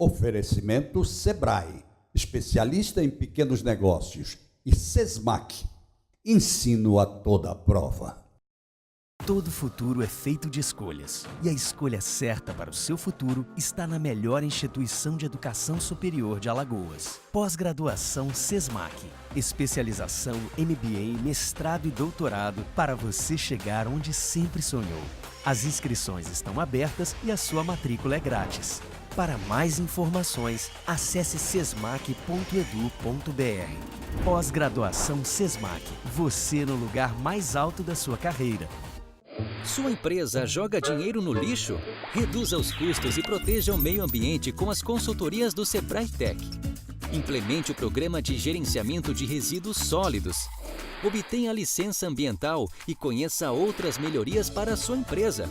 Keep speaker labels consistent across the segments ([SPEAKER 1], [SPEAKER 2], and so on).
[SPEAKER 1] Oferecimento Sebrae, especialista em pequenos negócios, e Sesmac, ensino a toda prova.
[SPEAKER 2] Todo futuro é feito de escolhas, e a escolha certa para o seu futuro está na melhor instituição de educação superior de Alagoas. Pós-graduação Sesmac, especialização MBA, mestrado e doutorado para você chegar onde sempre sonhou. As inscrições estão abertas e a sua matrícula é grátis. Para mais informações, acesse sesmac.edu.br. Pós-graduação Sesmac, você no lugar mais alto da sua carreira.
[SPEAKER 3] Sua empresa joga dinheiro no lixo? Reduza os custos e proteja o meio ambiente com as consultorias do Sebrae Tech. Implemente o programa de gerenciamento de resíduos sólidos. Obtenha a licença ambiental e conheça outras melhorias para a sua empresa.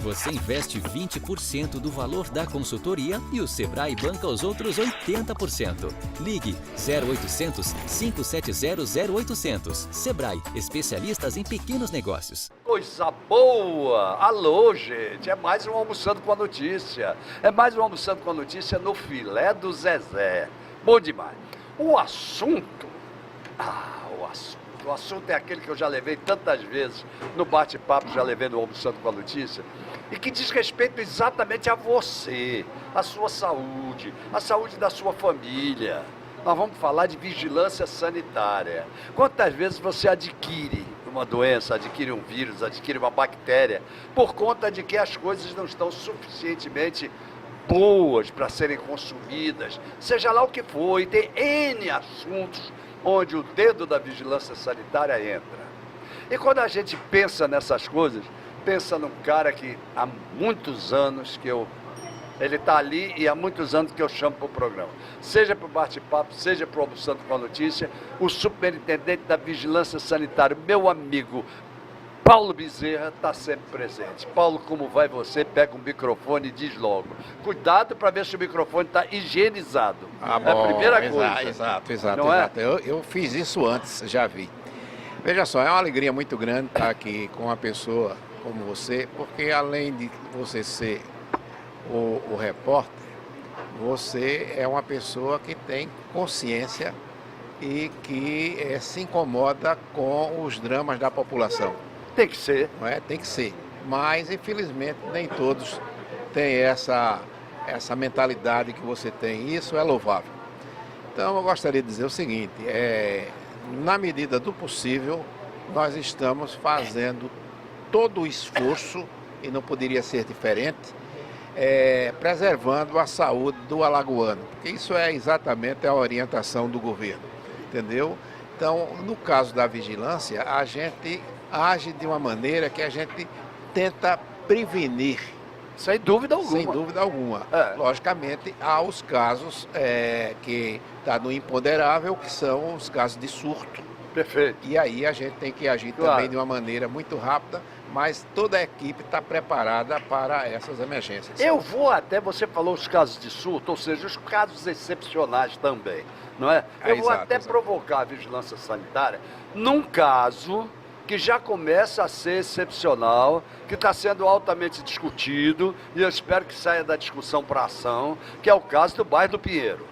[SPEAKER 3] Você investe 20% do valor da consultoria e o Sebrae banca os outros 80%. Ligue 0800 570 0800. Sebrae, especialistas em pequenos negócios.
[SPEAKER 4] Coisa boa! Alô, gente! É mais um Almoçando com a Notícia. É mais um Almoçando com a Notícia no filé do Zezé. Bom demais. O assunto é aquele que eu já levei tantas vezes no bate-papo, já levei no Almoçando com a Notícia, e que diz respeito exatamente a você, a sua saúde, a saúde da sua família. Nós vamos falar de vigilância sanitária. Quantas vezes você adquire uma doença, adquire um vírus, adquire uma bactéria, por conta de que as coisas não estão suficientemente boas para serem consumidas, seja lá o que for, e tem N assuntos onde o dedo da vigilância sanitária entra. E quando a gente pensa nessas coisas, pensa num cara que há muitos anos ele está ali e há muitos anos que eu chamo para o programa. Seja para o bate-papo, seja para o Almoçando com a Notícia, o superintendente da vigilância sanitária, meu amigo Paulo Bezerra, está sempre presente. Paulo, como vai você? Pega o microfone e diz logo. Cuidado para ver se o microfone está higienizado.
[SPEAKER 5] Bom,
[SPEAKER 4] é a primeira coisa.
[SPEAKER 5] Exato.
[SPEAKER 4] Não é?
[SPEAKER 5] Eu fiz isso antes, já vi. Veja só, é uma alegria muito grande estar aqui com uma pessoa como você, porque além de você ser o repórter, você é uma pessoa que tem consciência e que se incomoda com os dramas da população.
[SPEAKER 4] Tem que ser.
[SPEAKER 5] Não é? Tem que ser. Mas, infelizmente, nem todos têm essa mentalidade que você tem. E isso é louvável. Então, eu gostaria de dizer o seguinte, na medida do possível, nós estamos fazendo todo o esforço, e não poderia ser diferente, preservando a saúde do alagoano. Porque isso é exatamente a orientação do governo, entendeu? Então, no caso da vigilância, a gente age de uma maneira que a gente tenta prevenir.
[SPEAKER 4] Sem dúvida alguma.
[SPEAKER 5] Sem dúvida alguma. Logicamente, há os casos que está no imponderável, que são os casos de surto.
[SPEAKER 4] Perfeito.
[SPEAKER 5] E aí a gente tem que agir também de uma maneira muito rápida, mas toda a equipe está preparada para essas emergências.
[SPEAKER 4] Você falou os casos de surto, ou seja, os casos excepcionais também, não é? Eu vou até provocar a vigilância sanitária num caso que já começa a ser excepcional, que está sendo altamente discutido, e eu espero que saia da discussão para a ação, que é o caso do bairro do Pinheiro.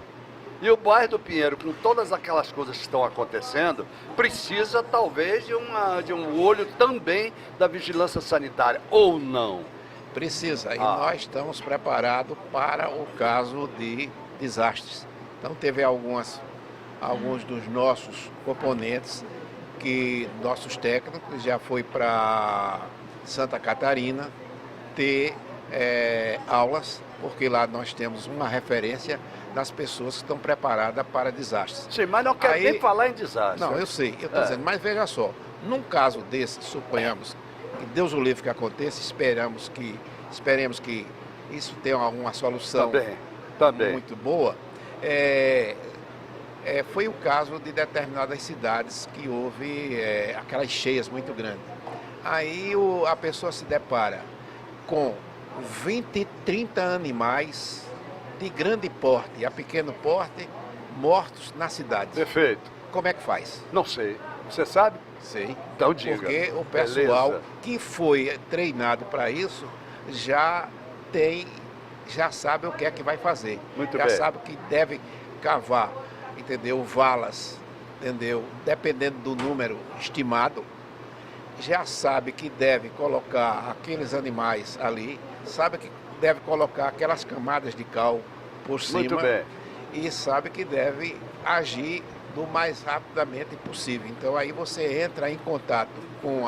[SPEAKER 4] E o bairro do Pinheiro, com todas aquelas coisas que estão acontecendo, precisa talvez de um olho também da vigilância sanitária, ou não?
[SPEAKER 5] Precisa, e nós estamos preparados para o caso de desastres. Então teve alguns dos nossos componentes, que nossos técnicos já foi para Santa Catarina ter aulas, porque lá nós temos uma referência das pessoas que estão preparadas para desastres.
[SPEAKER 4] Sim, mas não quero nem falar em desastre.
[SPEAKER 5] Não, eu sei, eu estou dizendo, mas veja só, num caso desse, suponhamos, que Deus o livre que aconteça, esperemos que isso tenha uma solução muito boa. Foi o caso de determinadas cidades que houve aquelas cheias muito grandes. Aí a pessoa se depara com 20, 30 animais de grande porte a pequeno porte mortos na cidade.
[SPEAKER 4] Perfeito.
[SPEAKER 5] Como é que faz?
[SPEAKER 4] Não sei. Você sabe?
[SPEAKER 5] Sei.
[SPEAKER 4] Então diga.
[SPEAKER 5] Porque o pessoal que foi treinado para isso já tem já sabe o que é que vai fazer.
[SPEAKER 4] Muito
[SPEAKER 5] já
[SPEAKER 4] bem.
[SPEAKER 5] sabe que deve cavar, entendeu? Valas, entendeu? Dependendo do número estimado, já sabe que deve colocar aqueles animais ali, sabe que deve colocar aquelas camadas de cal por cima.
[SPEAKER 4] Muito bem.
[SPEAKER 5] E sabe que deve agir do mais rapidamente possível. Então aí você entra em contato com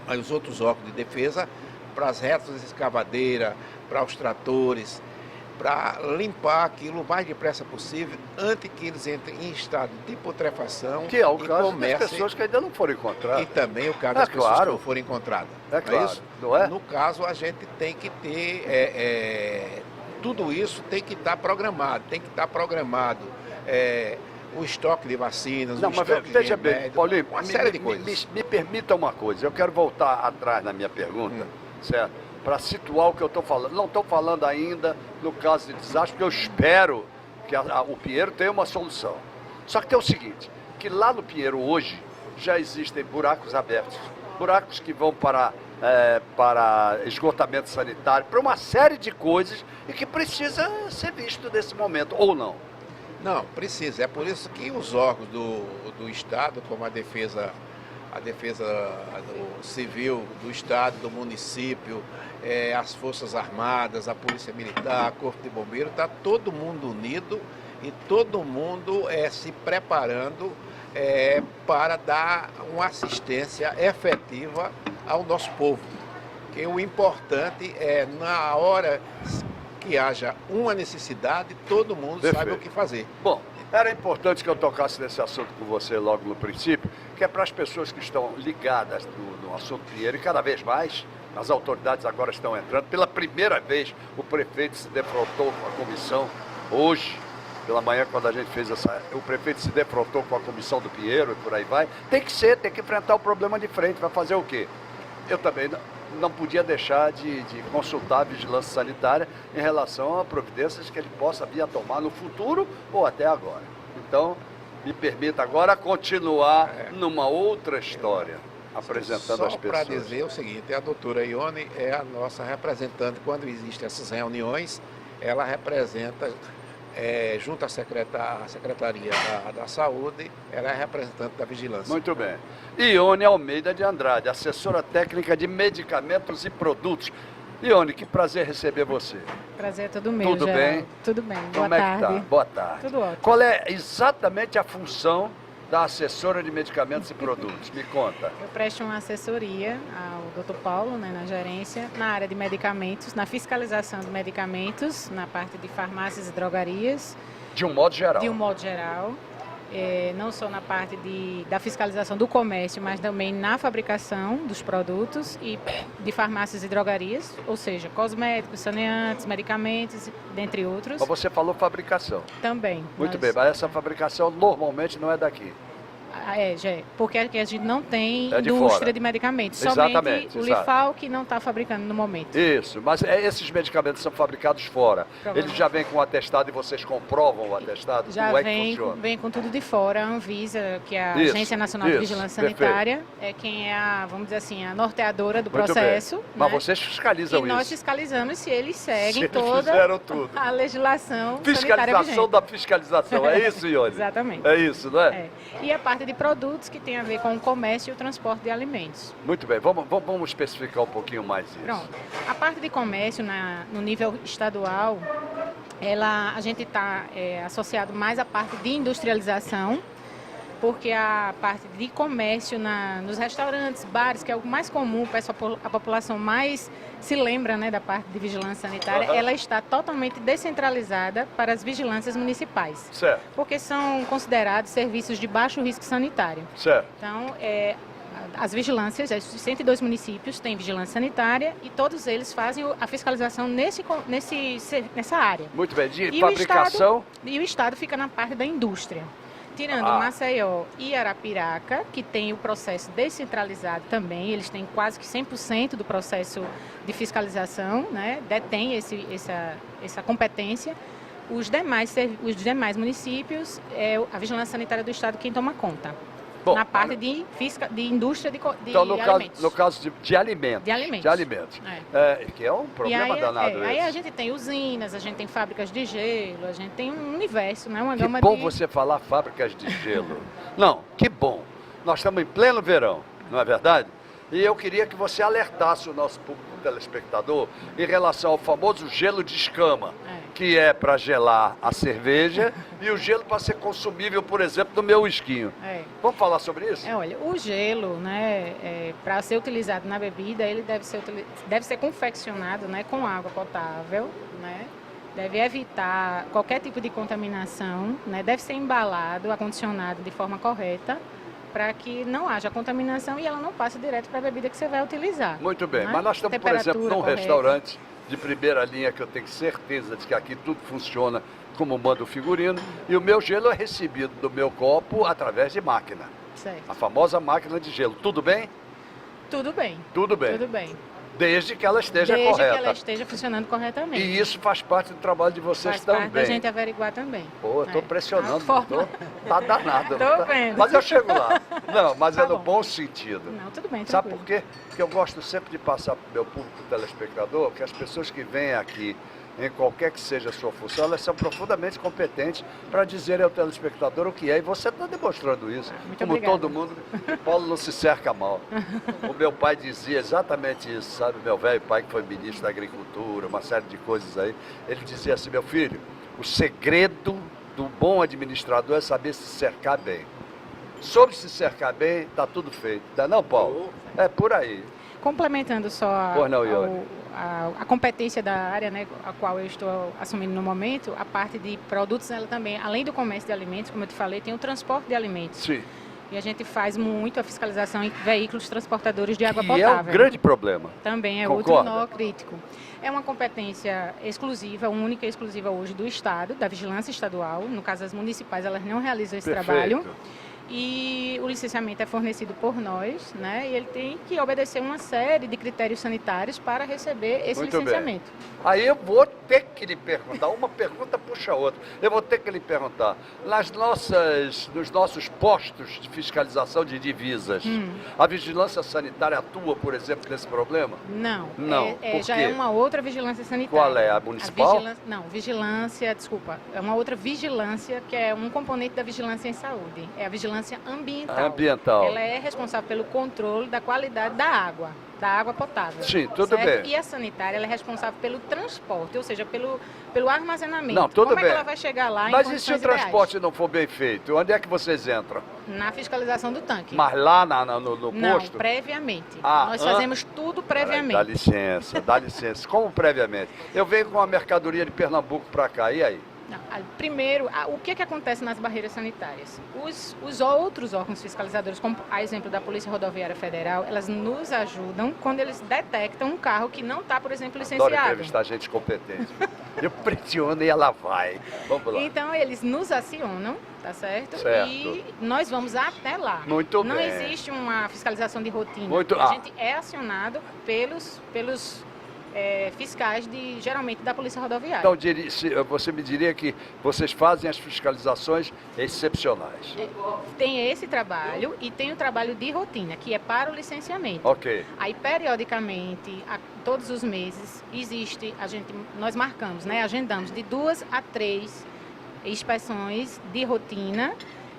[SPEAKER 5] os outros órgãos de defesa, para as retas de escavadeira, para os tratores, para limpar aquilo o mais depressa possível, antes que eles entrem em estado de putrefação.
[SPEAKER 4] Que é o
[SPEAKER 5] e
[SPEAKER 4] caso
[SPEAKER 5] comecem-
[SPEAKER 4] das pessoas que ainda não foram encontradas.
[SPEAKER 5] E também o caso
[SPEAKER 4] É
[SPEAKER 5] das pessoas
[SPEAKER 4] claro.
[SPEAKER 5] que não foram encontradas.
[SPEAKER 4] É claro,
[SPEAKER 5] isso?
[SPEAKER 4] não é?
[SPEAKER 5] No caso, a gente tem que ter... tudo isso tem que estar programado. Tem que estar programado o estoque de vacinas,
[SPEAKER 4] Não,
[SPEAKER 5] o
[SPEAKER 4] mas
[SPEAKER 5] estoque
[SPEAKER 4] veja
[SPEAKER 5] de
[SPEAKER 4] bem,
[SPEAKER 5] remédio,
[SPEAKER 4] Paulinho,
[SPEAKER 5] uma série de coisas.
[SPEAKER 4] me permita uma coisa, eu quero voltar atrás na minha pergunta, certo? Para situar o que eu estou falando. Não estou falando ainda no caso de desastre, porque eu espero que o Pinheiro tenha uma solução. Só que tem o seguinte, que lá no Pinheiro hoje já existem buracos abertos, buracos que vão para esgotamento sanitário, para uma série de coisas e que precisa ser visto nesse momento, ou não.
[SPEAKER 5] Não, precisa. É por isso que os órgãos do Estado, como a defesa do civil do Estado, do município, as Forças Armadas, a Polícia Militar, a Corpo de Bombeiro, está todo mundo unido e todo mundo se preparando para dar uma assistência efetiva ao nosso povo. Que o importante é, na hora que haja uma necessidade, todo mundo
[SPEAKER 4] Perfeito.
[SPEAKER 5] sabe o que fazer.
[SPEAKER 4] Bom, era importante que eu tocasse nesse assunto com você logo no princípio, que é para as pessoas que estão ligadas no assunto Pinheiro, e cada vez mais as autoridades agora estão entrando. Pela primeira vez, o prefeito se defrontou com a comissão hoje, pela manhã, quando a gente fez o prefeito se defrontou com a comissão do Pinheiro e por aí vai. Tem que enfrentar o problema de frente. Vai fazer o quê? Eu também não podia deixar de consultar a vigilância sanitária em relação a providências que ele possa vir a tomar no futuro ou até agora. Então, me permita agora continuar numa outra história, apresentando as
[SPEAKER 5] Só para
[SPEAKER 4] pessoas.
[SPEAKER 5] dizer o seguinte, a doutora Ione é a nossa representante quando existem essas reuniões, ela representa, junto à Secretaria da Saúde, ela é representante da Vigilância.
[SPEAKER 4] Muito bem. Ione Almeida de Andrade, assessora técnica de medicamentos e produtos. Ione, que prazer receber você.
[SPEAKER 6] Prazer é todo meu,
[SPEAKER 4] Tudo
[SPEAKER 6] Geraldo.
[SPEAKER 4] bem?
[SPEAKER 6] Tudo bem.
[SPEAKER 4] Como
[SPEAKER 6] Boa
[SPEAKER 4] é que
[SPEAKER 6] tarde.
[SPEAKER 4] tá? Boa tarde.
[SPEAKER 6] Tudo ótimo.
[SPEAKER 4] Qual é exatamente a função da assessora de medicamentos e produtos? Me conta.
[SPEAKER 6] Eu presto uma assessoria ao Dr. Paulo, na gerência, na área de medicamentos, na fiscalização de medicamentos, na parte de farmácias e drogarias,
[SPEAKER 4] De um modo geral.
[SPEAKER 6] de um modo geral. Não só na parte da fiscalização do comércio, mas também na fabricação dos produtos e de farmácias e drogarias, ou seja, cosméticos, saneantes, medicamentos, dentre outros.
[SPEAKER 4] Mas você falou fabricação.
[SPEAKER 6] Também.
[SPEAKER 4] Muito bem, mas essa fabricação normalmente não é daqui.
[SPEAKER 6] Porque aqui a gente não tem
[SPEAKER 4] É de
[SPEAKER 6] indústria
[SPEAKER 4] fora.
[SPEAKER 6] de medicamentos.
[SPEAKER 4] Exatamente,
[SPEAKER 6] Somente o
[SPEAKER 4] exato.
[SPEAKER 6] Lifal que não está fabricando no momento.
[SPEAKER 4] Isso, mas esses medicamentos são fabricados fora.
[SPEAKER 6] Provavelmente.
[SPEAKER 4] Eles já vêm com o atestado e vocês comprovam o atestado?
[SPEAKER 6] Já
[SPEAKER 4] Como é que
[SPEAKER 6] vem
[SPEAKER 4] funciona?
[SPEAKER 6] com tudo de fora. A Anvisa, que é a
[SPEAKER 4] Isso,
[SPEAKER 6] Agência Nacional de
[SPEAKER 4] isso,
[SPEAKER 6] Vigilância
[SPEAKER 4] perfeito.
[SPEAKER 6] Sanitária, é quem é a, vamos dizer assim, a norteadora do
[SPEAKER 4] Muito
[SPEAKER 6] processo.
[SPEAKER 4] bem. Mas
[SPEAKER 6] né?
[SPEAKER 4] vocês fiscalizam
[SPEAKER 6] E nós
[SPEAKER 4] isso.
[SPEAKER 6] fiscalizamos se eles seguem
[SPEAKER 4] Se eles
[SPEAKER 6] toda
[SPEAKER 4] fizeram tudo.
[SPEAKER 6] a legislação sanitária
[SPEAKER 4] Fiscalização
[SPEAKER 6] vigente.
[SPEAKER 4] da fiscalização, é isso, Ione?
[SPEAKER 6] Exatamente.
[SPEAKER 4] É isso, não é?
[SPEAKER 6] É. E a parte de produtos que tem a ver com o comércio e o transporte de alimentos.
[SPEAKER 4] Muito bem, vamos especificar um pouquinho mais isso.
[SPEAKER 6] Pronto. A parte de comércio no nível estadual, a gente está associado mais à parte de industrialização, porque a parte de comércio nos restaurantes, bares, que é o mais comum, a população mais se lembra, né, da parte de vigilância sanitária, ela está totalmente descentralizada para as vigilâncias municipais,
[SPEAKER 4] Certo,
[SPEAKER 6] porque são considerados serviços de baixo risco sanitário.
[SPEAKER 4] certo.
[SPEAKER 6] Então, as vigilâncias, os 102 municípios têm vigilância sanitária e todos eles fazem a fiscalização nessa área.
[SPEAKER 4] Muito bem, de
[SPEAKER 6] E
[SPEAKER 4] fabricação,
[SPEAKER 6] o Estado fica na parte da indústria. Tirando Maceió e Arapiraca, que tem o processo descentralizado também, eles têm quase que 100% do processo de fiscalização, né? Detém essa competência. Os demais municípios, é a Vigilância Sanitária do Estado quem toma conta.
[SPEAKER 4] Bom,
[SPEAKER 6] na parte de indústria de
[SPEAKER 4] então,
[SPEAKER 6] alimentos.
[SPEAKER 4] no caso de alimentos.
[SPEAKER 6] De alimentos.
[SPEAKER 4] De alimentos. Que é um problema danado
[SPEAKER 6] aí
[SPEAKER 4] esse.
[SPEAKER 6] a gente tem usinas, a gente tem fábricas de gelo, a gente tem um universo, né? Uma
[SPEAKER 4] Que
[SPEAKER 6] gama
[SPEAKER 4] bom
[SPEAKER 6] de...
[SPEAKER 4] você falar fábricas de gelo. Não, que bom. Nós estamos em pleno verão, não é verdade? E eu queria que você alertasse o nosso público telespectador em relação ao famoso gelo de escama, que é para gelar a cerveja e o gelo para ser consumível, por exemplo, no meu esquinho. Vamos falar sobre isso?
[SPEAKER 6] Olha, o gelo, né, para ser utilizado na bebida, ele deve ser confeccionado, né, com água potável, né? Deve evitar qualquer tipo de contaminação, né? Deve ser embalado, acondicionado de forma correta, para que não haja contaminação e ela não passe direto para a bebida que você vai utilizar.
[SPEAKER 4] Muito bem,
[SPEAKER 6] né?
[SPEAKER 4] mas nós estamos, por exemplo, num
[SPEAKER 6] correta.
[SPEAKER 4] restaurante de primeira linha que eu tenho certeza de que aqui tudo funciona como manda o figurino, e o meu gelo é recebido do meu copo através de máquina.
[SPEAKER 6] Certo.
[SPEAKER 4] A famosa máquina de gelo. Tudo bem?
[SPEAKER 6] Tudo bem.
[SPEAKER 4] Tudo bem.
[SPEAKER 6] Tudo bem.
[SPEAKER 4] Desde que ela esteja
[SPEAKER 6] Desde
[SPEAKER 4] correta.
[SPEAKER 6] que ela esteja funcionando corretamente.
[SPEAKER 4] E isso faz parte do trabalho de vocês
[SPEAKER 6] faz
[SPEAKER 4] também.
[SPEAKER 6] parte da gente averiguar também.
[SPEAKER 4] Pô, eu estou pressionando. Tá danado.
[SPEAKER 6] Tô vendo.
[SPEAKER 4] Mas eu chego lá. Não, mas
[SPEAKER 6] Tá
[SPEAKER 4] é no
[SPEAKER 6] bom.
[SPEAKER 4] bom sentido.
[SPEAKER 6] Não, tudo bem,
[SPEAKER 4] Sabe
[SPEAKER 6] tranquilo.
[SPEAKER 4] por quê? Porque eu gosto sempre de passar para o meu público telespectador que as pessoas que vêm aqui, em qualquer que seja a sua função, elas são profundamente competentes para dizer ao telespectador o que é. E você está demonstrando isso.
[SPEAKER 6] Muito
[SPEAKER 4] Como
[SPEAKER 6] obrigada.
[SPEAKER 4] todo mundo, Paulo não se cerca mal. O meu pai dizia exatamente isso, sabe? Meu velho pai, que foi ministro da Agricultura, uma série de coisas aí. Ele dizia assim, meu filho, o segredo do bom administrador é saber se cercar bem. Sobre se cercar bem, está tudo feito. Não é não, Paulo? É por aí.
[SPEAKER 6] Complementando só
[SPEAKER 4] Pois não, Ione.
[SPEAKER 6] a competência da área, né, a qual eu estou assumindo no momento, a parte de produtos, ela também, além do comércio de alimentos, como eu te falei, tem o transporte de alimentos.
[SPEAKER 4] Sim.
[SPEAKER 6] E a gente faz muito a fiscalização em veículos transportadores de água
[SPEAKER 4] E
[SPEAKER 6] potável.
[SPEAKER 4] é um grande problema.
[SPEAKER 6] Também é
[SPEAKER 4] Concorda?
[SPEAKER 6] outro nó crítico. É uma competência exclusiva, única e exclusiva hoje do Estado, da vigilância estadual. No caso, as municipais, elas não realizam esse trabalho. E o licenciamento é fornecido por nós, né? E ele tem que obedecer uma série de critérios sanitários para receber esse
[SPEAKER 4] Muito
[SPEAKER 6] licenciamento.
[SPEAKER 4] bem. Aí eu vou ter que lhe perguntar, uma pergunta puxa a outra. Eu vou ter que lhe perguntar, nos nossos postos de fiscalização de divisas, a vigilância sanitária atua, por exemplo, nesse problema?
[SPEAKER 6] Não.
[SPEAKER 4] Não. Por
[SPEAKER 6] Já
[SPEAKER 4] quê?
[SPEAKER 6] é uma outra vigilância sanitária.
[SPEAKER 4] Qual é? A municipal?
[SPEAKER 6] É uma outra vigilância que é um componente da vigilância em saúde. É a vigilância ambiental. Ela é responsável pelo controle da qualidade da água potável.
[SPEAKER 4] Sim, tudo
[SPEAKER 6] certo?
[SPEAKER 4] bem.
[SPEAKER 6] E a sanitária, ela é responsável pelo transporte, ou seja, pelo armazenamento.
[SPEAKER 4] Não, tudo
[SPEAKER 6] Como
[SPEAKER 4] bem.
[SPEAKER 6] é que ela vai chegar lá
[SPEAKER 4] Mas
[SPEAKER 6] em
[SPEAKER 4] e se o
[SPEAKER 6] condições ideais?
[SPEAKER 4] transporte não for bem feito? Onde é que vocês entram?
[SPEAKER 6] Na fiscalização do tanque.
[SPEAKER 4] Mas lá no
[SPEAKER 6] Não,
[SPEAKER 4] posto?
[SPEAKER 6] previamente.
[SPEAKER 4] Ah,
[SPEAKER 6] Nós fazemos tudo previamente.
[SPEAKER 4] Dá licença, dá licença. Como previamente? Eu venho com uma mercadoria de Pernambuco para cá, e aí?
[SPEAKER 6] Não, primeiro, o que acontece nas barreiras sanitárias? Os outros órgãos fiscalizadores, como a exemplo da Polícia Rodoviária Federal, elas nos ajudam quando eles detectam um carro que não está, por exemplo,
[SPEAKER 4] Adoro
[SPEAKER 6] licenciado.
[SPEAKER 4] entrevistar gente competente. Eu pressiono e ela vai. Vamos lá.
[SPEAKER 6] Então, eles nos acionam, tá certo?
[SPEAKER 4] Certo.
[SPEAKER 6] E nós vamos até lá.
[SPEAKER 4] Muito
[SPEAKER 6] não
[SPEAKER 4] bem.
[SPEAKER 6] existe uma fiscalização de rotina.
[SPEAKER 4] Muito-
[SPEAKER 6] A gente é acionado pelos fiscais, geralmente, da Polícia Rodoviária.
[SPEAKER 4] Então, você me diria que vocês fazem as fiscalizações excepcionais.
[SPEAKER 6] Tem esse trabalho e tem o trabalho de rotina, que é para o licenciamento.
[SPEAKER 4] Ok.
[SPEAKER 6] Aí, periodicamente, todos os meses, nós marcamos, né, agendamos de 2 a 3 inspeções de rotina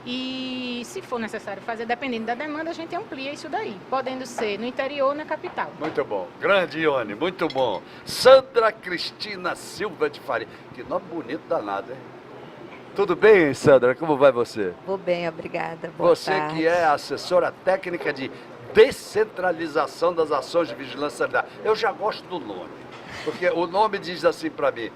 [SPEAKER 6] e, se for necessário fazer, dependendo da demanda, a gente amplia isso daí, podendo ser no interior ou na capital.
[SPEAKER 4] Muito bom. Grande Ione, muito bom. Sandra Cristina Silva de Faria. Que nome bonito danado, hein? Tudo bem, Sandra? Como vai você?
[SPEAKER 7] Vou bem, obrigada. Boa
[SPEAKER 4] Você
[SPEAKER 7] tarde.
[SPEAKER 4] que é assessora técnica de descentralização das ações de vigilância sanitária. Eu já gosto do nome, porque o nome diz assim para mim,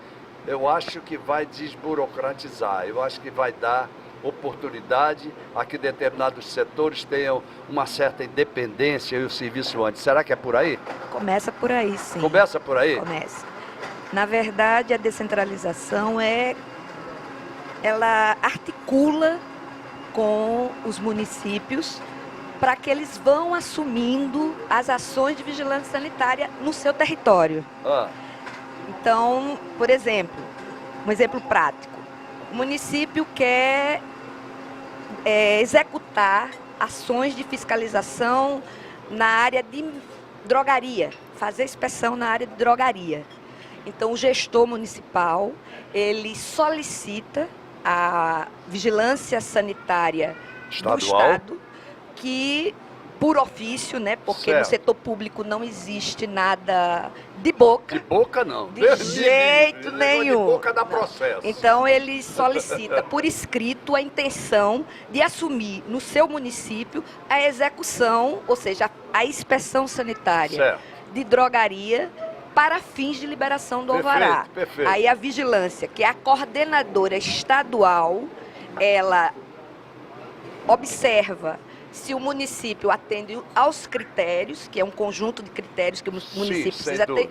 [SPEAKER 4] eu acho que vai desburocratizar, eu acho que vai dar oportunidade a que determinados setores tenham uma certa independência e o serviço antes. Será que é por aí?
[SPEAKER 7] Começa por aí, sim.
[SPEAKER 4] Começa por aí?
[SPEAKER 7] Começa. Na verdade, a descentralização ela articula com os municípios para que eles vão assumindo as ações de vigilância sanitária no seu território. Então, por exemplo, um exemplo prático. O município quer executar ações de fiscalização na área de drogaria, fazer inspeção na área de drogaria. Então, o gestor municipal, ele solicita a vigilância sanitária do Estado, que, por ofício, né, porque no setor público não existe nada de boca.
[SPEAKER 4] De boca, não.
[SPEAKER 7] De jeito nenhum.
[SPEAKER 4] De boca dá processo.
[SPEAKER 7] Então, ele solicita por escrito a intenção de assumir no seu município a execução, ou seja, a inspeção sanitária de drogaria para fins de liberação do alvará.
[SPEAKER 4] Perfeito.
[SPEAKER 7] Aí a vigilância, que é a coordenadora estadual, ela observa se o município atende aos critérios, que é um conjunto de critérios que o município precisa ter.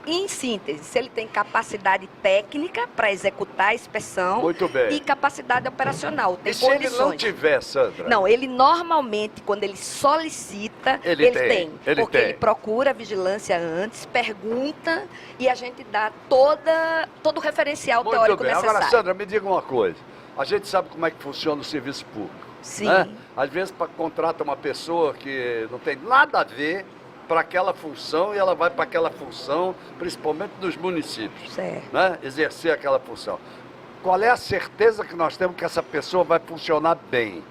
[SPEAKER 7] Em síntese, se ele tem capacidade técnica para executar a inspeção e capacidade operacional, tem condições.
[SPEAKER 4] Se ele não tiver, Sandra?
[SPEAKER 7] Não, ele normalmente, quando ele solicita, ele tem. Porque ele procura a vigilância antes, pergunta e a gente dá todo o referencial teórico necessário.
[SPEAKER 4] Agora, Sandra, me diga uma coisa. A gente sabe como é que funciona o serviço público.
[SPEAKER 7] Sim.
[SPEAKER 4] Né? Às vezes contrata uma pessoa que não tem nada a ver para aquela função e ela vai para aquela função, principalmente dos municípios, né? Exercer aquela função. Qual é a certeza que nós temos que essa pessoa vai funcionar bem?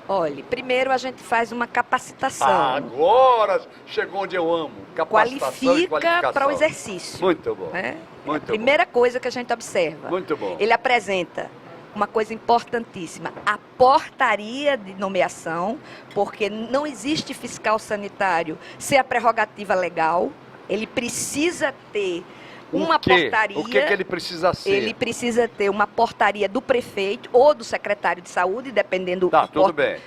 [SPEAKER 7] Olha, primeiro a gente faz uma capacitação.
[SPEAKER 4] Agora chegou onde eu amo. Capacitação e qualificação.
[SPEAKER 7] Qualifica para o exercício.
[SPEAKER 4] Muito bom.
[SPEAKER 7] Né? Muito a primeira coisa que a gente observa.
[SPEAKER 4] Muito bom.
[SPEAKER 7] Ele apresenta uma coisa importantíssima, a portaria de nomeação, porque não existe fiscal sanitário sem a prerrogativa legal. Ele precisa ter uma portaria.
[SPEAKER 4] O que ele precisa ser?
[SPEAKER 7] Ele precisa ter uma portaria do prefeito ou do secretário de saúde, dependendo
[SPEAKER 4] do
[SPEAKER 7] tudo bem.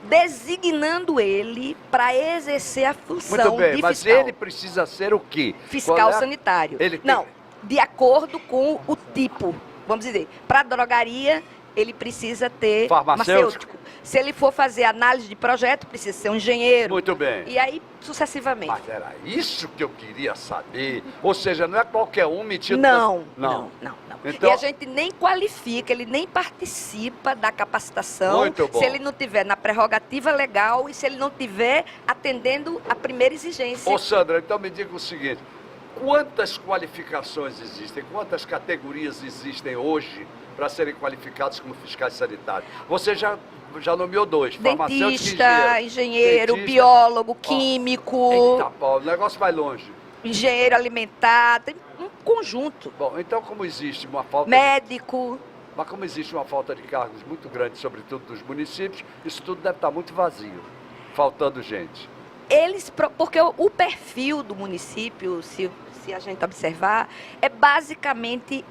[SPEAKER 7] Designando ele para exercer a função
[SPEAKER 4] muito bem,
[SPEAKER 7] de
[SPEAKER 4] mas
[SPEAKER 7] fiscal.
[SPEAKER 4] Ele precisa ser o quê?
[SPEAKER 7] Fiscal sanitário. Não, de acordo com o tipo. Vamos dizer, para drogaria, ele precisa ter farmacêutico. Se ele for fazer análise de projeto, precisa ser um engenheiro.
[SPEAKER 4] Muito bem.
[SPEAKER 7] E aí, sucessivamente.
[SPEAKER 4] Mas era isso que eu queria saber. Ou seja, não é qualquer um metido...
[SPEAKER 7] Não.
[SPEAKER 4] Então...
[SPEAKER 7] E a gente nem qualifica, ele nem participa da capacitação.
[SPEAKER 4] Muito bom.
[SPEAKER 7] Se ele não tiver na prerrogativa legal e se ele não tiver atendendo a primeira exigência.
[SPEAKER 4] Ô, Sandra, então me diga o seguinte. Quantas qualificações existem, quantas categorias existem hoje para serem qualificados como fiscais sanitários? Você já nomeou 2,
[SPEAKER 7] dentista, engenheiro, biólogo, químico.
[SPEAKER 4] Eita, Paulo, o negócio vai longe.
[SPEAKER 7] Engenheiro alimentar, tem um conjunto.
[SPEAKER 4] Bom, então como existe uma falta...
[SPEAKER 7] Médico.
[SPEAKER 4] Mas como existe uma falta de cargos muito grande, sobretudo dos municípios, isso tudo deve estar muito vazio, faltando gente.
[SPEAKER 7] Porque o perfil do município, se a gente observar, é basicamente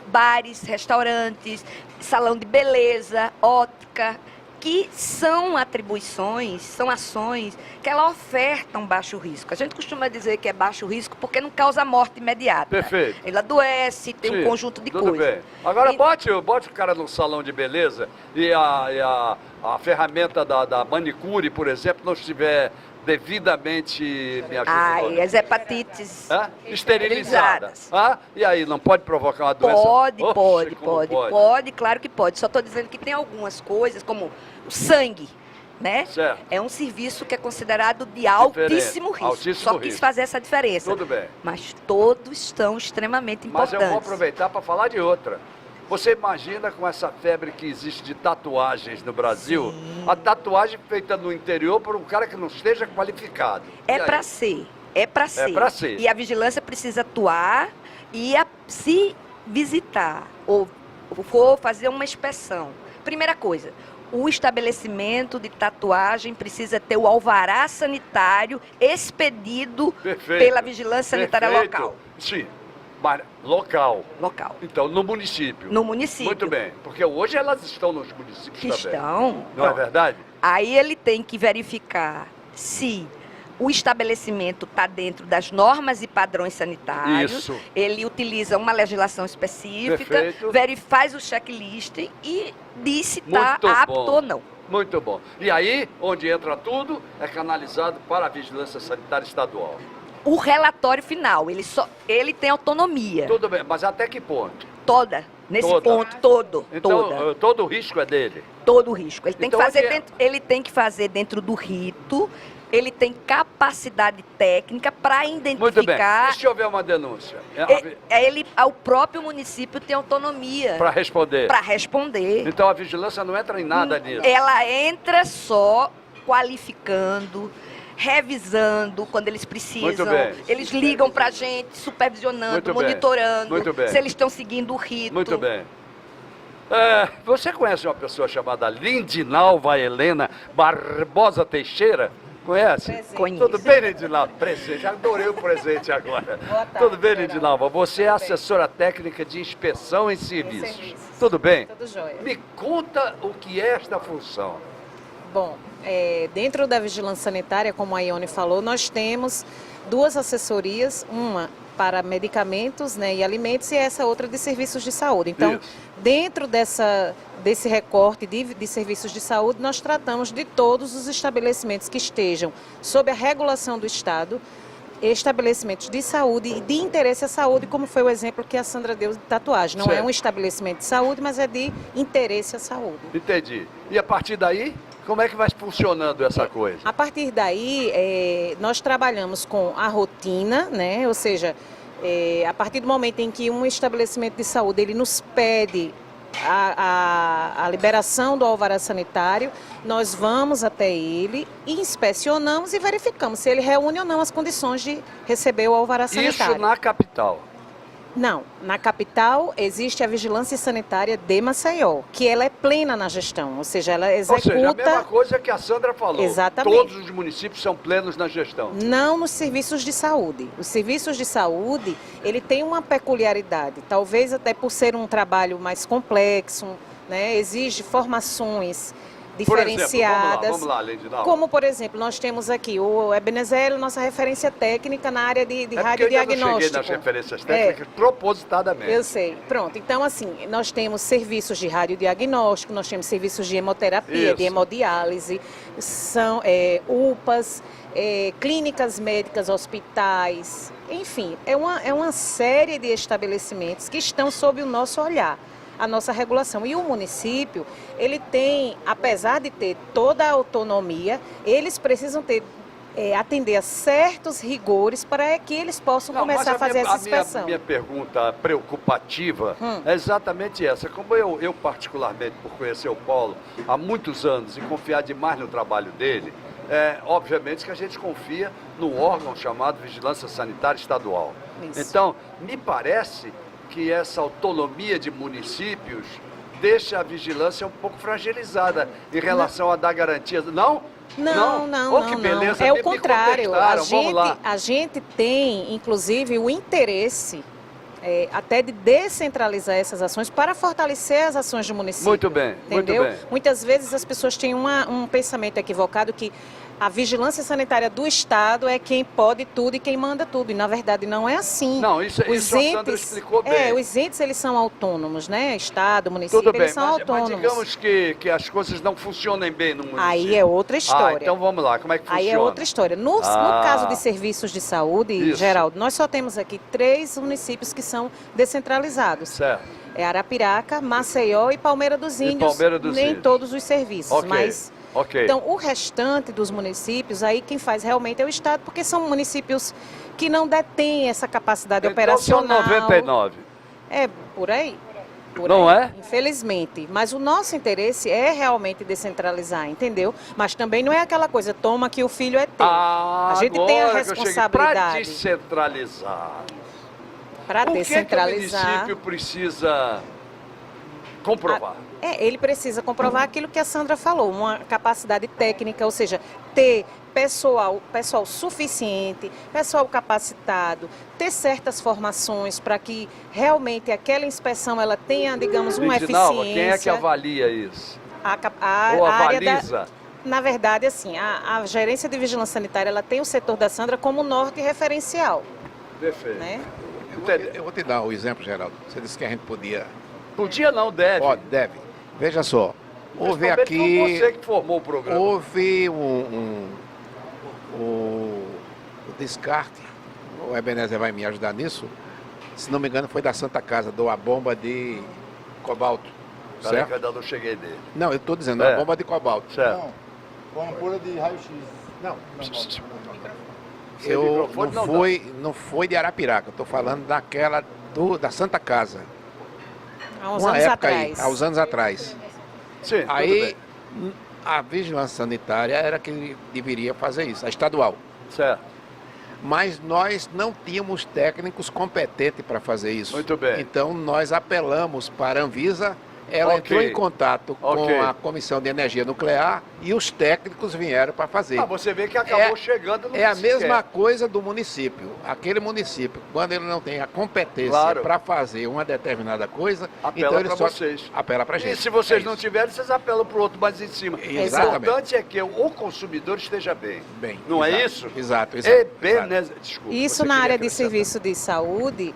[SPEAKER 7] bares, restaurantes, salão de beleza, ótica, que são atribuições, são ações que ela ofertam baixo risco. A gente costuma dizer que é baixo risco porque não causa morte imediata.
[SPEAKER 4] Perfeito.
[SPEAKER 7] Ele adoece, tem um conjunto de coisas.
[SPEAKER 4] Bem. Agora bote o cara no salão de beleza e a ferramenta da manicure, por exemplo, não estiver devidamente, me ajuda,
[SPEAKER 7] e as hepatites
[SPEAKER 4] esterilizadas. E aí, não pode provocar uma doença?
[SPEAKER 7] Pode, claro que pode. Só estou dizendo que tem algumas coisas, como o sangue, né?
[SPEAKER 4] Certo.
[SPEAKER 7] É um serviço que é considerado de altíssimo risco. Só quis fazer essa diferença.
[SPEAKER 4] Tudo bem.
[SPEAKER 7] Mas todos estão extremamente importantes.
[SPEAKER 4] Mas eu vou aproveitar para falar de outra. Você imagina com essa febre que existe de tatuagens no Brasil?
[SPEAKER 7] Sim.
[SPEAKER 4] A tatuagem feita no interior por um cara que não esteja qualificado.
[SPEAKER 7] É para ser. E a vigilância precisa atuar e se visitar ou for fazer uma inspeção. Primeira coisa, o estabelecimento de tatuagem precisa ter o alvará sanitário expedido pela vigilância sanitária local.
[SPEAKER 4] Sim. Mas local. Então, no município.
[SPEAKER 7] No município.
[SPEAKER 4] Muito bem. Porque hoje elas estão nos municípios também.
[SPEAKER 7] Estão.
[SPEAKER 4] Não é verdade?
[SPEAKER 7] Aí ele tem que verificar se o estabelecimento está dentro das normas e padrões sanitários.
[SPEAKER 4] Isso.
[SPEAKER 7] Ele utiliza uma legislação específica, faz o checklist e diz se está apto ou não.
[SPEAKER 4] Muito bom. E aí, onde entra tudo, é canalizado para a Vigilância Sanitária Estadual.
[SPEAKER 7] O relatório final, ele tem autonomia.
[SPEAKER 4] Tudo bem, mas até que ponto?
[SPEAKER 7] toda. Nesse
[SPEAKER 4] Toda.
[SPEAKER 7] ponto, toda.
[SPEAKER 4] Então, todo o risco é dele.
[SPEAKER 7] Todo o risco. Ele tem,
[SPEAKER 4] Então,
[SPEAKER 7] que fazer
[SPEAKER 4] ele é-
[SPEAKER 7] dentro, ele tem que fazer dentro do rito, ele tem capacidade técnica para
[SPEAKER 4] Muito bem.
[SPEAKER 7] identificar.
[SPEAKER 4] E se houver uma denúncia?
[SPEAKER 7] O próprio município tem autonomia
[SPEAKER 4] Para responder.
[SPEAKER 7] para responder.
[SPEAKER 4] Então a vigilância não entra em nada nisso.
[SPEAKER 7] Ela entra só qualificando, revisando quando eles precisam.
[SPEAKER 4] Muito bem.
[SPEAKER 7] Eles ligam para a gente, supervisionando,
[SPEAKER 4] Muito bem.
[SPEAKER 7] monitorando,
[SPEAKER 4] Muito bem.
[SPEAKER 7] se eles estão seguindo o rito.
[SPEAKER 4] Muito bem. Você conhece uma pessoa chamada Lindinalva Helena Barbosa Teixeira? Conhece?
[SPEAKER 7] Conheço.
[SPEAKER 4] Tudo bem, Lindinalva? Presente, adorei o presente agora.
[SPEAKER 6] Boa tarde,
[SPEAKER 4] Tudo bem,
[SPEAKER 6] Geraldo.
[SPEAKER 4] Lindinalva? Você é assessora técnica de inspeção em serviços. Tudo bem?
[SPEAKER 6] Tudo jóia.
[SPEAKER 4] Me conta o que é esta função.
[SPEAKER 8] Bom, dentro da vigilância sanitária, como a Ione falou, nós temos duas assessorias, uma para medicamentos, né, e alimentos e essa outra de serviços de saúde. Então,
[SPEAKER 4] Isso.
[SPEAKER 8] dentro desse recorte de serviços de saúde, nós tratamos de todos os estabelecimentos que estejam sob a regulação do Estado, estabelecimentos de saúde e de interesse à saúde, como foi o exemplo que a Sandra deu de tatuagem. Não é
[SPEAKER 4] Certo.
[SPEAKER 8] um estabelecimento de saúde, mas é de interesse à saúde.
[SPEAKER 4] Entendi. E a partir daí, como é que vai funcionando essa coisa?
[SPEAKER 8] A partir daí, nós trabalhamos com a rotina, né? Ou seja, a partir do momento em que um estabelecimento de saúde ele nos pede a liberação do alvará sanitário, nós vamos até ele, inspecionamos e verificamos se ele reúne ou não as condições de receber o alvará sanitário.
[SPEAKER 4] Isso na capital.
[SPEAKER 8] Não, na capital existe a vigilância sanitária de Maceió, que ela é plena na gestão, ou seja, ela executa...
[SPEAKER 4] Ou seja, a mesma coisa que a Sandra falou.
[SPEAKER 8] Exatamente.
[SPEAKER 4] Todos os municípios são plenos na gestão.
[SPEAKER 8] Não nos serviços de saúde. Os serviços de saúde, ele tem uma peculiaridade, talvez até por ser um trabalho mais complexo, né, exige formações diferenciadas.
[SPEAKER 4] Vamos lá, Lindinalva.
[SPEAKER 8] Como, por exemplo, nós temos aqui o Ebenezer, nossa referência técnica na área de
[SPEAKER 4] É porque eu ainda não
[SPEAKER 8] radiodiagnóstico.
[SPEAKER 4] cheguei nas referências técnicas propositadamente.
[SPEAKER 8] Eu sei. Pronto. Então, assim, nós temos serviços de radiodiagnóstico, nós temos serviços de hemoterapia,
[SPEAKER 4] Isso.
[SPEAKER 8] de hemodiálise, são UPAs, clínicas médicas, hospitais, enfim, é uma série de estabelecimentos que estão sob o nosso olhar, a nossa regulação. E o município, ele tem, apesar de ter toda a autonomia, eles precisam atender a certos rigores para que eles possam começar a fazer essa inspeção.
[SPEAKER 4] A minha pergunta preocupativa é exatamente essa. Como eu particularmente, por conhecer o Paulo há muitos anos e confiar demais no trabalho dele, obviamente que a gente confia no órgão chamado Vigilância Sanitária Estadual.
[SPEAKER 8] Isso.
[SPEAKER 4] Então, me parece que essa autonomia de municípios deixa a vigilância um pouco fragilizada em relação a dar garantias. Não?
[SPEAKER 8] Não,
[SPEAKER 4] Oh, que beleza,
[SPEAKER 8] é o
[SPEAKER 4] me
[SPEAKER 8] contrário.
[SPEAKER 4] contestaram. Vamos lá.
[SPEAKER 8] A gente tem, inclusive, o interesse até de descentralizar essas ações para fortalecer as ações do município.
[SPEAKER 4] Muito bem,
[SPEAKER 8] entendeu?
[SPEAKER 4] muito bem.
[SPEAKER 8] Muitas vezes as pessoas têm um pensamento equivocado que a vigilância sanitária do Estado é quem pode tudo e quem manda tudo. E, na verdade, não é assim.
[SPEAKER 4] Não, isso a Sandra explicou bem.
[SPEAKER 8] Os entes, eles são autônomos, né? Estado, município,
[SPEAKER 4] Tudo bem,
[SPEAKER 8] eles são
[SPEAKER 4] mas
[SPEAKER 8] autônomos.
[SPEAKER 4] digamos que as coisas não funcionem bem no município.
[SPEAKER 8] Aí é outra história.
[SPEAKER 4] Então vamos lá, como é que funciona?
[SPEAKER 8] Aí é outra história. No caso de serviços de saúde,
[SPEAKER 4] Isso.
[SPEAKER 8] Geraldo, nós só temos aqui 3 municípios que são descentralizados.
[SPEAKER 4] Certo.
[SPEAKER 8] É Arapiraca, Maceió e Palmeira dos Índios. Nem
[SPEAKER 4] Índios.
[SPEAKER 8] todos os serviços,
[SPEAKER 4] Ok,
[SPEAKER 8] mas...
[SPEAKER 4] ok.
[SPEAKER 8] Então, o restante dos municípios, aí quem faz realmente é o Estado, porque são municípios que não detêm essa capacidade operacional.
[SPEAKER 4] São 99.
[SPEAKER 8] É, por aí.
[SPEAKER 4] Não é?
[SPEAKER 8] Infelizmente. Mas o nosso interesse é realmente descentralizar, entendeu? Mas também não é aquela coisa, toma que o filho é teu. A gente tem a responsabilidade.
[SPEAKER 4] Para descentralizar,
[SPEAKER 8] Para
[SPEAKER 4] o
[SPEAKER 8] descentralizar.
[SPEAKER 4] que o município precisa comprovar?
[SPEAKER 8] Ele precisa comprovar aquilo que a Sandra falou, uma capacidade técnica, ou seja, ter pessoal suficiente, pessoal capacitado, ter certas formações para que realmente aquela inspeção ela tenha, digamos, uma
[SPEAKER 4] Lindinalva,
[SPEAKER 8] eficiência.
[SPEAKER 4] quem é que avalia isso?
[SPEAKER 8] A
[SPEAKER 4] Ou
[SPEAKER 8] área
[SPEAKER 4] avaliza?
[SPEAKER 8] Na verdade, assim, a gerência de vigilância sanitária, ela tem o setor da Sandra como norte referencial.
[SPEAKER 4] Perfeito.
[SPEAKER 8] Né?
[SPEAKER 5] Eu vou te dar o exemplo, Geraldo. Você disse que a gente podia...
[SPEAKER 4] Podia não, deve.
[SPEAKER 5] Pode, deve. Veja só, houve
[SPEAKER 4] Principalmente
[SPEAKER 5] aqui...
[SPEAKER 4] Foi você que formou o programa.
[SPEAKER 5] Houve o descarte, o Ebenezer vai me ajudar nisso, se não me engano, foi da Santa Casa, a bomba de cobalto.
[SPEAKER 4] Peraí
[SPEAKER 5] Certo?
[SPEAKER 4] que eu ainda não cheguei nele.
[SPEAKER 5] Não, eu estou dizendo,
[SPEAKER 4] É.
[SPEAKER 5] a bomba de cobalto.
[SPEAKER 4] Certo.
[SPEAKER 9] Com ampola de raio-x.
[SPEAKER 5] Não,
[SPEAKER 4] Sem
[SPEAKER 5] eu
[SPEAKER 4] microfone
[SPEAKER 5] não,
[SPEAKER 4] não
[SPEAKER 5] não foi de Arapiraca, eu estou falando daquela da Santa Casa.
[SPEAKER 8] Há uns
[SPEAKER 5] Uma
[SPEAKER 8] anos
[SPEAKER 5] época
[SPEAKER 8] atrás.
[SPEAKER 5] aí, há uns anos atrás.
[SPEAKER 4] Sim, tudo
[SPEAKER 5] Aí
[SPEAKER 4] bem.
[SPEAKER 5] a vigilância sanitária era quem deveria fazer isso, a estadual.
[SPEAKER 4] Certo.
[SPEAKER 5] Mas nós não tínhamos técnicos competentes para fazer isso.
[SPEAKER 4] Muito bem.
[SPEAKER 5] Então nós apelamos para a Anvisa, ela
[SPEAKER 4] Ok.
[SPEAKER 5] entrou em contato
[SPEAKER 4] Ok.
[SPEAKER 5] com a Comissão de Energia Nuclear e os técnicos vieram para fazer.
[SPEAKER 4] Ah, você vê que acabou
[SPEAKER 5] É-
[SPEAKER 4] chegando no
[SPEAKER 5] É a
[SPEAKER 4] que se
[SPEAKER 5] mesma
[SPEAKER 4] quer.
[SPEAKER 5] coisa do município. Aquele município, quando ele não tem a competência
[SPEAKER 4] Claro.
[SPEAKER 5] para fazer uma determinada coisa,
[SPEAKER 4] Apela
[SPEAKER 5] então ele
[SPEAKER 4] pra
[SPEAKER 5] só
[SPEAKER 4] vocês.
[SPEAKER 5] apela para a gente.
[SPEAKER 4] E se vocês
[SPEAKER 5] É
[SPEAKER 4] não
[SPEAKER 5] isso.
[SPEAKER 4] tiverem, vocês apelam para o outro mais em cima. O
[SPEAKER 5] Exatamente.
[SPEAKER 4] importante é que o consumidor esteja bem.
[SPEAKER 5] Bem,
[SPEAKER 4] Não é
[SPEAKER 5] exato,
[SPEAKER 4] isso?
[SPEAKER 5] Exato,
[SPEAKER 4] É
[SPEAKER 5] exato.
[SPEAKER 4] bem,
[SPEAKER 5] exato.
[SPEAKER 4] né? Desculpa.
[SPEAKER 8] Isso
[SPEAKER 4] você
[SPEAKER 8] na
[SPEAKER 4] queria
[SPEAKER 8] área de
[SPEAKER 4] acrescentar.
[SPEAKER 8] serviço de saúde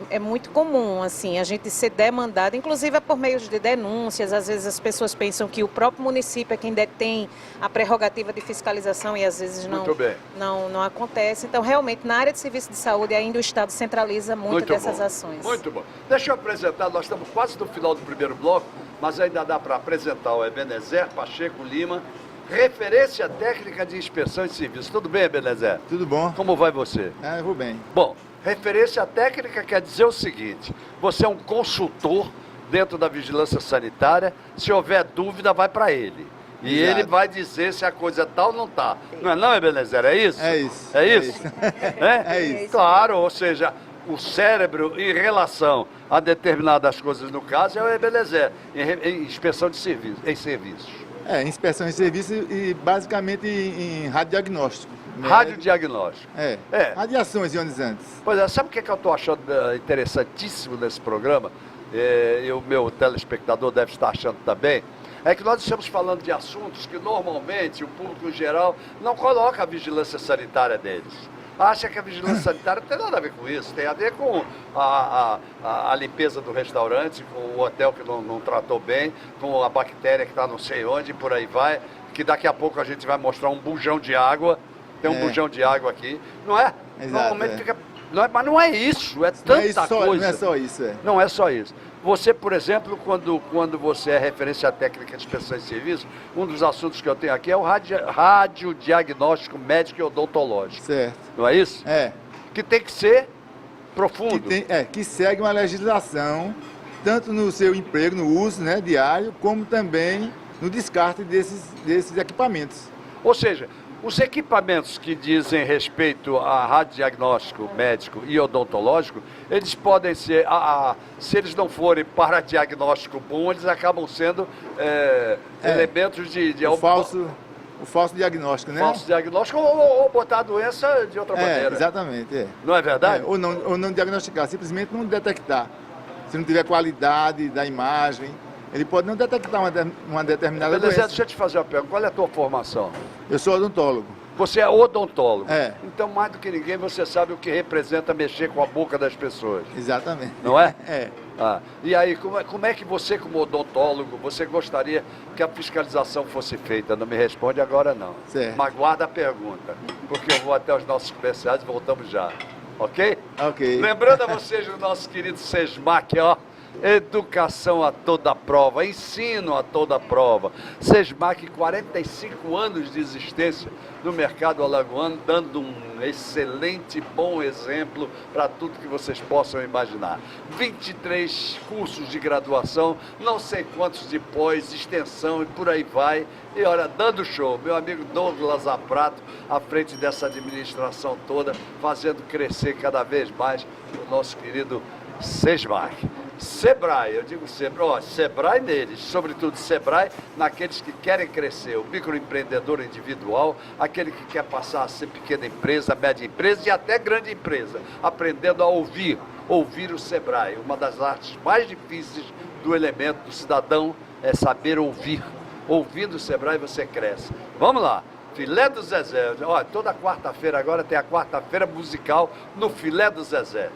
[SPEAKER 8] é muito comum, assim, a gente ser demandado, inclusive é por meio de denúncias. Às vezes as pessoas pensam que o próprio município é quem detém a prerrogativa de fiscalização e às vezes
[SPEAKER 4] Muito bem.
[SPEAKER 8] não acontece. Então, realmente, na área de serviço de saúde, ainda o Estado centraliza muito dessas
[SPEAKER 4] bom.
[SPEAKER 8] ações.
[SPEAKER 4] Muito bom. Deixa eu apresentar, nós estamos quase no final do primeiro bloco, mas ainda dá para apresentar o Ebenezer Pacheco Lima, referência técnica de inspeção e serviço. Tudo bem, Ebenezer?
[SPEAKER 9] Tudo bom?
[SPEAKER 4] Como vai você?
[SPEAKER 9] Eu vou bem.
[SPEAKER 4] Bom, referência técnica quer dizer o seguinte: você é um consultor dentro da vigilância sanitária, se houver dúvida, vai para ele. E
[SPEAKER 9] Exato.
[SPEAKER 4] ele vai dizer se a coisa é tal ou não tá. Não é não, Ebenezer? É isso?
[SPEAKER 9] É isso.
[SPEAKER 4] É
[SPEAKER 9] É
[SPEAKER 4] isso?
[SPEAKER 9] isso.
[SPEAKER 4] É?
[SPEAKER 9] É isso.
[SPEAKER 4] Claro, ou seja, o cérebro em relação a determinadas coisas, no caso, é o Ebenezer, em inspeção de serviço, em serviços.
[SPEAKER 9] Inspeção de serviço e basicamente em radiodiagnóstico. né?
[SPEAKER 4] Radiodiagnóstico.
[SPEAKER 9] É. Radiações ionizantes.
[SPEAKER 4] Pois é, sabe o que, que eu estou achando interessantíssimo nesse programa? E o meu telespectador deve estar achando também. É que nós estamos falando de assuntos que normalmente o público em geral não coloca a vigilância sanitária deles. Acha que a vigilância sanitária não tem nada a ver com isso, tem a ver com a limpeza do restaurante, com o hotel que não tratou bem, com a bactéria que está não sei onde e por aí vai, que daqui a pouco a gente vai mostrar um bujão de água, tem um bujão de água aqui, não é?
[SPEAKER 9] Exato,
[SPEAKER 4] Normalmente fica... Não é, mas não é isso, é tanta
[SPEAKER 9] Não é, só,
[SPEAKER 4] coisa.
[SPEAKER 9] não é só isso, é.
[SPEAKER 4] Não é só isso. Você, por exemplo, quando você é referência técnica de inspeção de serviço, um dos assuntos que eu tenho aqui é o radiodiagnóstico médico e odontológico.
[SPEAKER 9] Certo.
[SPEAKER 4] Não é isso?
[SPEAKER 9] É.
[SPEAKER 4] Que tem que ser profundo.
[SPEAKER 9] Que segue uma legislação, tanto no seu emprego, no uso, né, diário, como também no descarte desses equipamentos.
[SPEAKER 4] Ou seja, os equipamentos que dizem respeito a radiodiagnóstico médico e odontológico, eles podem ser, se eles não forem para diagnóstico bom, eles acabam sendo elementos de
[SPEAKER 9] O falso diagnóstico, né?
[SPEAKER 4] falso diagnóstico ou botar a doença de outra maneira.
[SPEAKER 9] Exatamente.
[SPEAKER 4] Não é verdade?
[SPEAKER 9] Ou não diagnosticar, simplesmente não detectar. Se não tiver qualidade da imagem, ele pode não detectar uma determinada
[SPEAKER 4] Beleza,
[SPEAKER 9] doença.
[SPEAKER 4] deixa eu te fazer uma pergunta. Qual é a tua formação?
[SPEAKER 9] Eu sou odontólogo.
[SPEAKER 4] Você é odontólogo.
[SPEAKER 9] É.
[SPEAKER 4] Então, mais do que ninguém, você sabe o que representa mexer com a boca das pessoas.
[SPEAKER 9] Exatamente.
[SPEAKER 4] Não é?
[SPEAKER 9] É.
[SPEAKER 4] E aí, como é que você, como odontólogo, você gostaria que a fiscalização fosse feita? Não me responde agora, não.
[SPEAKER 9] Certo.
[SPEAKER 4] Mas guarda a pergunta, porque eu vou até os nossos comerciais e voltamos já. Ok?
[SPEAKER 9] Ok.
[SPEAKER 4] Lembrando a vocês do nosso querido SESMAC, ó. Educação a toda prova, ensino a toda prova. SESMAC, 45 anos de existência no mercado alagoano, dando um excelente, bom exemplo para tudo que vocês possam imaginar. 23 cursos de graduação, não sei quantos de pós, extensão e por aí vai. E olha, dando show, meu amigo Douglas Aprato, à frente dessa administração toda, fazendo crescer cada vez mais o nosso querido SESMAC. Sebrae, eu digo Sebrae, Sebrae neles, sobretudo Sebrae naqueles que querem crescer, o microempreendedor individual, aquele que quer passar a ser pequena empresa, média empresa e até grande empresa, aprendendo a ouvir o Sebrae. Uma das artes mais difíceis do elemento do cidadão é saber ouvir. Ouvindo o Sebrae você cresce. Vamos lá. Filé do Zezé. Olha, toda quarta-feira agora tem a quarta-feira musical no Filé do Zezé.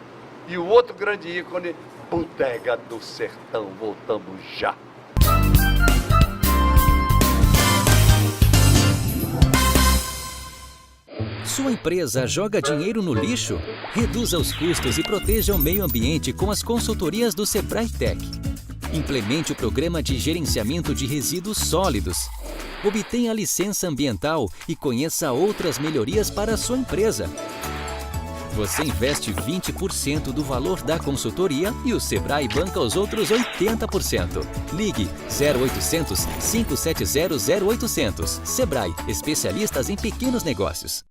[SPEAKER 4] E o outro grande ícone, Bodega do Sertão. Voltamos já.
[SPEAKER 3] Sua empresa joga dinheiro no lixo? Reduza os custos e proteja o meio ambiente com as consultorias do Sebrae Tech. Implemente o programa de gerenciamento de resíduos sólidos. Obtenha a licença ambiental e conheça outras melhorias para a sua empresa. Você investe 20% do valor da consultoria e o Sebrae banca os outros 80%. Ligue 0800 570 0800. Sebrae, especialistas em pequenos negócios.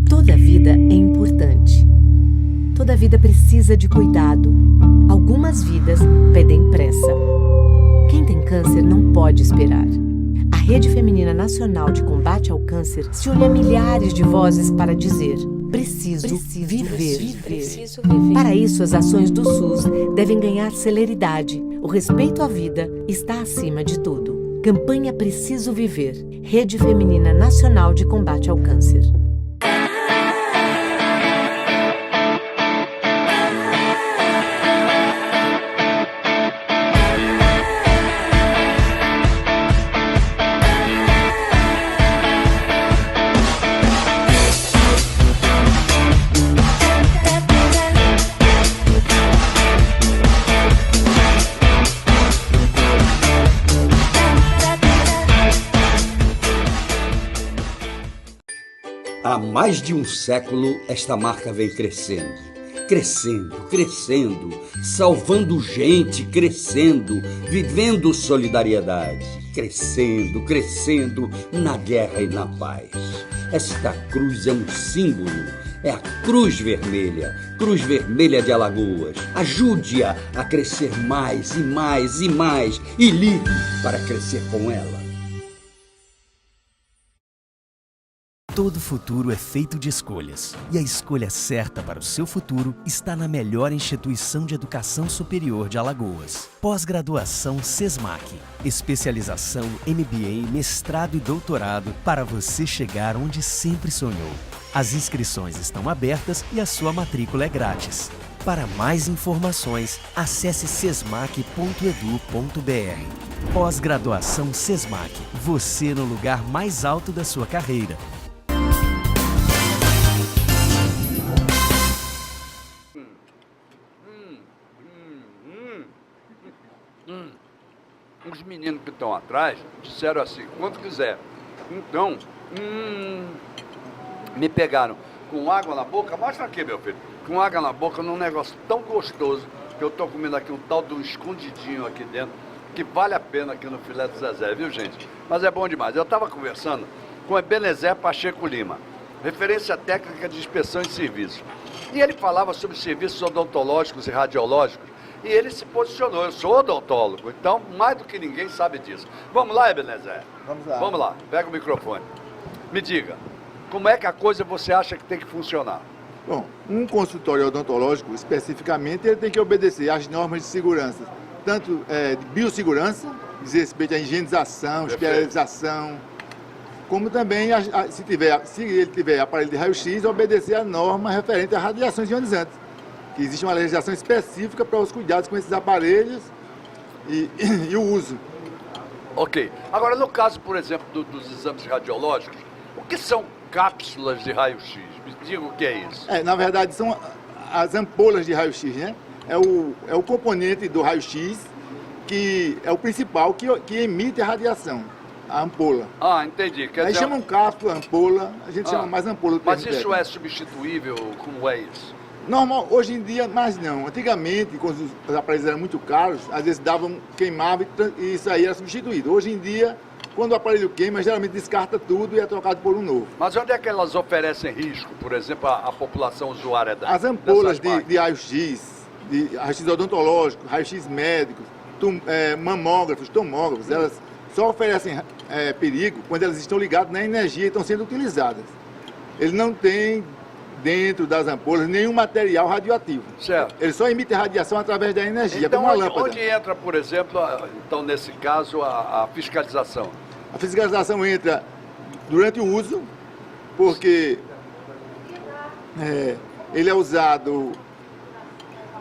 [SPEAKER 10] Toda vida é importante. Toda vida precisa de cuidado. Algumas vidas pedem pressa. Quem tem câncer não pode esperar. A Rede Feminina Nacional de Combate ao Câncer se une a milhares de vozes para dizer: preciso viver. Para isso, as ações do SUS devem ganhar celeridade. O respeito à vida está acima de tudo. Campanha Preciso Viver. Rede Feminina Nacional de Combate ao Câncer.
[SPEAKER 1] Há mais de um século, esta marca vem crescendo, salvando gente, crescendo, vivendo solidariedade, crescendo na guerra e na paz. Esta cruz é um símbolo, é a Cruz Vermelha de Alagoas. Ajude-a a crescer mais e mais e mais e ligue para crescer com ela.
[SPEAKER 2] Todo futuro é feito de escolhas, e a escolha certa para o seu futuro está na melhor instituição de educação superior de Alagoas. Pós-graduação SESMAC. Especialização, MBA, mestrado e doutorado para você chegar onde sempre sonhou. As inscrições estão abertas e a sua matrícula é grátis. Para mais informações, acesse sesmac.edu.br. Pós-graduação SESMAC. Você no lugar mais alto da sua carreira.
[SPEAKER 4] Os meninos que estão atrás disseram assim: quando quiser. Então, me pegaram com água na boca. Mostra aqui, meu filho. Com água na boca, num negócio tão gostoso, que eu estou comendo aqui um tal de um escondidinho aqui dentro, que vale a pena aqui no Filé do Zezé, viu, gente? Mas é bom demais. Eu estava conversando com o Ebenezer Pacheco Lima, referência técnica de inspeção e serviço. E ele falava sobre serviços odontológicos e radiológicos, e ele se posicionou. Eu sou odontólogo, então mais do que ninguém sabe disso. Vamos lá, Ebenezer?
[SPEAKER 9] Vamos lá.
[SPEAKER 4] Vamos lá, pega o microfone. Me diga, como é que a coisa você acha que tem que funcionar?
[SPEAKER 9] Bom, um consultório odontológico, especificamente, ele tem que obedecer às normas de segurança, tanto de biossegurança, diz respeito à higienização, esterilização, como também, se ele tiver aparelho de raio-x, obedecer a norma referente a radiações ionizantes. Que existe uma legislação específica para os cuidados com esses aparelhos e o uso.
[SPEAKER 4] Ok. Agora, no caso, por exemplo, dos exames radiológicos, o que são cápsulas de raio-x? Me diga o que é isso.
[SPEAKER 9] Na verdade, são as ampolas de raio-x, né? É o componente do raio-x que é o principal que emite a radiação, a ampola.
[SPEAKER 4] Ah, entendi. Quer
[SPEAKER 9] Aí
[SPEAKER 4] dizer...
[SPEAKER 9] chamam cápsula, ampola, a gente chama mais ampola.
[SPEAKER 4] Mas isso é substituível? Como é isso?
[SPEAKER 9] Normal, hoje em dia, mas não. Antigamente, quando os aparelhos eram muito caros, às vezes queimava e isso aí era substituído. Hoje em dia, quando o aparelho queima, geralmente descarta tudo e é trocado por um novo.
[SPEAKER 4] Mas onde é que elas oferecem risco, por exemplo, a população usuária
[SPEAKER 9] As ampolas de raio-x, de raio-x odontológico, raio-x médico, mamógrafos, tomógrafos, elas só oferecem perigo quando elas estão ligadas na energia e estão sendo utilizadas. ele não tem dentro das ampolas nenhum material radioativo.
[SPEAKER 4] Certo.
[SPEAKER 9] Ele só emite radiação através da energia,
[SPEAKER 4] então,
[SPEAKER 9] como uma lâmpada.
[SPEAKER 4] onde entra, por exemplo, então nesse caso, a fiscalização?
[SPEAKER 9] A fiscalização entra durante o uso, porque ele é usado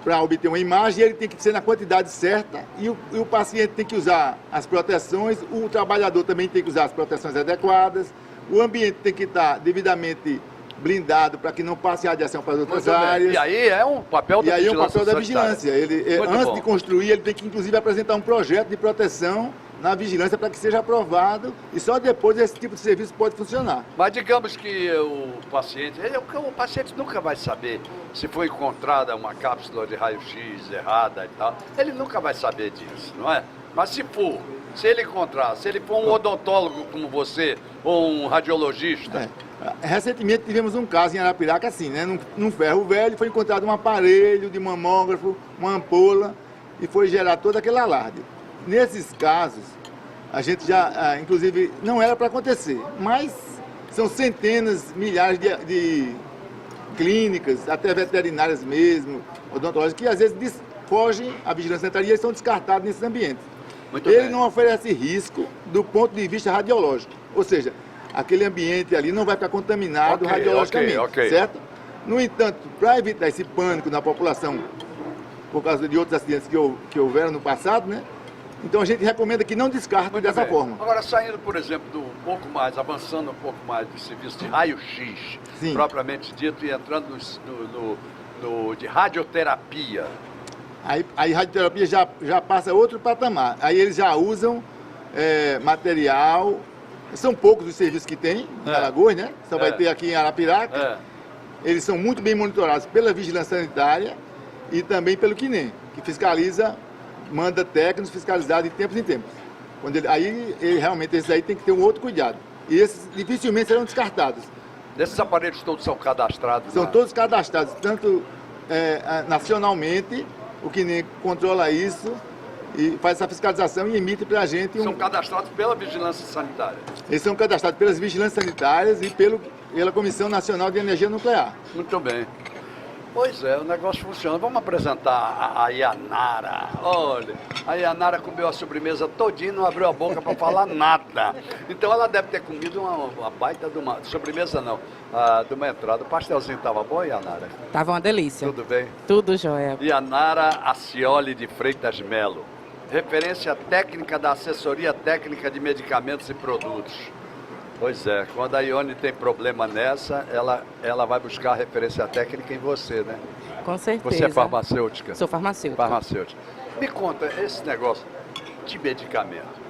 [SPEAKER 9] para obter uma imagem, ele tem que ser na quantidade certa e o paciente tem que usar as proteções, o trabalhador também tem que usar as proteções adequadas, o ambiente tem que estar devidamente blindado para que não passe radiação para as outras áreas.
[SPEAKER 4] E aí é um papel da vigilância.
[SPEAKER 9] E aí é um papel da vigilância. Antes de construir, ele tem que inclusive apresentar um projeto de proteção na vigilância para que seja aprovado e só depois esse tipo de serviço pode funcionar.
[SPEAKER 4] Mas digamos que o paciente nunca vai saber se foi encontrada uma cápsula de raio-x errada e tal. Ele nunca vai saber disso, não é? Mas se ele encontrar, se ele for um odontólogo como você ou um radiologista...
[SPEAKER 9] Recentemente tivemos um caso em Arapiraca assim, né? Num ferro velho foi encontrado um aparelho de mamógrafo, uma ampola e foi gerar todo aquele alarde. Nesses casos, a gente já, inclusive, não era para acontecer, mas são centenas, milhares de clínicas, até veterinárias mesmo, odontológicas, que às vezes fogem à vigilância sanitária e eles são descartados nesses ambientes. Ele não oferece risco do ponto de vista radiológico, ou seja, aquele ambiente ali não vai ficar contaminado radiologicamente, certo? No entanto, para evitar esse pânico na população, por causa de outros acidentes que houveram no passado, né? Então a gente recomenda que não descarte dessa forma.
[SPEAKER 4] Agora, saindo, por exemplo, avançando um pouco mais do serviço de raio-x, propriamente dito, e entrando de radioterapia.
[SPEAKER 9] Aí radioterapia já passa outro patamar. Aí eles já usam material. São poucos os serviços que tem em Alagoas, né? Só vai ter aqui em Arapiraca. Eles são muito bem monitorados pela vigilância sanitária e também pelo CNEM, que fiscaliza, manda técnicos fiscalizados de tempos em tempos. Realmente esses aí tem que ter um outro cuidado. E esses dificilmente serão descartados.
[SPEAKER 4] Esses aparelhos todos são cadastrados?
[SPEAKER 9] São todos cadastrados, tanto nacionalmente, o CNEM controla isso e faz essa fiscalização e emite para a gente...
[SPEAKER 4] São cadastrados pela Vigilância Sanitária?
[SPEAKER 9] Eles são cadastrados pelas Vigilâncias Sanitárias e pela Comissão Nacional de Energia Nuclear.
[SPEAKER 4] Muito bem. Pois é, o negócio funciona. Vamos apresentar a Yanara. Olha, a Yanara comeu a sobremesa todinha, não abriu a boca para falar nada. Então ela deve ter comido uma baita de uma sobremesa, não, de uma entrada. O pastelzinho estava bom, Yanara?
[SPEAKER 11] Tava uma delícia.
[SPEAKER 4] Tudo bem?
[SPEAKER 11] Tudo jóia.
[SPEAKER 4] Yanara Acioli de Freitas Melo, referência técnica da Assessoria Técnica de Medicamentos e Produtos. Pois é, quando a Ione tem problema nessa, ela vai buscar a referência técnica em você, né?
[SPEAKER 11] Com certeza.
[SPEAKER 4] Você é farmacêutica?
[SPEAKER 11] Sou farmacêutica.
[SPEAKER 4] Farmacêutica. Me conta, esse negócio de medicamento,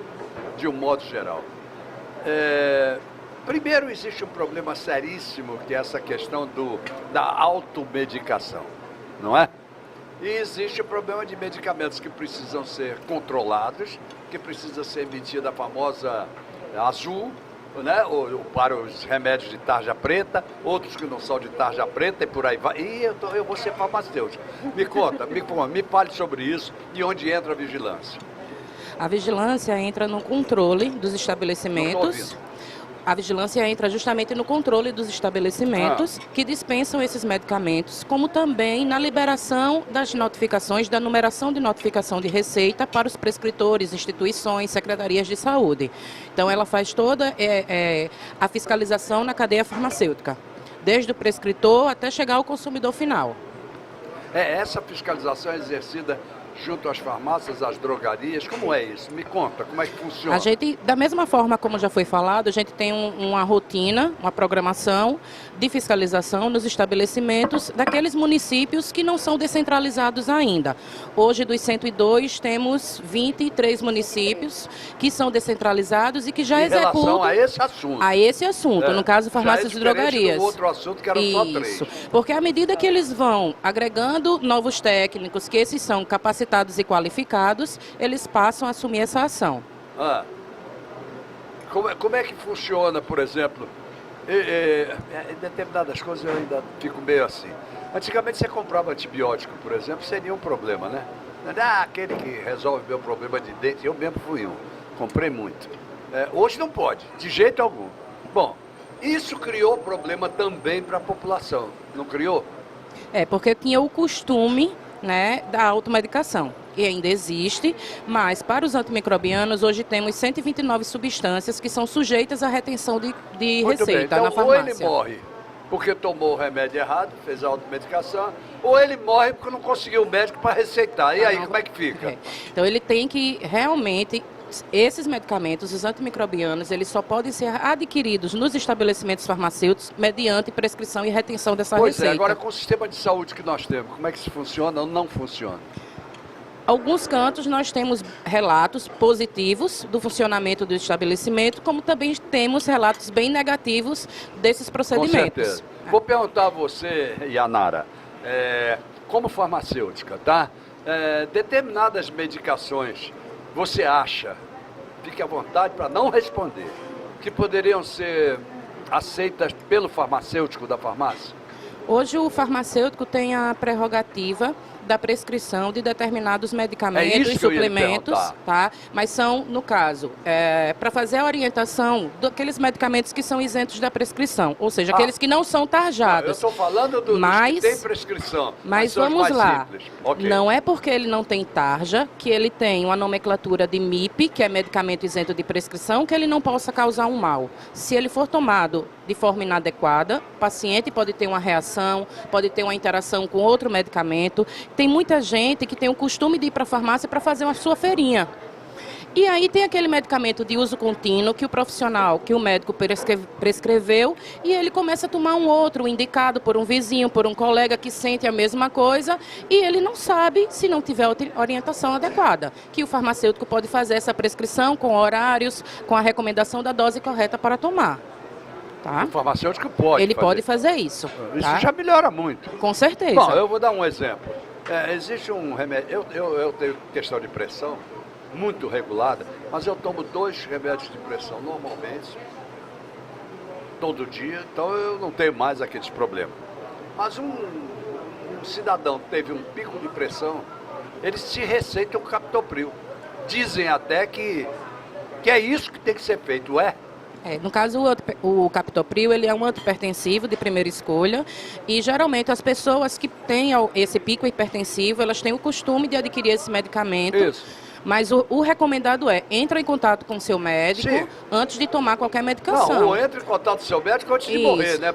[SPEAKER 4] de um modo geral. Primeiro, existe um problema seríssimo, que é essa questão da automedicação, não é? E existe o problema de medicamentos que precisam ser controlados, que precisa ser emitida a famosa azul, né? Ou para os remédios de tarja preta, outros que não são de tarja preta e por aí vai. E eu vou ser farmacêutico. Me conta, me fale sobre isso e onde entra a vigilância.
[SPEAKER 11] A vigilância entra no controle dos estabelecimentos. A vigilância entra justamente no controle dos estabelecimentos que dispensam esses medicamentos, como também na liberação das notificações, da numeração de notificação de receita para os prescritores, instituições, secretarias de saúde. Então, ela faz toda a fiscalização na cadeia farmacêutica, desde o prescritor até chegar ao consumidor final.
[SPEAKER 4] Essa fiscalização é exercida junto às farmácias, às drogarias, como é isso? Me conta, como é que funciona?
[SPEAKER 11] A gente, da mesma forma como já foi falado, a gente tem uma rotina, uma programação de fiscalização nos estabelecimentos daqueles municípios que não são descentralizados ainda. Hoje, dos 102, temos 23 municípios que são descentralizados e que já executam... Em relação
[SPEAKER 4] a esse assunto.
[SPEAKER 11] A esse assunto, no caso, farmácias e drogarias.
[SPEAKER 4] Do outro assunto que eram só 3.
[SPEAKER 11] Isso, porque à medida que eles vão agregando novos técnicos, que esses são capacitados e qualificados, eles passam a assumir essa ação.
[SPEAKER 4] Como é que funciona, por exemplo? Em determinadas coisas eu ainda fico meio assim. Antigamente você comprava antibiótico, por exemplo, seria um problema, né? Aquele que resolve meu problema de dente, eu mesmo fui um. Comprei muito. Hoje não pode, de jeito algum. Bom, Isso criou problema também para a população, não criou?
[SPEAKER 11] Porque tinha o costume, né, da automedicação, que ainda existe, mas para os antimicrobianos hoje temos 129 substâncias que são sujeitas à retenção de
[SPEAKER 4] Muito bem.
[SPEAKER 11] receita
[SPEAKER 4] Então,
[SPEAKER 11] na farmácia.
[SPEAKER 4] ou ele morre porque tomou o remédio errado, fez a automedicação, ou ele morre porque não conseguiu o médico para receitar. E aí, como é que fica?
[SPEAKER 11] Então ele tem que realmente... Esses medicamentos, os antimicrobianos, eles só podem ser adquiridos nos estabelecimentos farmacêuticos mediante prescrição e retenção dessa receita.
[SPEAKER 4] Agora com o sistema de saúde que nós temos, como é que isso funciona ou não funciona?
[SPEAKER 11] Alguns cantos nós temos relatos positivos do funcionamento do estabelecimento, como também temos relatos bem negativos desses procedimentos.
[SPEAKER 4] Com certeza. Vou perguntar a você, Yanara, como farmacêutica, tá? Determinadas medicações, você acha, fique à vontade para não responder, que poderiam ser aceitas pelo farmacêutico da farmácia?
[SPEAKER 11] Hoje o farmacêutico tem a prerrogativa da prescrição de determinados medicamentos e suplementos, tá? Mas são, no caso, para fazer a orientação daqueles medicamentos que são isentos da prescrição, ou seja, aqueles que não são tarjados.
[SPEAKER 4] Eu estou falando dos que tem prescrição.
[SPEAKER 11] Mas vamos lá,
[SPEAKER 4] okay.
[SPEAKER 11] Não é porque ele não tem tarja que ele tem uma nomenclatura de MIP, que é medicamento isento de prescrição, que ele não possa causar um mal. Se ele for tomado de forma inadequada, o paciente pode ter uma reação, pode ter uma interação com outro medicamento. Tem muita gente que tem o costume de ir para a farmácia para fazer a sua feirinha. E aí tem aquele medicamento de uso contínuo que o profissional, que o médico prescreveu, e ele começa a tomar um outro, indicado por um vizinho, por um colega que sente a mesma coisa, e ele não sabe se não tiver orientação adequada, que o farmacêutico pode fazer essa prescrição com horários, com a recomendação da dose correta para tomar. Tá?
[SPEAKER 4] O farmacêutico pode
[SPEAKER 11] Ele pode fazer isso.
[SPEAKER 4] Isso
[SPEAKER 11] tá?
[SPEAKER 4] já melhora muito.
[SPEAKER 11] Com certeza.
[SPEAKER 4] Bom, eu vou dar um exemplo. Existe um remédio, eu tenho questão de pressão muito regulada, mas eu tomo 2 remédios de pressão normalmente, todo dia, então eu não tenho mais aqueles problemas. Mas um cidadão que teve um pico de pressão, eles se receitam o captopril. Dizem até que é isso que tem que ser feito,
[SPEAKER 11] No caso, o captopril, ele é um antihipertensivo de primeira escolha e geralmente as pessoas que têm esse pico hipertensivo, elas têm o costume de adquirir esse medicamento.
[SPEAKER 4] Isso.
[SPEAKER 11] Mas o recomendado entra em contato com o seu médico antes de tomar qualquer medicação.
[SPEAKER 4] Não, ou entra em contato com o seu médico antes de morrer, né?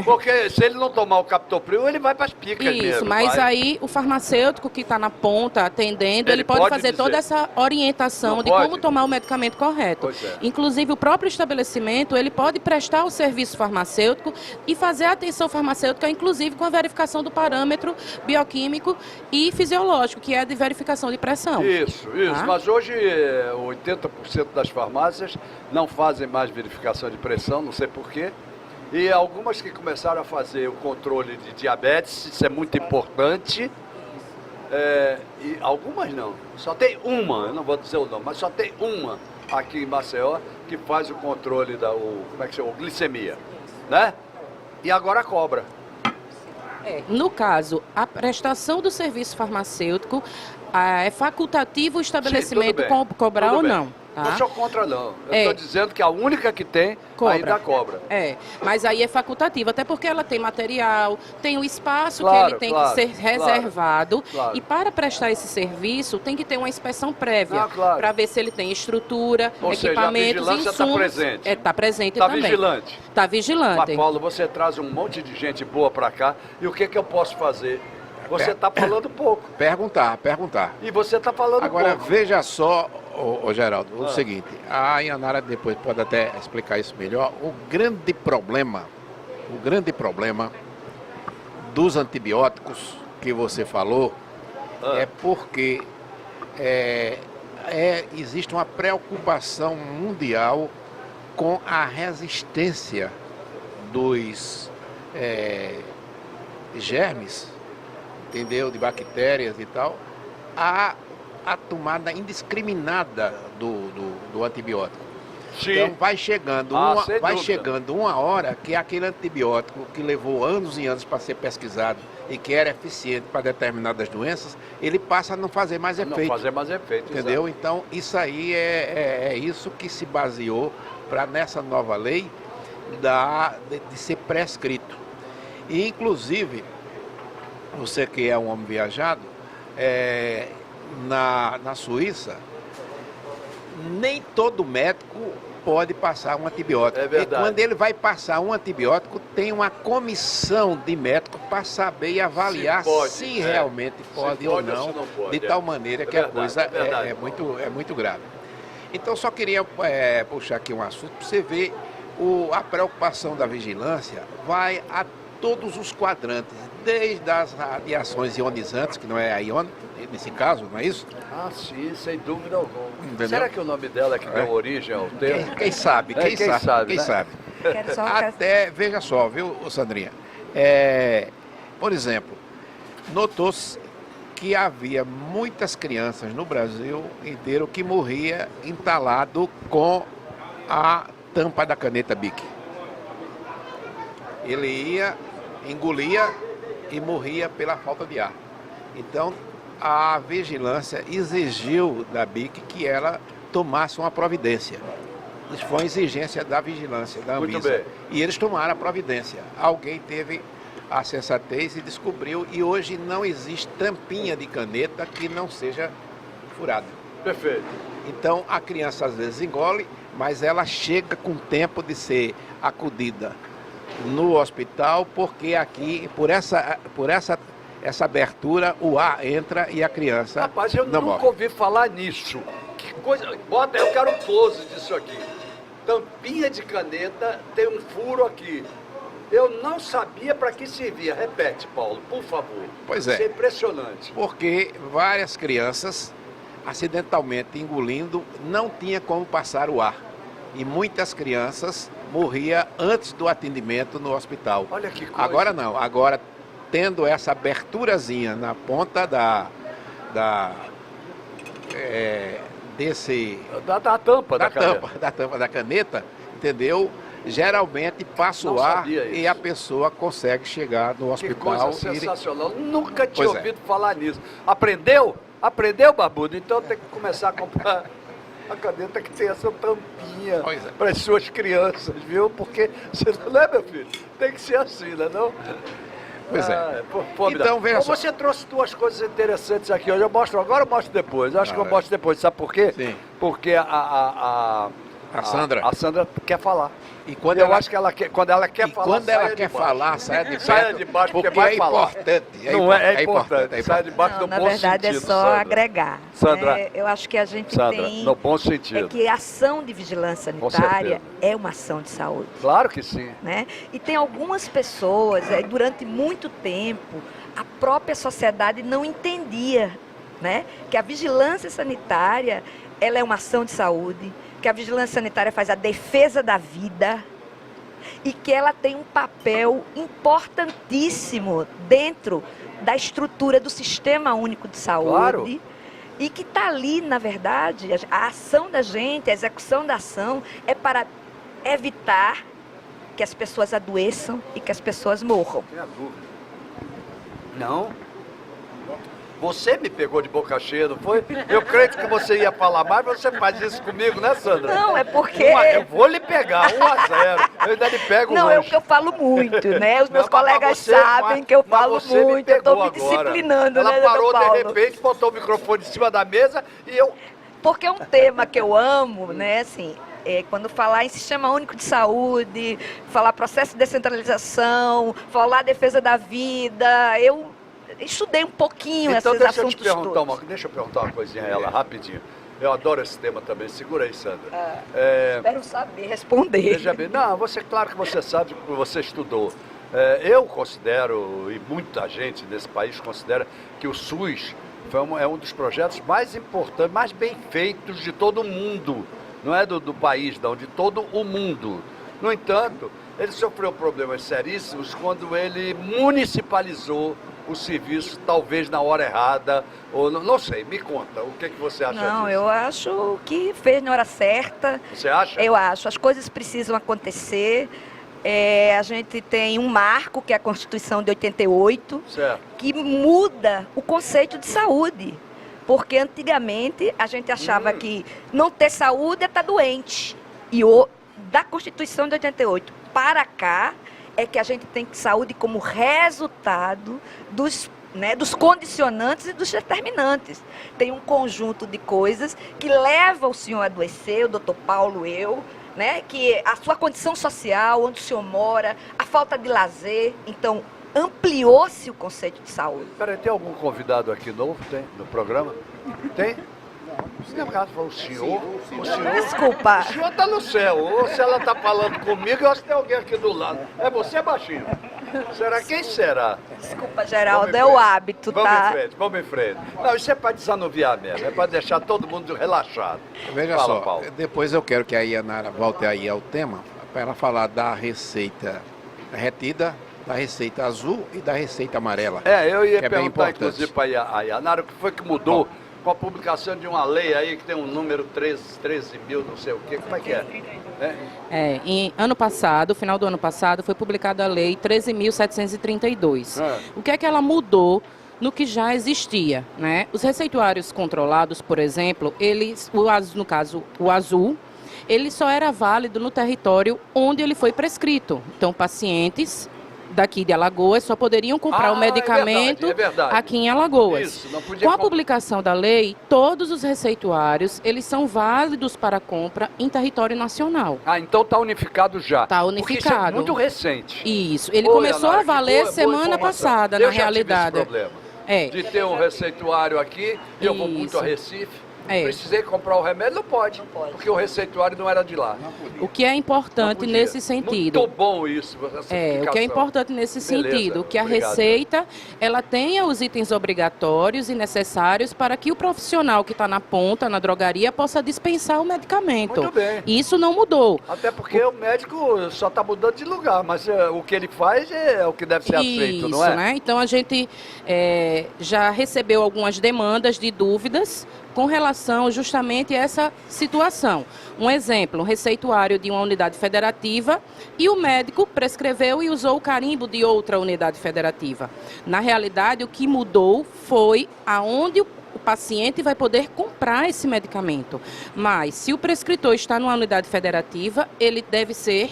[SPEAKER 4] Porque se ele não tomar o captopril, ele vai para as picas mesmo.
[SPEAKER 11] Isso, mas aí o farmacêutico que está na ponta atendendo, ele pode fazer toda essa orientação de como tomar o medicamento correto. Inclusive o próprio estabelecimento, ele pode prestar o serviço farmacêutico e fazer a atenção farmacêutica, inclusive com a verificação do parâmetro bioquímico e fisiológico, que é a de verificação de pressão.
[SPEAKER 4] Isso, mas hoje 80% das farmácias não fazem mais verificação de pressão, não sei porquê. E algumas que começaram a fazer o controle de diabetes, isso é muito importante. E algumas não, só tem uma, eu não vou dizer o nome, mas só tem uma aqui em Maceió que faz o controle da glicemia, né? E agora cobra.
[SPEAKER 11] No caso, a prestação do serviço farmacêutico é facultativo o estabelecimento cobrar ou não. Tá?
[SPEAKER 4] Não sou contra, não. Eu estou dizendo que a única que tem ainda cobra.
[SPEAKER 11] Mas aí é facultativo, até porque ela tem material, tem o espaço que ele tem que ser reservado. E para prestar esse serviço, tem que ter uma inspeção prévia, para ver se ele tem estrutura, equipamentos, insumos.
[SPEAKER 4] Está presente.
[SPEAKER 11] Está presente
[SPEAKER 4] Está
[SPEAKER 11] também.
[SPEAKER 4] vigilante.
[SPEAKER 11] Está vigilante.
[SPEAKER 4] Mas, Paulo, você traz um monte de gente boa para cá, e o que eu posso fazer? Você está falando pouco.
[SPEAKER 5] Perguntar.
[SPEAKER 4] E você está falando pouco.
[SPEAKER 5] Agora, veja só, Geraldo, o seguinte, a Yanara depois pode até explicar isso melhor. O grande problema dos antibióticos que você falou é porque existe uma preocupação mundial com a resistência dos germes, entendeu? De bactérias e tal, a tomada indiscriminada do antibiótico.
[SPEAKER 4] Sim.
[SPEAKER 5] Então vai chegando uma hora que aquele antibiótico que levou anos e anos para ser pesquisado e que era eficiente para determinadas doenças, ele passa a não fazer mais efeito.
[SPEAKER 4] Não fazer mais efeito,
[SPEAKER 5] entendeu?
[SPEAKER 4] Exato.
[SPEAKER 5] Então isso aí é isso que se baseou para nessa nova lei de ser prescrito. E, inclusive, você que é um homem viajado, na Suíça, nem todo médico pode passar um antibiótico.
[SPEAKER 4] É verdade.
[SPEAKER 5] E quando ele vai passar um antibiótico, tem uma comissão de médicos para saber e avaliar se realmente pode ou não, de tal maneira que a coisa é muito grave. Então, só queria puxar aqui um assunto para você ver a preocupação da vigilância vai a todos os quadrantes, desde as radiações ionizantes, que não é a iônica, nesse caso, não é isso?
[SPEAKER 4] Ah, sim, sem dúvida alguma.
[SPEAKER 5] Entendeu?
[SPEAKER 4] Será que o nome dela é que deu origem ao termo?
[SPEAKER 5] Quem sabe, quem sabe. Até, veja só, viu, Sandrinha? Por exemplo, notou-se que havia muitas crianças no Brasil inteiro que morria entalado com a tampa da caneta Bic. Ele engolia e morria pela falta de ar. Então, a vigilância exigiu da BIC que ela tomasse uma providência. Isso foi uma exigência da vigilância, da Anvisa.
[SPEAKER 4] Muito bem.
[SPEAKER 5] E eles tomaram a providência. Alguém teve a sensatez e descobriu, e hoje não existe tampinha de caneta que não seja furada.
[SPEAKER 4] Perfeito.
[SPEAKER 5] Então, a criança às vezes engole, mas ela chega com tempo de ser acudida no hospital, porque aqui, por essa abertura, o ar entra e a criança
[SPEAKER 4] Rapaz, eu
[SPEAKER 5] não
[SPEAKER 4] nunca
[SPEAKER 5] morre.
[SPEAKER 4] ouvi falar nisso. Que coisa... Bota, eu quero um close disso aqui. Tampinha de caneta tem um furo aqui. Eu não sabia para que servia. Repete, Paulo, por favor.
[SPEAKER 5] Pois é.
[SPEAKER 4] Isso é impressionante.
[SPEAKER 5] Porque várias crianças, acidentalmente engolindo, não tinha como passar o ar. E muitas crianças morriam antes do atendimento no hospital.
[SPEAKER 4] Olha que coisa.
[SPEAKER 5] Agora não, agora tendo essa aberturazinha na ponta da tampa da caneta, entendeu? Geralmente passa o ar e a pessoa consegue chegar no hospital.
[SPEAKER 4] Que coisa sensacional. Nunca tinha ouvido falar nisso. Aprendeu? Aprendeu, Barbudo? Então tem que começar a comprar a caneta que tem essa tampinha para as suas crianças, viu? Porque, você não lembra, meu filho? Tem que ser assim, não é não?
[SPEAKER 5] Pois é.
[SPEAKER 4] Então, veja só. Você trouxe duas coisas interessantes aqui hoje. Eu mostro agora ou mostro depois? Eu acho que eu mostro depois. Sabe por quê?
[SPEAKER 5] Sim.
[SPEAKER 4] Porque a Sandra quer falar.
[SPEAKER 5] E quando
[SPEAKER 4] acho que quando ela quer falar,
[SPEAKER 5] quando ela quer falar, saia de baixo,
[SPEAKER 4] porque vai falar.
[SPEAKER 5] Importante.
[SPEAKER 4] É importante. Sai de baixo no bom sentido.
[SPEAKER 7] Na verdade, é só
[SPEAKER 4] Sandra.
[SPEAKER 7] agregar.
[SPEAKER 4] Sandra.
[SPEAKER 7] Eu acho que a gente tem...
[SPEAKER 4] no bom sentido.
[SPEAKER 7] É que a ação de vigilância sanitária é uma ação de saúde.
[SPEAKER 4] Claro que sim.
[SPEAKER 7] Né? E tem algumas pessoas, durante muito tempo, a própria sociedade não entendia, né, que a vigilância sanitária ela é uma ação de saúde, que a vigilância sanitária faz a defesa da vida e que ela tem um papel importantíssimo dentro da estrutura do Sistema Único de Saúde.
[SPEAKER 4] Claro.
[SPEAKER 7] E que está ali, na verdade, a ação da gente, a execução da ação é para evitar que as pessoas adoeçam e que as pessoas morram.
[SPEAKER 4] Não tenha dúvida. Não? Você me pegou de boca cheia, não foi? Eu creio que você ia falar mais, mas você faz isso comigo, né, Sandra?
[SPEAKER 7] Não, é porque...
[SPEAKER 4] Eu vou lhe pegar, 1-0. Eu ainda lhe pego
[SPEAKER 7] Não, é o que eu falo muito, né? Os meus colegas sabem que eu falo muito, eu estou me disciplinando,
[SPEAKER 4] Ela
[SPEAKER 7] né,
[SPEAKER 4] parou
[SPEAKER 7] Paulo?
[SPEAKER 4] de repente, botou o microfone em cima da mesa e eu...
[SPEAKER 7] Porque é um tema que eu amo, né, assim... quando falar em Sistema Único de Saúde, falar processo de descentralização, falar defesa da vida, eu estudei um pouquinho esses assuntos todos.
[SPEAKER 4] Deixa eu perguntar uma coisinha a ela, rapidinho. Eu adoro esse tema também. Segura aí, Sandra.
[SPEAKER 7] Espero saber responder.
[SPEAKER 4] Veja bem. Não, claro que você sabe que você estudou. Eu considero, e muita gente nesse país considera, que o SUS é um dos projetos mais importantes, mais bem feitos de todo o mundo. Não é do país, não, de todo o mundo. No entanto, ele sofreu problemas seríssimos quando ele municipalizou o serviço, talvez na hora errada, ou não sei, me conta, o que você acha disso?
[SPEAKER 7] Não, eu acho que fez na hora certa.
[SPEAKER 4] Você acha?
[SPEAKER 7] Eu acho, as coisas precisam acontecer. A gente tem um marco, que é a Constituição de 88,
[SPEAKER 4] certo,
[SPEAKER 7] que muda o conceito de saúde. Porque antigamente a gente achava que não ter saúde é estar doente. E da Constituição de 88 para cá é que a gente tem saúde como resultado dos condicionantes e dos determinantes. Tem um conjunto de coisas que leva o senhor a adoecer, o doutor Paulo, eu, né? Que a sua condição social, onde o senhor mora, a falta de lazer. Então, ampliou-se o conceito de saúde.
[SPEAKER 4] Peraí, tem algum convidado aqui novo no programa? Tem? Não, caso foi o senhor.
[SPEAKER 7] Desculpa.
[SPEAKER 4] O senhor está no céu. Ou se ela está falando comigo, eu acho que tem alguém aqui do lado. É você, baixinho? Será? Quem será?
[SPEAKER 7] Desculpa, Geraldo, é o hábito, tá?
[SPEAKER 4] Vamos em frente. Não, isso é para desanuviar mesmo, é para deixar todo mundo relaxado.
[SPEAKER 5] Veja só, Paulo. Depois eu quero que a Yanara volte aí ao tema, para ela falar da receita retida, da receita azul e da receita amarela.
[SPEAKER 4] Eu ia perguntar, inclusive, para a Yanara, o que foi que mudou? Bom, com a publicação de uma lei aí que tem um número 13 mil, não sei o quê, como é que é?
[SPEAKER 11] Em ano passado, final do ano passado, foi publicada a lei 13.732. O que é que ela mudou no que já existia, né? Os receituários controlados, por exemplo, no caso, o azul, ele só era válido no território onde ele foi prescrito. Então, pacientes daqui de Alagoas só poderiam comprar o medicamento aqui em Alagoas.
[SPEAKER 4] Isso, não podia
[SPEAKER 11] Com a publicação da lei, todos os receituários, eles são válidos para compra em território nacional.
[SPEAKER 4] Então está unificado já.
[SPEAKER 11] Está unificado.
[SPEAKER 4] Porque isso é muito recente.
[SPEAKER 11] Isso, ele começou a valer semana passada, na realidade.
[SPEAKER 4] Eu já tive esse problema de ter um receituário aqui, eu vou muito a Recife. Precisei comprar o remédio, não pode, porque o receituário não era de lá.
[SPEAKER 11] O que é importante nesse sentido...
[SPEAKER 4] Muito bom isso,
[SPEAKER 11] o que é importante nesse sentido, que a receita, ela tenha os itens obrigatórios e necessários para que o profissional que está na ponta, na drogaria, possa dispensar o medicamento.
[SPEAKER 4] Muito bem.
[SPEAKER 11] Isso não mudou.
[SPEAKER 4] Até porque o médico só está mudando de lugar, mas o que ele faz é o que deve ser aceito, não é?
[SPEAKER 11] Isso, né? Então a gente já recebeu algumas demandas de dúvidas com relação justamente a essa situação. Um exemplo, um receituário de uma unidade federativa e o médico prescreveu e usou o carimbo de outra unidade federativa. Na realidade, o que mudou foi aonde o paciente vai poder comprar esse medicamento. Mas, se o prescritor está numa unidade federativa, ele deve ser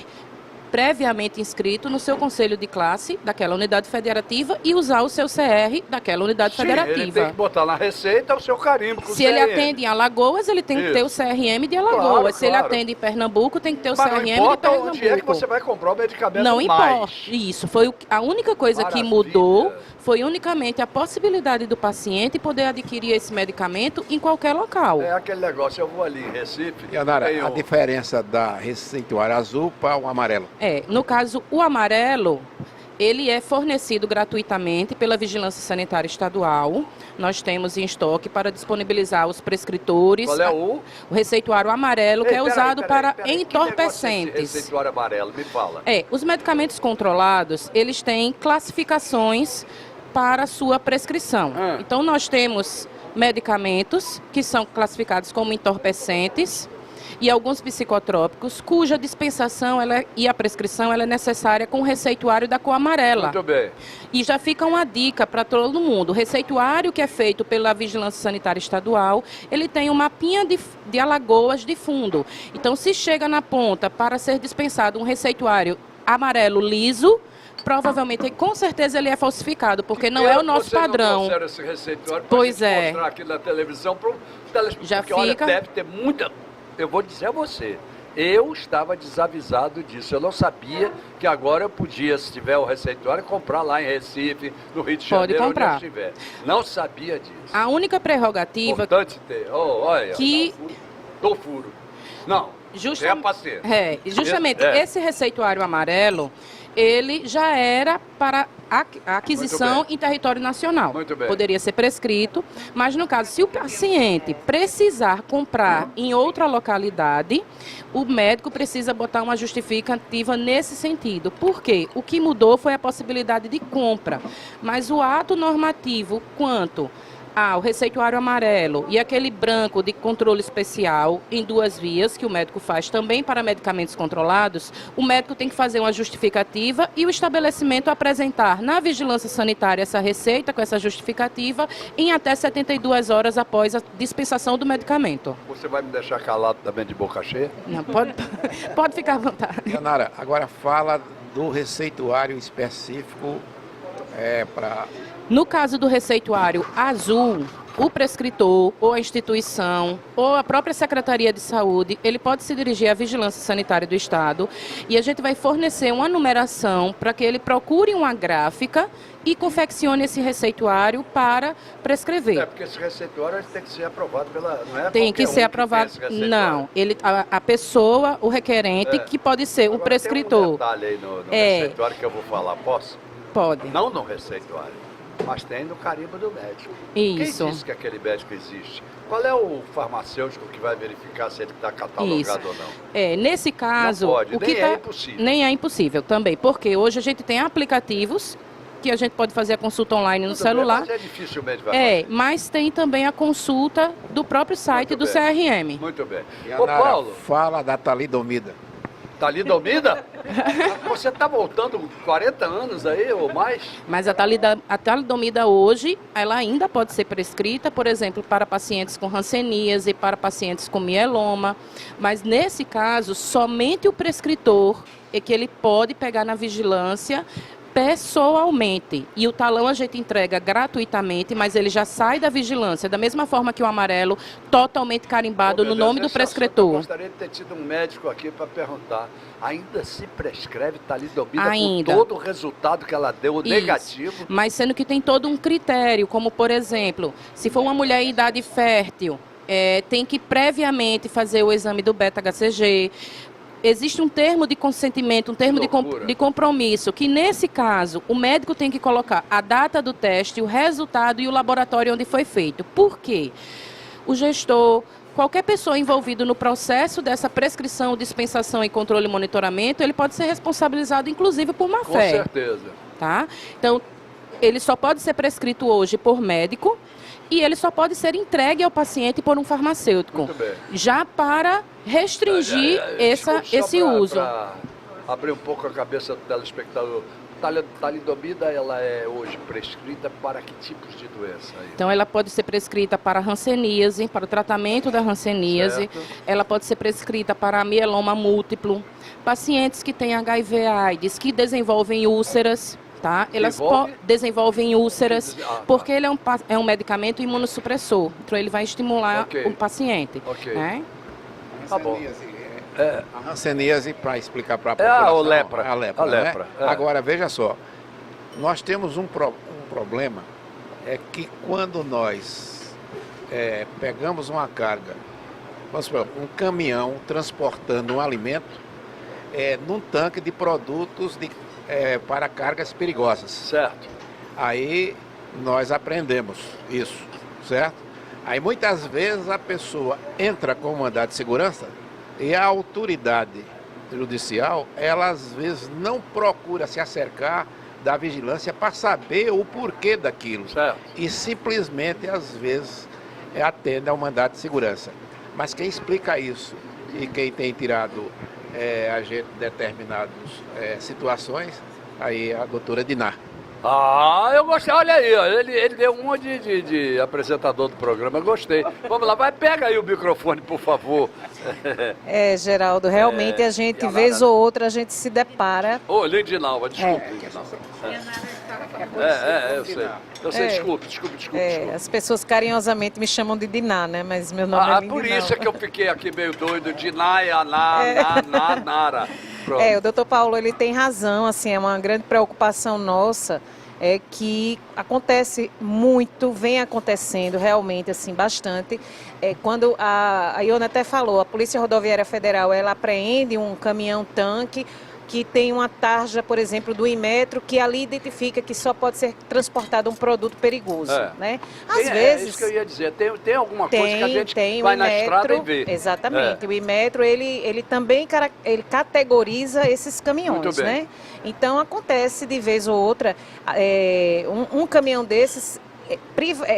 [SPEAKER 11] previamente inscrito no seu conselho de classe daquela unidade federativa e usar o seu CR daquela unidade federativa.
[SPEAKER 4] Ele tem que botar na receita o seu carimbo com o
[SPEAKER 11] Se ele atende em Alagoas, ele tem que ter o CRM de Alagoas. Se ele atende em Pernambuco, tem que ter o CRM de Pernambuco.
[SPEAKER 4] Não importa onde é que você vai comprar o medicamento.
[SPEAKER 11] Não importa. Isso, foi a única coisa que mudou, foi unicamente a possibilidade do paciente poder adquirir esse medicamento em qualquer local.
[SPEAKER 4] É aquele negócio, eu vou ali em Recife...
[SPEAKER 5] Yanara, a diferença da receituário azul para o amarelo?
[SPEAKER 11] No caso, o amarelo, ele é fornecido gratuitamente pela Vigilância Sanitária Estadual. Nós temos em estoque para disponibilizar os prescritores.
[SPEAKER 4] Qual é o
[SPEAKER 11] receituário amarelo, que é usado para entorpecentes.
[SPEAKER 4] Que receituário amarelo, me fala.
[SPEAKER 11] Os medicamentos controlados, eles têm classificações para a sua prescrição. Então, nós temos medicamentos que são classificados como entorpecentes e alguns psicotrópicos, cuja dispensação e a prescrição é necessária com o receituário da cor amarela.
[SPEAKER 4] Muito bem.
[SPEAKER 11] E já fica uma dica para todo mundo. O receituário que é feito pela Vigilância Sanitária Estadual, ele tem um mapinha de Alagoas de fundo. Então, se chega na ponta para ser dispensado um receituário amarelo liso, provavelmente, com certeza, ele é falsificado, porque não é o nosso padrão.
[SPEAKER 4] Não trouxeram esse receituário
[SPEAKER 11] pois
[SPEAKER 4] para mostrar aqui na televisão para o telespectador.
[SPEAKER 11] Já fica...
[SPEAKER 4] Olha, deve ter muita... Eu vou dizer a você, eu estava desavisado disso. Eu não sabia que agora eu podia, se tiver o receituário, comprar lá em Recife, no Rio de Janeiro,
[SPEAKER 11] onde eu
[SPEAKER 4] estiver. Não sabia disso.
[SPEAKER 11] A única prerrogativa...
[SPEAKER 4] Importante ter. Olha,
[SPEAKER 11] que...
[SPEAKER 4] dou furo. Não,
[SPEAKER 11] justamente esse receituário amarelo, ele já era para a aquisição em território nacional.
[SPEAKER 4] Muito bem.
[SPEAKER 11] Poderia ser prescrito, mas no caso, se o paciente precisar comprar em outra localidade, o médico precisa botar uma justificativa nesse sentido. Por quê? O que mudou foi a possibilidade de compra, mas o ato normativo quanto o receituário amarelo e aquele branco de controle especial em 2 vias, que o médico faz também para medicamentos controlados, o médico tem que fazer uma justificativa e o estabelecimento apresentar na vigilância sanitária essa receita com essa justificativa em até 72 horas após a dispensação do medicamento.
[SPEAKER 4] Você vai me deixar calado também de boca cheia?
[SPEAKER 11] Não, pode ficar à vontade.
[SPEAKER 5] Leonara, agora fala do receituário específico para...
[SPEAKER 11] No caso do receituário azul, o prescritor ou a instituição ou a própria Secretaria de Saúde, ele pode se dirigir à Vigilância Sanitária do Estado e a gente vai fornecer uma numeração para que ele procure uma gráfica e confeccione esse receituário para prescrever.
[SPEAKER 4] Porque esse receituário tem que ser aprovado pela... Não é
[SPEAKER 11] tem que ser aprovado. Não, a pessoa, o requerente, que pode ser o prescritor.
[SPEAKER 4] Tem um detalhe aí no receituário que eu vou falar, posso?
[SPEAKER 11] Pode.
[SPEAKER 4] Não no receituário. Mas tem no carimbo do médico.
[SPEAKER 11] Isso.
[SPEAKER 4] Quem disse que aquele médico existe? Qual é o farmacêutico que vai verificar se ele está catalogado ou não?
[SPEAKER 11] Nesse caso...
[SPEAKER 4] Não pode, é impossível.
[SPEAKER 11] Nem é impossível também, porque hoje a gente tem aplicativos que a gente pode fazer a consulta online no celular.
[SPEAKER 4] Mas é dificilmente vai fazer.
[SPEAKER 11] Mas tem também a consulta do próprio site do CRM.
[SPEAKER 4] Muito bem.
[SPEAKER 5] Ô, Paulo, fala da talidomida.
[SPEAKER 4] Talidomida? Você está voltando 40 anos aí ou mais?
[SPEAKER 11] Mas a talidomida hoje, ela ainda pode ser prescrita, por exemplo, para pacientes com hanseníase, para pacientes com mieloma. Mas nesse caso, somente o prescritor é que ele pode pegar na vigilância pessoalmente. E o talão a gente entrega gratuitamente, mas ele já sai da vigilância, da mesma forma que o amarelo, totalmente carimbado no nome do prescritor.
[SPEAKER 4] Eu gostaria de ter tido um médico aqui para perguntar, ainda se prescreve talidomida
[SPEAKER 11] ainda,
[SPEAKER 4] com todo o resultado que ela deu, negativo?
[SPEAKER 11] Mas sendo que tem todo um critério, como por exemplo, se for uma mulher em idade fértil, tem que previamente fazer o exame do beta-HCG. Existe um termo de consentimento, um termo de compromisso, que nesse caso o médico tem que colocar a data do teste, o resultado e o laboratório onde foi feito. Por quê? O gestor, qualquer pessoa envolvida no processo dessa prescrição, dispensação e controle e monitoramento, ele pode ser responsabilizado inclusive por má fé.
[SPEAKER 4] Com certeza.
[SPEAKER 11] Tá? Então, ele só pode ser prescrito hoje por médico e ele só pode ser entregue ao paciente por um farmacêutico.
[SPEAKER 4] Muito bem.
[SPEAKER 11] Já para restringir esse uso.
[SPEAKER 4] Para abrir um pouco a cabeça do telespectador, talidomida ela é hoje prescrita para que tipos de doença?
[SPEAKER 11] Então ela pode ser prescrita para hanseníase, para o tratamento da hanseníase, ela pode ser prescrita para mieloma múltiplo, pacientes que têm HIV/AIDS, que desenvolvem úlceras. Tá? Elas desenvolvem úlceras, porque ele é um medicamento imunossupressor. Então, ele vai estimular o paciente. Né?
[SPEAKER 5] Tá bom. A hanseníase, para explicar para a população...
[SPEAKER 4] A lepra.
[SPEAKER 5] A lepra. Né? Agora, veja só. Nós temos um problema, é que quando nós pegamos uma carga, vamos supor, um caminhão transportando um alimento num tanque de produtos para cargas perigosas.
[SPEAKER 4] Certo.
[SPEAKER 5] Aí nós aprendemos isso, certo? Aí muitas vezes a pessoa entra com mandado de segurança e a autoridade judicial, ela às vezes não procura se acercar da vigilância para saber o porquê daquilo.
[SPEAKER 4] Certo.
[SPEAKER 5] E simplesmente às vezes atende ao mandado de segurança. Mas quem explica isso e quem tem tirado a gente determinadas situações, aí a doutora Dinar.
[SPEAKER 4] Eu gostei, olha aí, ó, ele deu um monte de apresentador do programa, eu gostei. Vamos lá, pega aí o microfone, por favor.
[SPEAKER 8] Geraldo, realmente a gente, vez ou outra, a gente se depara...
[SPEAKER 4] Lindinalva, desculpe. Eu sei. Eu sei, desculpe.
[SPEAKER 8] As pessoas carinhosamente me chamam de Diná, né? Mas meu nome é Lindinalva.
[SPEAKER 4] Por isso é que eu fiquei aqui meio doido, Diná, Nara.
[SPEAKER 8] O doutor Paulo, ele tem razão, assim, é uma grande preocupação nossa, que acontece muito, vem acontecendo realmente, assim, bastante. Quando a Iona até falou, a Polícia Rodoviária Federal, ela apreende um caminhão-tanque que tem uma tarja, por exemplo, do Inmetro, que ali identifica que só pode ser transportado um produto perigoso, né? Às vezes...
[SPEAKER 4] É isso que eu ia dizer, tem alguma coisa que a gente vai na estrada e vê.
[SPEAKER 8] Exatamente, o Inmetro, ele também categoriza esses caminhões,
[SPEAKER 4] muito bem,
[SPEAKER 8] né? Então, acontece de vez ou outra, um caminhão desses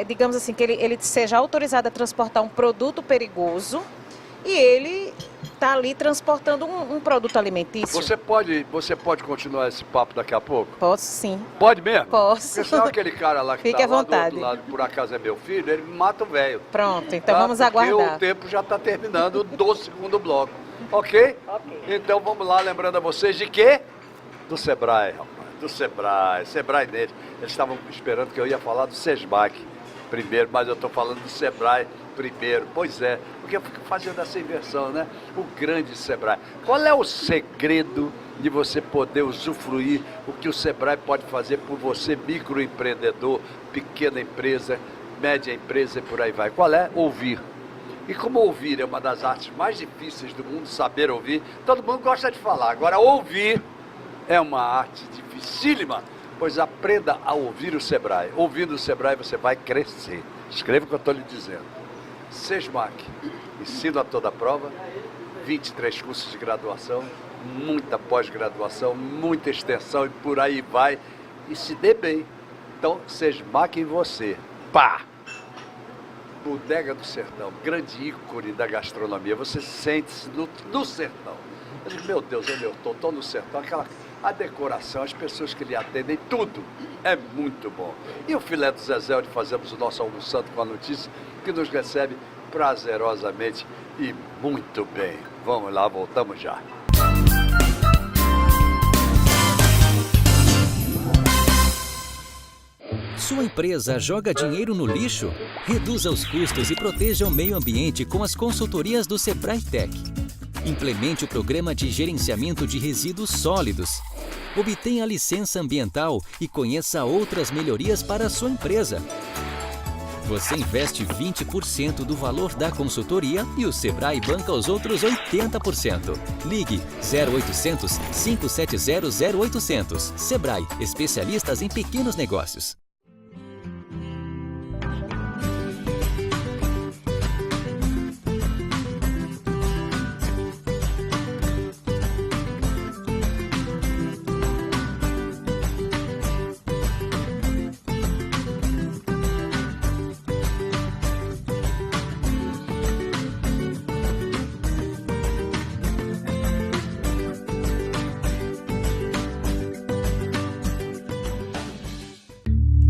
[SPEAKER 8] digamos assim, que ele seja autorizado a transportar um produto perigoso e ele está ali transportando um produto alimentício.
[SPEAKER 4] Você pode continuar esse papo daqui a pouco?
[SPEAKER 8] Posso, sim.
[SPEAKER 4] Pode mesmo?
[SPEAKER 8] Posso.
[SPEAKER 4] Porque senão aquele cara lá que
[SPEAKER 8] Fique
[SPEAKER 4] está
[SPEAKER 8] à
[SPEAKER 4] lá do
[SPEAKER 8] vontade.
[SPEAKER 4] outro lado, por acaso é meu filho, ele me mata o velho.
[SPEAKER 8] Pronto, então
[SPEAKER 4] tá?
[SPEAKER 8] vamos
[SPEAKER 4] Porque
[SPEAKER 8] aguardar.
[SPEAKER 4] o tempo já está terminando do segundo bloco. Ok?
[SPEAKER 8] Ok.
[SPEAKER 4] Então vamos lá, lembrando a vocês de quê? Do Sebrae, rapaz. Do Sebrae deles. Eles estavam esperando que eu ia falar do SESMAC primeiro, mas eu estou falando do Sebrae primeiro. Pois é, porque eu fico fazendo essa inversão, né? O grande Sebrae. Qual é o segredo de você poder usufruir o que o Sebrae pode fazer por você, microempreendedor, pequena empresa, média empresa e por aí vai? Qual é? Ouvir. E como ouvir é uma das artes mais difíceis do mundo, saber ouvir, todo mundo gosta de falar. Agora, ouvir é uma arte dificílima, pois aprenda a ouvir o Sebrae. Ouvindo o Sebrae, você vai crescer. Escreva o que eu estou lhe dizendo. SESMAC, ensino a toda prova, 23 cursos de graduação, muita pós-graduação, muita extensão e por aí vai. E se dê bem. Então, SESMAC em você. Pá! Bodega do Sertão, grande ícone da gastronomia. Você sente-se no sertão. Eu digo, meu Deus, onde eu estou no sertão. A decoração, as pessoas que lhe atendem, tudo é muito bom. E o filé do Zezé, onde fazemos o nosso almoçando com a notícia, que nos recebe prazerosamente e muito bem. Vamos lá, voltamos já.
[SPEAKER 3] Sua empresa joga dinheiro no lixo? Reduza os custos e proteja o meio ambiente com as consultorias do Sebrae Tech. Implemente o programa de gerenciamento de resíduos sólidos. Obtenha a licença ambiental e conheça outras melhorias para a sua empresa. Você investe 20% do valor da consultoria e o Sebrae banca os outros 80%. Ligue 0800 570 0800. Sebrae, especialistas em pequenos negócios.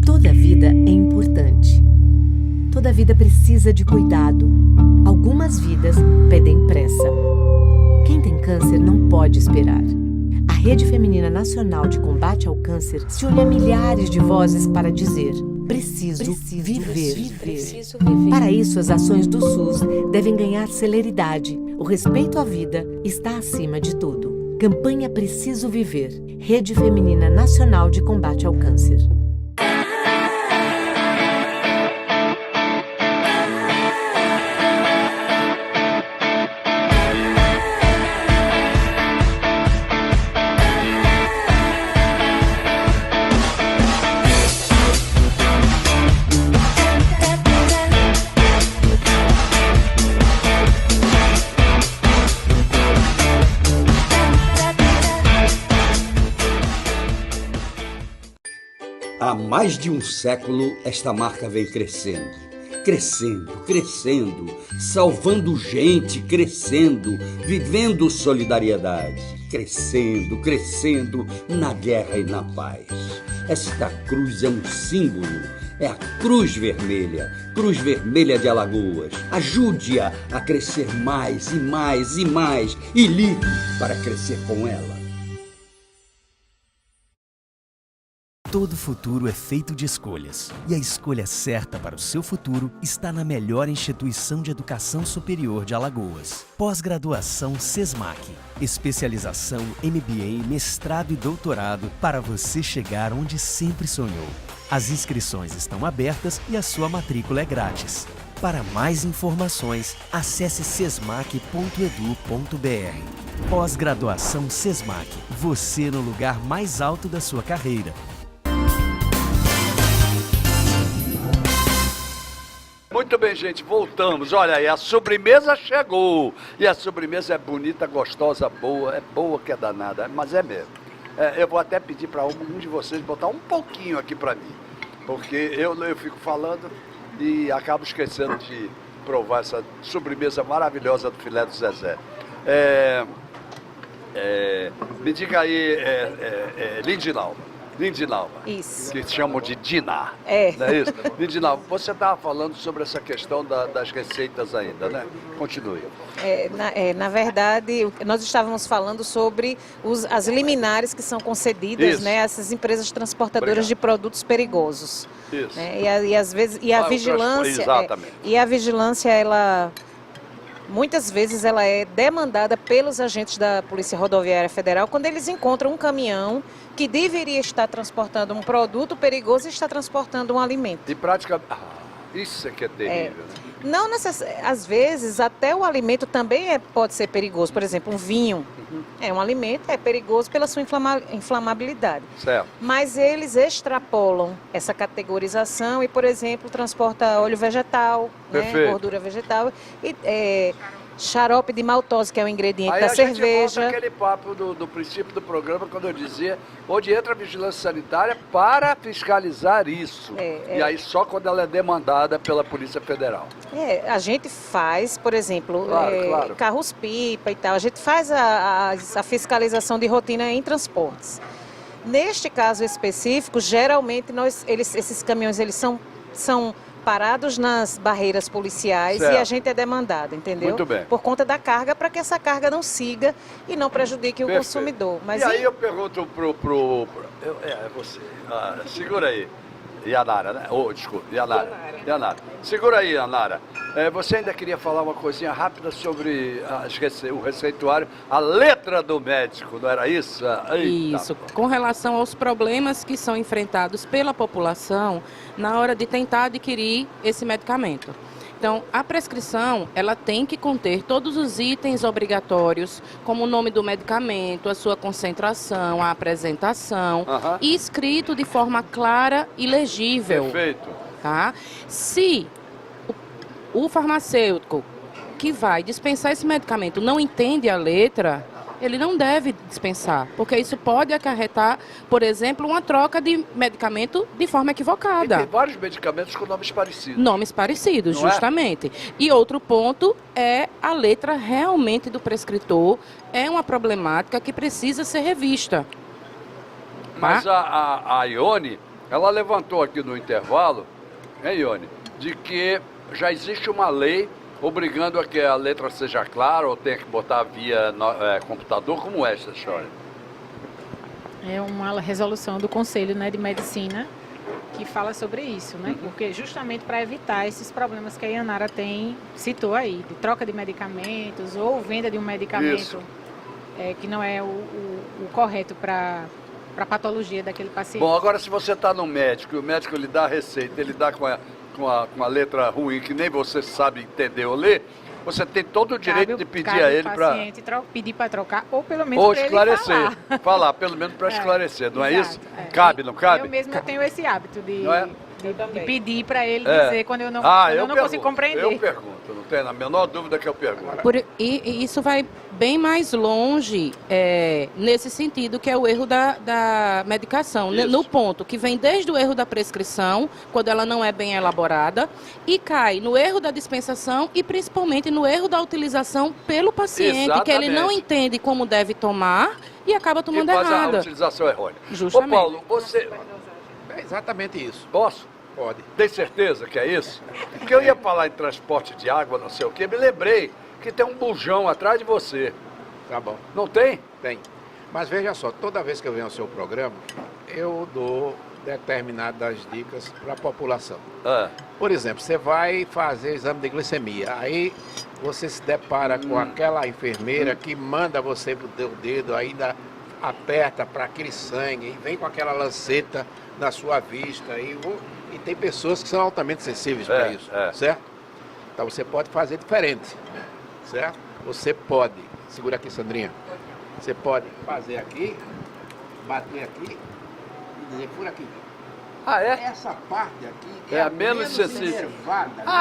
[SPEAKER 10] Toda vida é importante. Toda vida precisa de cuidado. Algumas vidas pedem pressa. Quem tem câncer não pode esperar. A Rede Feminina Nacional de Combate ao Câncer se une a milhares de vozes para dizer: preciso viver. Para isso, as ações do SUS devem ganhar celeridade. O respeito à vida está acima de tudo. Campanha Preciso Viver. Rede Feminina Nacional de Combate ao Câncer.
[SPEAKER 1] Há mais de um século, esta marca vem crescendo, salvando gente, crescendo, vivendo solidariedade, crescendo na guerra e na paz. Esta cruz é um símbolo, é a Cruz Vermelha de Alagoas. Ajude-a a crescer mais e mais e mais e ligue para crescer com ela.
[SPEAKER 2] Todo futuro é feito de escolhas, e a escolha certa para o seu futuro está na melhor instituição de educação superior de Alagoas. Pós-graduação SESMAC, especialização MBA, mestrado e doutorado para você chegar onde sempre sonhou. As inscrições estão abertas e a sua matrícula é grátis. Para mais informações, acesse sesmac.edu.br. Pós-graduação SESMAC, você no lugar mais alto da sua carreira.
[SPEAKER 4] Muito bem, gente, voltamos. Olha aí, a sobremesa chegou. E a sobremesa é bonita, gostosa, boa. É boa que é danada, mas é mesmo. Eu vou até pedir para um de vocês botar um pouquinho aqui para mim. Porque eu fico falando e acabo esquecendo de provar essa sobremesa maravilhosa do filé do Zezé. Me diga aí, Lindinalva,
[SPEAKER 8] Isso.
[SPEAKER 4] que chamam de Diná,
[SPEAKER 8] É.
[SPEAKER 4] não é isso? Lindinalva, você estava falando sobre essa questão das receitas ainda, né? Continue.
[SPEAKER 8] Na verdade, nós estávamos falando sobre as liminares que são concedidas, né, a essas empresas transportadoras de produtos perigosos.
[SPEAKER 4] Isso.
[SPEAKER 8] Né? A vigilância,
[SPEAKER 4] exatamente.
[SPEAKER 8] a vigilância, ela muitas vezes ela é demandada pelos agentes da Polícia Rodoviária Federal quando eles encontram um caminhão que deveria estar transportando um produto perigoso e está transportando um alimento.
[SPEAKER 4] E praticamente, isso é que é terrível, né?
[SPEAKER 8] Não às vezes até o alimento também pode ser perigoso. Por exemplo, um vinho é um alimento, é perigoso pela sua inflamabilidade.
[SPEAKER 4] Certo.
[SPEAKER 8] Mas eles extrapolam essa categorização e, por exemplo, transporta óleo vegetal, né, gordura vegetal e xarope de maltose, que é o ingrediente da cerveja.
[SPEAKER 4] Aí a gente volta aquele papo do princípio do programa, quando eu dizia onde entra a vigilância sanitária para fiscalizar isso. E aí só quando ela é demandada pela Polícia Federal.
[SPEAKER 8] A gente faz, por exemplo,
[SPEAKER 4] claro.
[SPEAKER 8] carros-pipa e tal, a gente faz a fiscalização de rotina em transportes. Neste caso específico, geralmente esses caminhões eles são parados nas barreiras policiais, certo, e a gente é demandado, entendeu?
[SPEAKER 4] Muito bem.
[SPEAKER 8] Por conta da carga, para que essa carga não siga e não prejudique o consumidor. Mas
[SPEAKER 4] aí eu pergunto você. Segura aí. Yanara, né? Desculpa, Yanara. Segura aí, Yanara. Você ainda queria falar uma coisinha rápida sobre o receituário, a letra do médico, não era isso?
[SPEAKER 11] Isso, com relação aos problemas que são enfrentados pela população na hora de tentar adquirir esse medicamento. Então, a prescrição, ela tem que conter todos os itens obrigatórios, como o nome do medicamento, a sua concentração, a apresentação, e escrito de forma clara e legível.
[SPEAKER 4] Perfeito.
[SPEAKER 11] Tá? Se o farmacêutico que vai dispensar esse medicamento não entende a letra, ele não deve dispensar, porque isso pode acarretar, por exemplo, uma troca de medicamento de forma equivocada.
[SPEAKER 4] E tem vários medicamentos com nomes parecidos.
[SPEAKER 11] Nomes parecidos, não justamente. E outro ponto é a letra realmente do prescritor, é uma problemática que precisa ser revista.
[SPEAKER 4] Mas a Ione, ela levantou aqui no intervalo, hein, Ione, de que já existe uma lei obrigando a que a letra seja clara ou tenha que botar via computador. Como é essa história?
[SPEAKER 6] É uma resolução do Conselho, né, de Medicina que fala sobre isso, né? Porque justamente para evitar esses problemas que a Yanara citou aí, de troca de medicamentos ou venda de um medicamento que não é o correto para a patologia daquele paciente.
[SPEAKER 4] Bom, agora se você está no médico e o médico lhe dá a receita, ele dá com a letra ruim que nem você sabe entender ou ler, você tem todo o direito de pedir a ele para
[SPEAKER 6] pedir para trocar ou pelo menos
[SPEAKER 4] ou
[SPEAKER 6] para
[SPEAKER 4] esclarecer,
[SPEAKER 6] ele
[SPEAKER 4] falar pelo menos para esclarecer, não é isso? Cabe, não cabe?
[SPEAKER 6] Eu mesmo tenho esse hábito de pedir para ele
[SPEAKER 4] É.
[SPEAKER 6] dizer quando eu não, consigo compreender.
[SPEAKER 4] Eu pergunto, não tenho a menor dúvida que eu pergunto.
[SPEAKER 11] E isso vai bem mais longe nesse sentido, que é o erro da medicação, no ponto que vem desde o erro da prescrição, quando ela não é bem elaborada, e cai no erro da dispensação e principalmente no erro da utilização pelo paciente,
[SPEAKER 4] Exatamente.
[SPEAKER 11] que ele não entende como deve tomar e acaba tomando
[SPEAKER 4] faz
[SPEAKER 11] errado.
[SPEAKER 4] a utilização errônea.
[SPEAKER 11] Justamente.
[SPEAKER 4] Ô Paulo, você...
[SPEAKER 5] É exatamente isso.
[SPEAKER 4] Posso?
[SPEAKER 5] Pode.
[SPEAKER 4] Tem certeza que é isso? Porque eu ia falar em transporte de água, não sei o quê, me lembrei que tem um bujão atrás de você.
[SPEAKER 5] Tá bom.
[SPEAKER 4] Não tem?
[SPEAKER 5] Tem. Mas veja só, toda vez que eu venho ao seu programa, eu dou determinadas dicas para a população. Por exemplo, você vai fazer exame de glicemia, aí você se depara com aquela enfermeira que manda você pro teu dedo, ainda aperta para aquele sangue, e vem com aquela lanceta na sua vista, e tem pessoas que são altamente sensíveis para isso, certo? Então você pode fazer diferente, certo? Você pode, segura aqui, Sandrinha, você pode fazer aqui, bater aqui e dizer, por aqui. Essa parte aqui
[SPEAKER 4] é a menos sensível.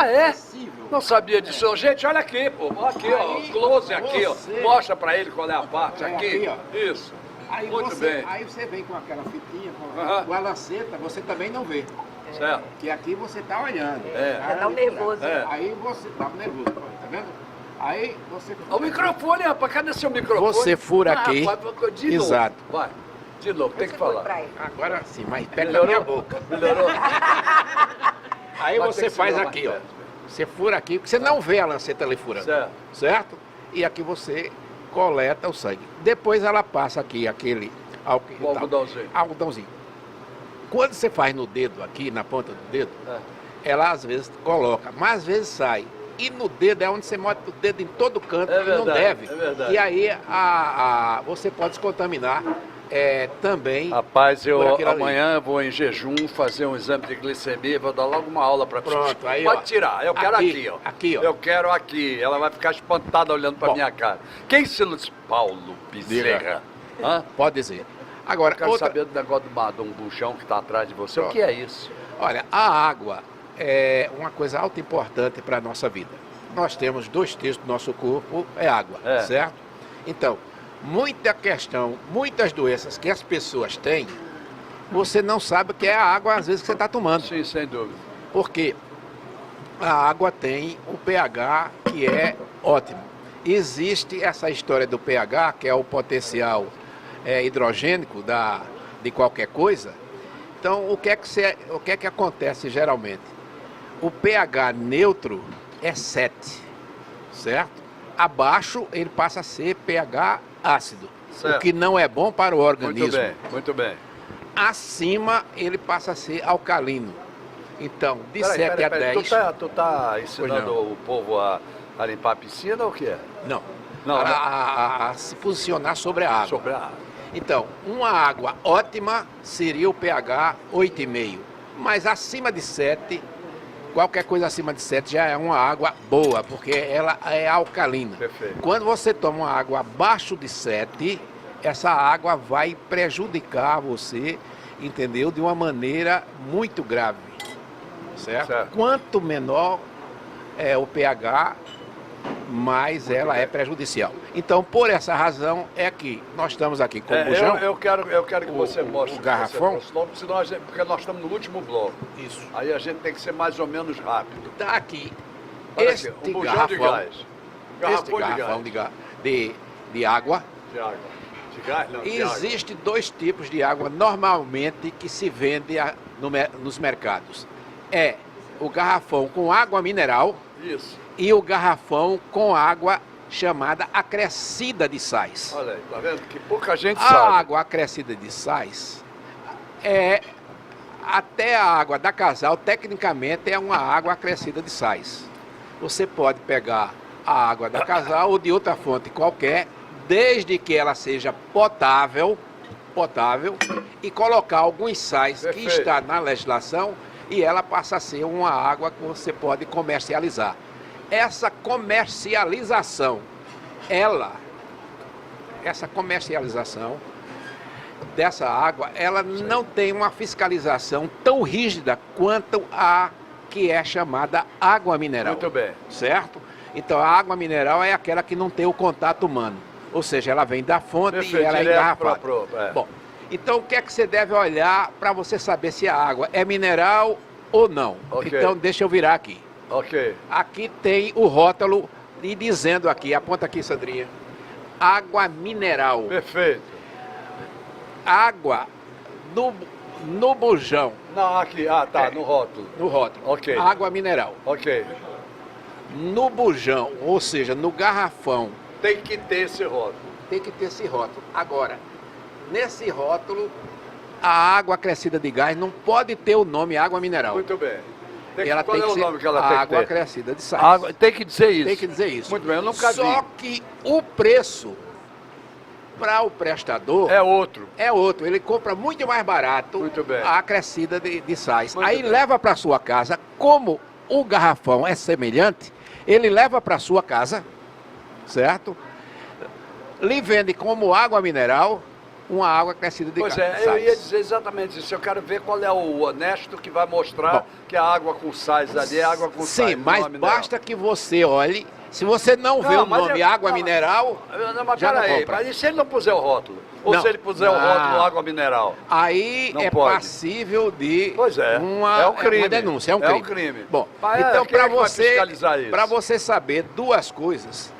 [SPEAKER 5] É?
[SPEAKER 4] Sensível. Não sabia disso. Gente, olha aqui, pô. Aqui, aí, ó. Close aqui, ó. Mostra pra ele qual é a parte aqui. Ó. Isso.
[SPEAKER 5] Aí
[SPEAKER 4] muito bem.
[SPEAKER 5] Aí você vem com aquela fitinha, com a lanceta, você também não vê.
[SPEAKER 4] Certo.
[SPEAKER 5] Que aqui você está olhando.
[SPEAKER 7] Dá um nervoso.
[SPEAKER 5] Aí você tá nervoso, tá vendo? Aí você...
[SPEAKER 4] O microfone, rapaz, cadê seu microfone?
[SPEAKER 5] Você fura aqui.
[SPEAKER 4] Rapaz, de novo.
[SPEAKER 5] Exato.
[SPEAKER 4] Vai, de novo, tem que falar.
[SPEAKER 5] Agora sim, mas perto da minha boca.
[SPEAKER 4] Melhorou?
[SPEAKER 5] Aí você faz aqui, ó. Você fura aqui, porque você não vê a lanceta ali furando. Certo? E aqui você coleta o sangue. Depois ela passa aqui aquele algodãozinho. Quando você faz no dedo aqui, na ponta do dedo, ela às vezes coloca, mas às vezes sai. E no dedo é onde você mete o dedo em todo canto, que não deve.
[SPEAKER 4] É verdade.
[SPEAKER 5] E aí você pode se contaminar também.
[SPEAKER 4] Rapaz, amanhã eu vou em jejum fazer um exame de glicemia, vou dar logo uma aula para você.
[SPEAKER 5] Pronto, aí,
[SPEAKER 4] pode tirar, eu quero aqui, ó.
[SPEAKER 5] Aqui, ó.
[SPEAKER 4] Eu quero aqui. Ela vai ficar espantada olhando para minha cara. Quem ensinou isso? Paulo Bezerra.
[SPEAKER 5] Pode dizer. Agora,
[SPEAKER 4] eu quero saber do negócio de um buchão que está atrás de você. Pronto. O que é isso?
[SPEAKER 5] Olha, a água é uma coisa alto importante para a nossa vida. Nós temos 2/3 do nosso corpo é água, certo? Então, muitas doenças que as pessoas têm, você não sabe o que é a água às vezes que você está tomando.
[SPEAKER 4] Sim, sem dúvida.
[SPEAKER 5] Porque a água tem o pH que é ótimo. Existe essa história do pH, que é o potencial hidrogênico de qualquer coisa. Então, o que é que acontece geralmente? O pH neutro é 7, certo? Abaixo ele passa a ser pH ácido, certo. O que não é bom para o organismo.
[SPEAKER 4] Muito bem.
[SPEAKER 5] Acima ele passa a ser alcalino. Então, de 7 a 10...
[SPEAKER 4] Tu tá ensinando o povo a limpar a piscina ou o que é?
[SPEAKER 5] Não. A se posicionar sobre a água.
[SPEAKER 4] Sobre a água.
[SPEAKER 5] Então, uma água ótima seria o pH 8,5. Mas acima de 7, qualquer coisa acima de 7 já é uma água boa, porque ela é alcalina.
[SPEAKER 4] Perfeito.
[SPEAKER 5] Quando você toma uma água abaixo de 7, essa água vai prejudicar você, entendeu? De uma maneira muito grave. Certo? Quanto menor é o pH, mais ela é prejudicial. Então, por essa razão, é que nós estamos aqui com o bujão.
[SPEAKER 4] Eu quero que você mostre
[SPEAKER 5] o garrafão.
[SPEAKER 4] Porque nós estamos no último bloco.
[SPEAKER 5] Isso.
[SPEAKER 4] Aí a gente tem que ser mais ou menos rápido.
[SPEAKER 5] Está aqui.
[SPEAKER 4] Este bujão de gás.
[SPEAKER 5] Garrafão de água.
[SPEAKER 4] De água. De gás, não,
[SPEAKER 5] Existem 2 tipos de água normalmente que se vende nos mercados. É o garrafão com água mineral.
[SPEAKER 4] Isso.
[SPEAKER 5] E o garrafão com água chamada acrescida de sais.
[SPEAKER 4] Olha aí, tá vendo? Que pouca gente sabe.
[SPEAKER 5] A água acrescida de sais até a água da Casal, tecnicamente, é uma água acrescida de sais. Você pode pegar a água da Casal ou de outra fonte qualquer, desde que ela seja potável e colocar alguns sais. Perfeito. Que está na legislação e ela passa a ser uma água que você pode comercializar. Essa comercialização dessa água, ela não tem uma fiscalização tão rígida quanto a que é chamada água mineral.
[SPEAKER 4] Muito bem.
[SPEAKER 5] Certo? Então, a água mineral é aquela que não tem o contato humano. Ou seja, ela vem da fonte. Perfeito, e ela é engarrafada. Bom, então o que é que você deve olhar para você saber se a água é mineral ou não? Okay. Então, deixa eu virar aqui.
[SPEAKER 4] Ok.
[SPEAKER 5] Aqui tem o rótulo e dizendo aqui, aponta aqui, Sandrinha, água mineral.
[SPEAKER 4] Perfeito.
[SPEAKER 5] Água no bujão.
[SPEAKER 4] Não, aqui, no rótulo.
[SPEAKER 5] No rótulo.
[SPEAKER 4] Ok.
[SPEAKER 5] Água mineral.
[SPEAKER 4] Ok.
[SPEAKER 5] No bujão, ou seja, no garrafão.
[SPEAKER 4] Tem que ter esse rótulo.
[SPEAKER 5] Tem que ter esse rótulo. Agora, nesse rótulo, a água acrescida de gás não pode ter o nome água mineral.
[SPEAKER 4] Muito bem.
[SPEAKER 5] Qual é o nome que ela tem que ter? Água acrescida de sais.
[SPEAKER 4] Tem que dizer isso.
[SPEAKER 5] Tem que dizer isso.
[SPEAKER 4] Muito bem, eu nunca vi.
[SPEAKER 5] Só que o preço para o prestador
[SPEAKER 4] é outro.
[SPEAKER 5] Ele compra muito mais barato a acrescida de sais. Aí leva para sua casa, como o garrafão é semelhante, ele leva para sua casa, certo? Lhe vende como água mineral, uma água acrescida de sais.
[SPEAKER 4] Pois é, eu ia dizer exatamente isso. Eu quero ver qual é o honesto que vai mostrar que a água com sais ali é água com sais.
[SPEAKER 5] Sim, mas basta que você olhe Se você não vê o nome água mineral,
[SPEAKER 4] mas
[SPEAKER 5] já não
[SPEAKER 4] peraí,
[SPEAKER 5] compra.
[SPEAKER 4] mas e se ele não puser o rótulo? Ou
[SPEAKER 5] Não.
[SPEAKER 4] se ele puser o rótulo água mineral?
[SPEAKER 5] Aí
[SPEAKER 4] Não
[SPEAKER 5] é
[SPEAKER 4] pode.
[SPEAKER 5] passível de
[SPEAKER 4] Pois é,
[SPEAKER 5] uma,
[SPEAKER 4] é um crime.
[SPEAKER 5] uma denúncia, é um crime.
[SPEAKER 4] É um crime.
[SPEAKER 5] Bom,
[SPEAKER 4] Mas
[SPEAKER 5] então
[SPEAKER 4] quem é
[SPEAKER 5] para
[SPEAKER 4] que vai fiscalizar isso?
[SPEAKER 5] você saber duas coisas,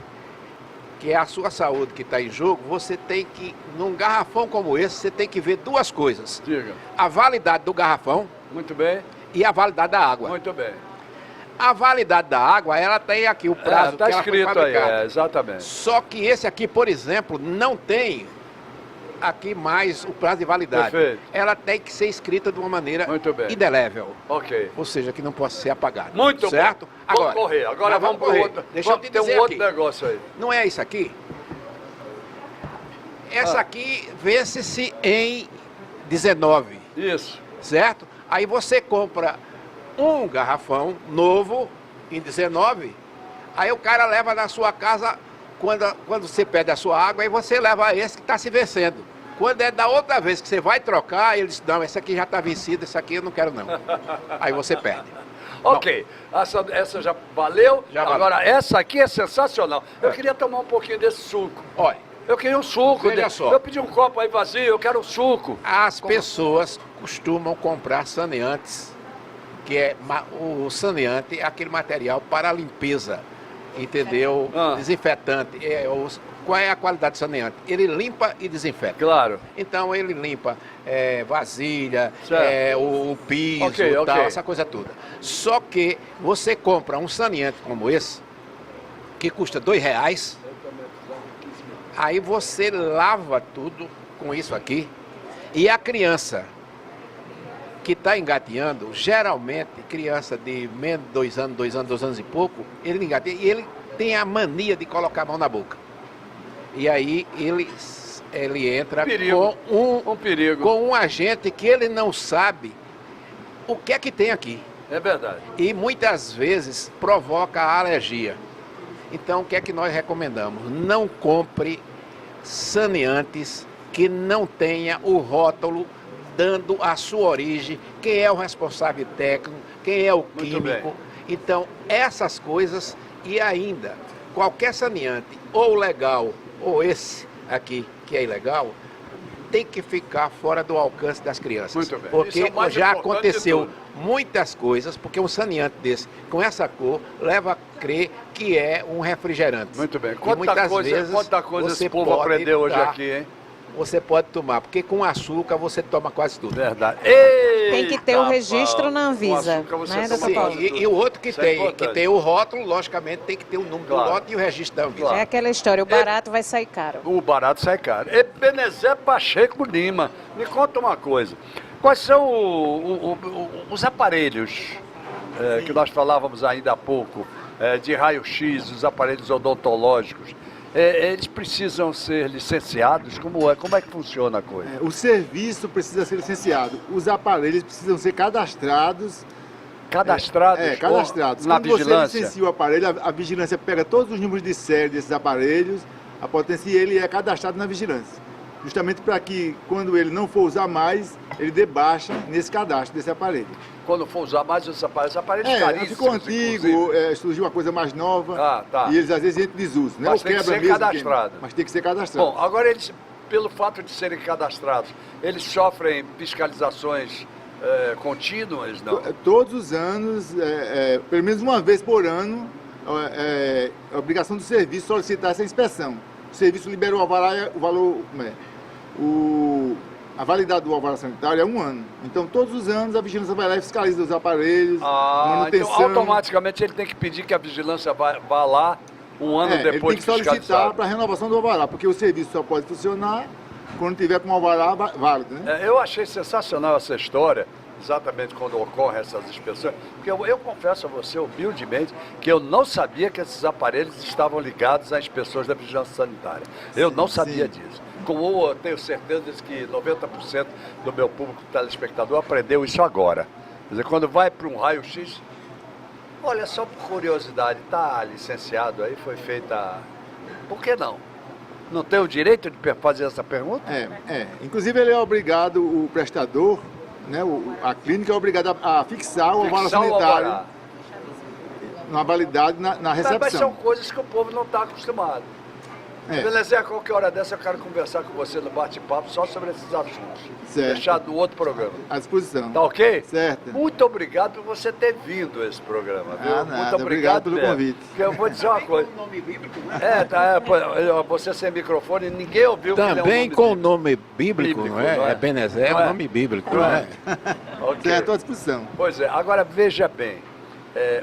[SPEAKER 5] que é a sua saúde que está em jogo, você tem que, num garrafão como esse, você tem que ver duas coisas.
[SPEAKER 4] Diga.
[SPEAKER 5] A validade do garrafão
[SPEAKER 4] Muito bem,
[SPEAKER 5] e a validade da água.
[SPEAKER 4] muito bem.
[SPEAKER 5] A validade da água, ela tem aqui o prazo
[SPEAKER 4] Está
[SPEAKER 5] que ela foi
[SPEAKER 4] escrito aí,
[SPEAKER 5] fabricada.
[SPEAKER 4] exatamente.
[SPEAKER 5] Só que esse aqui, por exemplo, não tem aqui mais o prazo de validade.
[SPEAKER 4] Perfeito.
[SPEAKER 5] Ela tem que ser escrita de uma maneira
[SPEAKER 4] Muito bem.
[SPEAKER 5] indelével.
[SPEAKER 4] Ok.
[SPEAKER 5] Ou seja, que não pode ser apagada.
[SPEAKER 4] Muito
[SPEAKER 5] certo?
[SPEAKER 4] bom.
[SPEAKER 5] Agora,
[SPEAKER 4] Vamos correr. Agora
[SPEAKER 5] nós
[SPEAKER 4] vamos
[SPEAKER 5] correr.
[SPEAKER 4] para outro.
[SPEAKER 5] Deixa eu te
[SPEAKER 4] Tem
[SPEAKER 5] dizer
[SPEAKER 4] um outro
[SPEAKER 5] aqui.
[SPEAKER 4] negócio aí.
[SPEAKER 5] Não é isso aqui? Essa aqui vence-se em 19,
[SPEAKER 4] Isso.
[SPEAKER 5] certo? Aí você compra um garrafão novo em 19, aí o cara leva na sua casa, quando você pede a sua água, aí você leva esse que está se vencendo. Quando é da outra vez que você vai trocar, ele diz, não, esse aqui já está vencido, esse aqui eu não quero não. Aí você perde.
[SPEAKER 4] Ok, essa já valeu.
[SPEAKER 5] Já valeu.
[SPEAKER 4] Agora, essa aqui é sensacional. Eu queria tomar um pouquinho desse suco.
[SPEAKER 5] Olha,
[SPEAKER 4] Eu queria um suco.
[SPEAKER 5] Veja só.
[SPEAKER 4] Eu pedi um copo aí vazio, eu quero um suco.
[SPEAKER 5] as pessoas costumam comprar saneantes, que é o saneante é aquele material para limpeza, entendeu? Desinfetante. Qual é a qualidade do saneante? Ele limpa e desinfeta.
[SPEAKER 4] Claro.
[SPEAKER 5] Então ele limpa vasilha,
[SPEAKER 4] Certo.
[SPEAKER 5] o piso,
[SPEAKER 4] Ok,
[SPEAKER 5] tal,
[SPEAKER 4] ok.
[SPEAKER 5] essa coisa toda. Só que você compra um saneante como esse, que custa R$2, aí você lava tudo com isso aqui, e a criança que está engateando, geralmente criança de menos de 2 anos, 2 anos e pouco, ele engateia e ele tem a mania de colocar a mão na boca. E aí ele entra
[SPEAKER 4] Perigo.
[SPEAKER 5] com
[SPEAKER 4] Um perigo.
[SPEAKER 5] com um agente que ele não sabe o que é que tem aqui.
[SPEAKER 4] É verdade.
[SPEAKER 5] E muitas vezes provoca alergia. Então o que é que nós recomendamos? Não compre saneantes que não tenha o rótulo dando a sua origem, quem é o responsável técnico, quem é o
[SPEAKER 4] Muito
[SPEAKER 5] químico.
[SPEAKER 4] bem.
[SPEAKER 5] Então essas coisas, e ainda qualquer saneante, ou legal, ou esse aqui que é ilegal, tem que ficar fora do alcance das crianças.
[SPEAKER 4] Muito bem.
[SPEAKER 5] Porque
[SPEAKER 4] Isso é o mais
[SPEAKER 5] já
[SPEAKER 4] importante
[SPEAKER 5] aconteceu
[SPEAKER 4] de tudo.
[SPEAKER 5] muitas coisas, porque um saneante desse, com essa cor, leva a crer que é um refrigerante.
[SPEAKER 4] Muito bem.
[SPEAKER 5] E
[SPEAKER 4] Quanta
[SPEAKER 5] muitas
[SPEAKER 4] coisa
[SPEAKER 5] vezes
[SPEAKER 4] esse
[SPEAKER 5] você
[SPEAKER 4] povo
[SPEAKER 5] pode
[SPEAKER 4] aprendeu hoje
[SPEAKER 5] dar-
[SPEAKER 4] aqui, hein?
[SPEAKER 5] Você pode tomar, porque com açúcar você toma quase tudo.
[SPEAKER 4] Verdade.
[SPEAKER 8] Tem que ter o registro na Anvisa,
[SPEAKER 4] Com açúcar você
[SPEAKER 8] né,
[SPEAKER 4] toma
[SPEAKER 8] doutor
[SPEAKER 5] Sim,
[SPEAKER 8] Paulo?
[SPEAKER 5] e o outro que
[SPEAKER 4] Isso é
[SPEAKER 5] tem,
[SPEAKER 4] importante.
[SPEAKER 5] que tem o rótulo, logicamente tem que ter o número
[SPEAKER 4] Claro.
[SPEAKER 5] do rótulo e o registro da Anvisa.
[SPEAKER 4] Claro.
[SPEAKER 8] É aquela história, o barato vai sair caro.
[SPEAKER 4] O barato sai caro. Ebenezer Pacheco Lima, me conta uma coisa. Quais são os aparelhos que nós falávamos ainda há pouco, de raio-x, os aparelhos odontológicos? Eles precisam ser licenciados? Como é que funciona a coisa?
[SPEAKER 9] O serviço precisa ser licenciado. Os aparelhos precisam ser cadastrados.
[SPEAKER 4] Cadastrados?
[SPEAKER 9] Cadastrados.
[SPEAKER 4] Na
[SPEAKER 9] Quando você
[SPEAKER 4] vigilância?
[SPEAKER 9] licencia o aparelho, a vigilância pega todos os números de série desses aparelhos, a potência, e ele é cadastrado na vigilância. Justamente para que, quando ele não for usar mais, ele dê baixa nesse cadastro desse aparelho.
[SPEAKER 4] Quando for usar mais esses aparelhos caríssimos,
[SPEAKER 9] ficou antigo,
[SPEAKER 4] inclusive.
[SPEAKER 9] surgiu uma coisa mais nova,
[SPEAKER 4] Tá.
[SPEAKER 9] e eles às vezes entram em desuso. Né?
[SPEAKER 4] Mas
[SPEAKER 9] Ou
[SPEAKER 4] tem que
[SPEAKER 9] quebra
[SPEAKER 4] ser
[SPEAKER 9] mesmo,
[SPEAKER 4] cadastrado.
[SPEAKER 9] mas tem que ser cadastrado.
[SPEAKER 4] Bom, agora eles, pelo fato de serem cadastrados, eles sofrem fiscalizações contínuas, não?
[SPEAKER 9] Todos os anos, pelo menos uma vez por ano, é obrigação do serviço solicitar essa inspeção. O serviço libera o alvará, o valor, a validade do alvará sanitário é 1 ano. Então, todos os anos, a vigilância vai lá e fiscaliza os aparelhos, manutenção.
[SPEAKER 4] Então automaticamente ele tem que pedir que a vigilância vá lá 1 ano
[SPEAKER 9] Ele
[SPEAKER 4] depois
[SPEAKER 9] tem que
[SPEAKER 4] de
[SPEAKER 9] solicitar
[SPEAKER 4] fiscalizado.
[SPEAKER 9] para renovação do alvará, porque o serviço só pode funcionar quando tiver com o alvará válido, né?
[SPEAKER 4] Eu achei sensacional essa história, exatamente quando ocorrem essas inspeções, porque eu confesso a você, humildemente, que eu não sabia que esses aparelhos estavam ligados a inspeções da vigilância sanitária. Eu não sabia disso. Como eu tenho certeza que 90% do meu público telespectador aprendeu isso agora. Quer dizer, quando vai para um raio-x, olha, só por curiosidade, está licenciado aí, foi feita... Por que não? Não tem o direito de fazer essa pergunta?
[SPEAKER 9] Inclusive, ele é obrigado, o prestador, né, a clínica é obrigada a fixar o alvará sanitário. uma validade na recepção.
[SPEAKER 4] Mas são coisas que o povo não está acostumado. Beleza, a qualquer hora dessa eu quero conversar com você no bate-papo só sobre esses assuntos.
[SPEAKER 9] Certo.
[SPEAKER 4] Deixado no outro programa.
[SPEAKER 9] À disposição.
[SPEAKER 4] Tá ok?
[SPEAKER 9] Certo.
[SPEAKER 4] Muito obrigado por você ter vindo a esse programa, viu?
[SPEAKER 9] Nada.
[SPEAKER 4] Muito obrigado
[SPEAKER 9] pelo convite.
[SPEAKER 4] Porque eu vou dizer uma coisa.
[SPEAKER 5] Com o nome bíblico, né?
[SPEAKER 4] Você sem microfone, ninguém ouviu
[SPEAKER 5] Também
[SPEAKER 4] que ele é um nome
[SPEAKER 5] com o nome bíblico, não é?
[SPEAKER 4] não é?
[SPEAKER 5] Ebenezer é um nome bíblico, não é?
[SPEAKER 4] Ok.
[SPEAKER 9] Certo, à disposição.
[SPEAKER 4] Pois é, agora veja bem.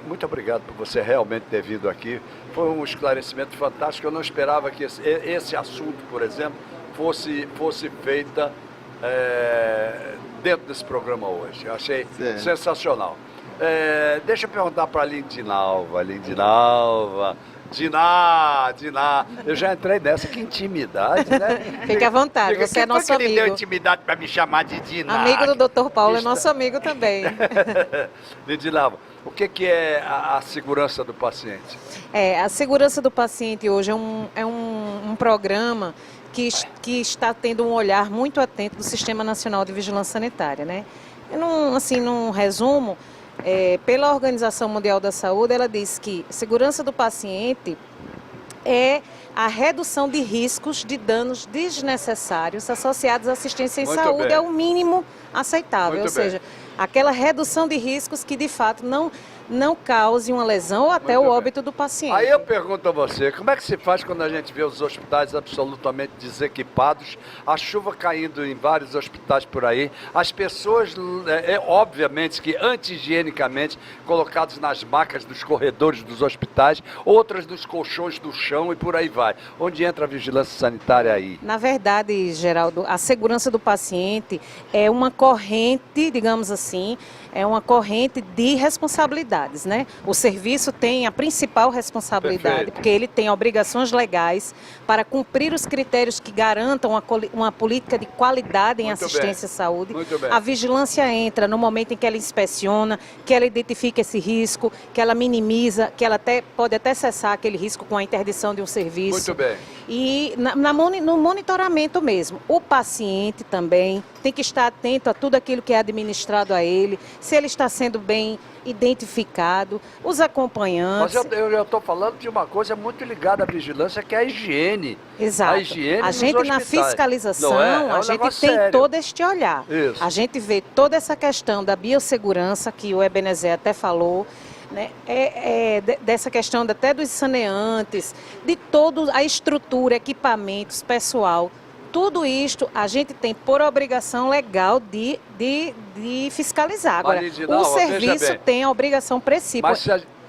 [SPEAKER 4] Muito obrigado por você realmente ter vindo aqui. Foi um esclarecimento fantástico. Eu não esperava que esse assunto, por exemplo, fosse feita dentro desse programa hoje. Eu achei sensacional. Deixa eu perguntar para a Lindinalva. Diná, eu já entrei nessa, que intimidade, né?
[SPEAKER 8] Fique à vontade, você é nosso amigo.
[SPEAKER 4] Quem deu intimidade para me chamar de Diná?
[SPEAKER 8] Amigo do Dr. Paulo, é nosso amigo também.
[SPEAKER 4] Lindinalva, o que é a segurança do paciente?
[SPEAKER 8] A segurança do paciente hoje é um programa que está tendo um olhar muito atento do Sistema Nacional de Vigilância Sanitária, né? Num resumo, pela Organização Mundial da Saúde, ela diz que segurança do paciente é a redução de riscos de danos desnecessários associados à assistência em saúde é o mínimo aceitável, ou seja, aquela redução de riscos que de fato não cause uma lesão ou até o óbito do paciente.
[SPEAKER 4] Aí eu pergunto a você, como é que se faz quando a gente vê os hospitais absolutamente desequipados, a chuva caindo em vários hospitais por aí, as pessoas, obviamente que anti-higienicamente, colocadas nas macas dos corredores dos hospitais, outras nos colchões do chão e por aí vai. Onde entra a vigilância sanitária aí?
[SPEAKER 8] Na verdade, Geraldo, a segurança do paciente é uma corrente, digamos assim, é uma corrente de responsabilidades, né? O serviço tem a principal responsabilidade, porque ele tem obrigações legais para cumprir os critérios que garantam uma política de qualidade em assistência à saúde. A vigilância entra no momento em que ela inspeciona, que ela identifica esse risco, que ela minimiza, que ela pode até cessar aquele risco com a interdição de um serviço.
[SPEAKER 4] Muito bem.
[SPEAKER 8] E no monitoramento mesmo, o paciente também tem que estar atento a tudo aquilo que é administrado a ele, se ele está sendo bem identificado, os acompanhantes.
[SPEAKER 4] Mas eu estou falando de uma coisa muito ligada à vigilância, que é a higiene.
[SPEAKER 8] Exato.
[SPEAKER 4] A higiene
[SPEAKER 8] a gente na fiscalização, a gente tem todo este olhar.
[SPEAKER 4] Isso.
[SPEAKER 8] A gente vê toda essa questão da biossegurança, que o Ebenezer até falou, né? Dessa questão até dos saneantes, de toda a estrutura, equipamentos, pessoal. Tudo isto a gente tem por obrigação legal de fiscalizar. Agora, o serviço tem a obrigação precípua.
[SPEAKER 4] Mas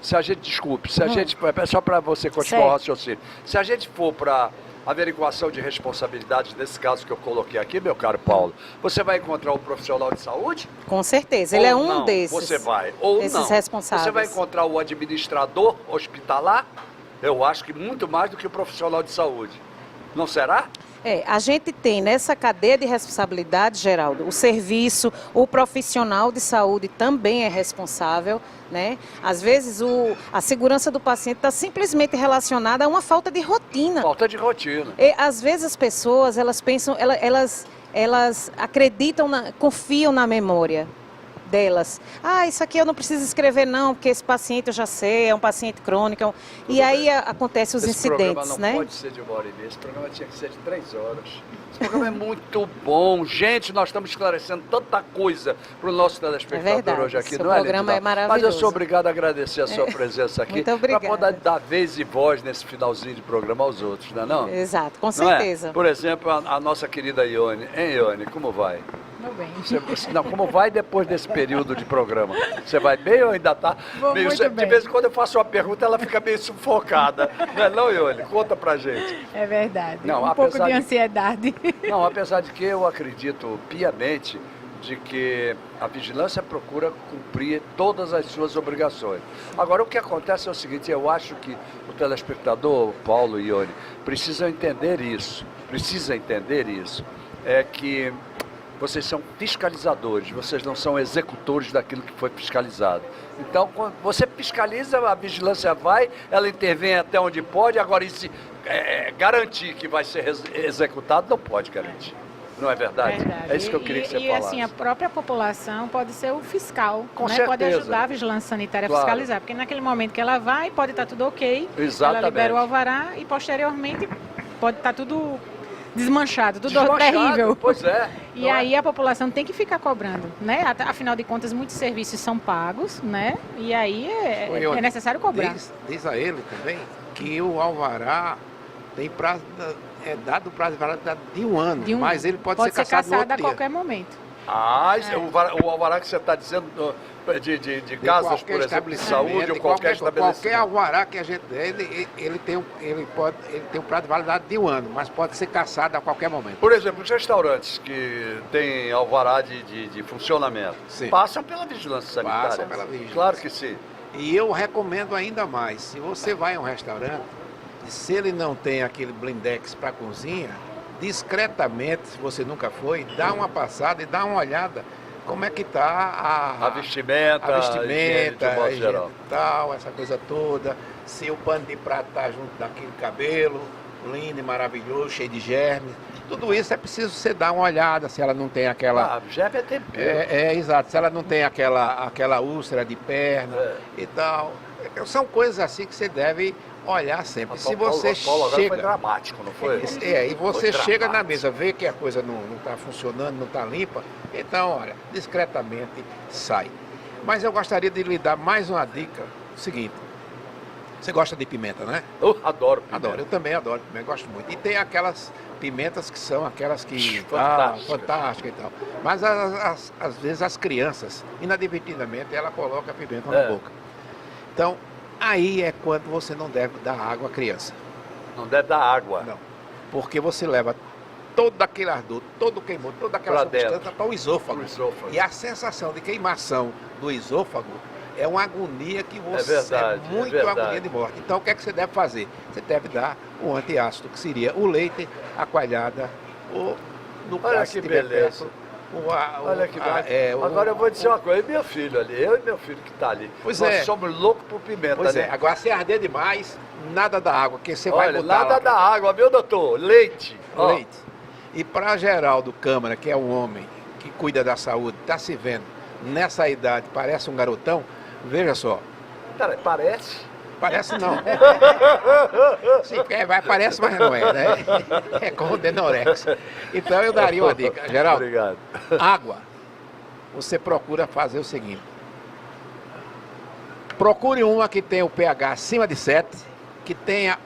[SPEAKER 4] se a gente, desculpe, se a gente, só para você continuar o raciocínio, se a gente for para averiguação de responsabilidades, nesse caso que eu coloquei aqui, meu caro Paulo, você vai encontrar um profissional de saúde?
[SPEAKER 8] Com certeza, ele é um desses.
[SPEAKER 4] Você vai, ou
[SPEAKER 8] desses responsáveis.
[SPEAKER 4] Você vai encontrar o administrador hospitalar, eu acho que muito mais do que o profissional de saúde. Não será?
[SPEAKER 8] A gente tem nessa cadeia de responsabilidade, Geraldo, o serviço, o profissional de saúde também é responsável, né? Às vezes a segurança do paciente está simplesmente relacionada a uma falta de rotina.
[SPEAKER 4] Falta de rotina.
[SPEAKER 8] Às vezes as pessoas, elas pensam, elas acreditam, confiam na memória delas. Isso aqui eu não preciso escrever não, porque esse paciente eu já sei, é um paciente crônico. E aí acontecem os incidentes, né?
[SPEAKER 4] Esse programa não pode ser de 1h30, esse programa tinha que ser de 3 horas. Esse programa é muito bom. Gente, nós estamos esclarecendo tanta coisa para o nosso telespectador hoje aqui, não é, Lindinalva?
[SPEAKER 8] O programa é maravilhoso.
[SPEAKER 4] Mas eu sou obrigado a agradecer a sua presença aqui.
[SPEAKER 8] Muito obrigada.
[SPEAKER 4] Para poder dar vez e voz nesse finalzinho de programa aos outros, não é não?
[SPEAKER 8] Exato, com certeza.
[SPEAKER 4] Por exemplo, a nossa querida Ione. Hein, Ione, como vai?
[SPEAKER 6] Bem.
[SPEAKER 4] Como vai depois desse período de programa? Você vai bem ou ainda está meio... De vez em quando eu faço uma pergunta, ela fica meio sufocada. Não, Ione? Conta pra gente.
[SPEAKER 6] É verdade.
[SPEAKER 4] Não,
[SPEAKER 6] um pouco de ansiedade.
[SPEAKER 4] Não, apesar de que eu acredito piamente de que a vigilância procura cumprir todas as suas obrigações. Agora, o que acontece é o seguinte, eu acho que o telespectador, Paulo e Ione, precisa entender isso, é que vocês são fiscalizadores, vocês não são executores daquilo que foi fiscalizado. Então, quando você fiscaliza, a vigilância vai, ela intervém até onde pode, agora garantir que vai ser executado, não pode garantir. Não é verdade?
[SPEAKER 6] Verdade.
[SPEAKER 4] É isso que eu queria que você
[SPEAKER 6] falasse. E assim, a própria população pode ser o fiscal,
[SPEAKER 4] Com
[SPEAKER 6] né?
[SPEAKER 4] certeza.
[SPEAKER 6] Pode ajudar a vigilância sanitária a fiscalizar, porque naquele momento que ela vai, pode estar tudo ok,
[SPEAKER 4] Exatamente.
[SPEAKER 6] ela libera o alvará e posteriormente pode estar tudo desmanchado, tudo
[SPEAKER 4] Desmanchado,
[SPEAKER 6] terrível.
[SPEAKER 4] Pois é.
[SPEAKER 6] E aí a população tem que ficar cobrando, né? Afinal de contas, muitos serviços são pagos, né? E aí é necessário cobrar.
[SPEAKER 5] Diz a ele também que o alvará tem prazo, dado prazo de validade de um ano, mas ele pode ser cassado no outro
[SPEAKER 6] a
[SPEAKER 5] dia.
[SPEAKER 6] qualquer momento.
[SPEAKER 4] O alvará que você está dizendo de casas, por exemplo, de saúde ou qualquer estabelecimento.
[SPEAKER 5] Qualquer alvará que a gente der, ele tem um prazo de validade de um ano, mas pode ser cassado a qualquer momento.
[SPEAKER 4] Por exemplo, os restaurantes que têm alvará de funcionamento, passam pela vigilância sanitária?
[SPEAKER 5] Passam pela vigilância.
[SPEAKER 4] Claro que sim.
[SPEAKER 5] E eu recomendo ainda mais, se você vai a um restaurante, se ele não tem aquele blindex para cozinha, discretamente, se você nunca foi, dá uma passada e dá uma olhada como é que está
[SPEAKER 4] a vestimenta,
[SPEAKER 5] a higiene
[SPEAKER 4] geral.
[SPEAKER 5] E tal, essa coisa toda, se o pano de prato está junto daquele cabelo, lindo e maravilhoso, cheio de germes, tudo isso é preciso você dar uma olhada, se ela não tem aquela...
[SPEAKER 4] germe é tempero.
[SPEAKER 5] Exato, se ela não tem aquela úlcera de perna e tal, são coisas assim que você deve olhar sempre. Se você
[SPEAKER 4] Paulo, agora
[SPEAKER 5] chega...
[SPEAKER 4] foi dramático, não foi?
[SPEAKER 5] E você chega na mesa, vê que a coisa não está funcionando, não está limpa, então, olha, discretamente sai. Mas eu gostaria de lhe dar mais uma dica, o seguinte, você gosta de pimenta, né?
[SPEAKER 4] Eu adoro pimenta.
[SPEAKER 5] Eu também adoro pimenta, gosto muito. E tem aquelas pimentas que são aquelas que... fantásticas e tal. Mas às vezes as crianças, inadvertidamente, ela coloca a pimenta na boca. Então, aí é quando você não deve dar água à criança.
[SPEAKER 4] Não deve dar água?
[SPEAKER 5] Não. Porque você leva todo aquele ardor, todo o queimor, toda aquela substância para o esôfago. E a sensação de queimação do esôfago é uma agonia que você... É muito agonia de morte. Então, o que é que você deve fazer? Você deve dar o antiácido, que seria o leite, a coalhada, ou no
[SPEAKER 4] caso que beleza. Olha que beleza. Agora eu vou dizer uma coisa, meu filho ali, eu e meu filho que está ali, nós somos loucos por pimenta, né?
[SPEAKER 5] Agora se arder demais, nada da água, que você vai botar
[SPEAKER 4] nada da água, meu doutor, leite.
[SPEAKER 5] Leite. E para Geraldo Câmara, que é um homem que cuida da saúde, está se vendo nessa idade, parece um garotão, veja só.
[SPEAKER 4] Cara, parece?
[SPEAKER 5] Parece não. Sim, parece, mas não é, né? É como o Denorex. Então eu daria uma dica. Geraldo,
[SPEAKER 4] obrigado.
[SPEAKER 5] Água. Você procura fazer o seguinte. Procure uma que tenha o pH acima de 7, que tenha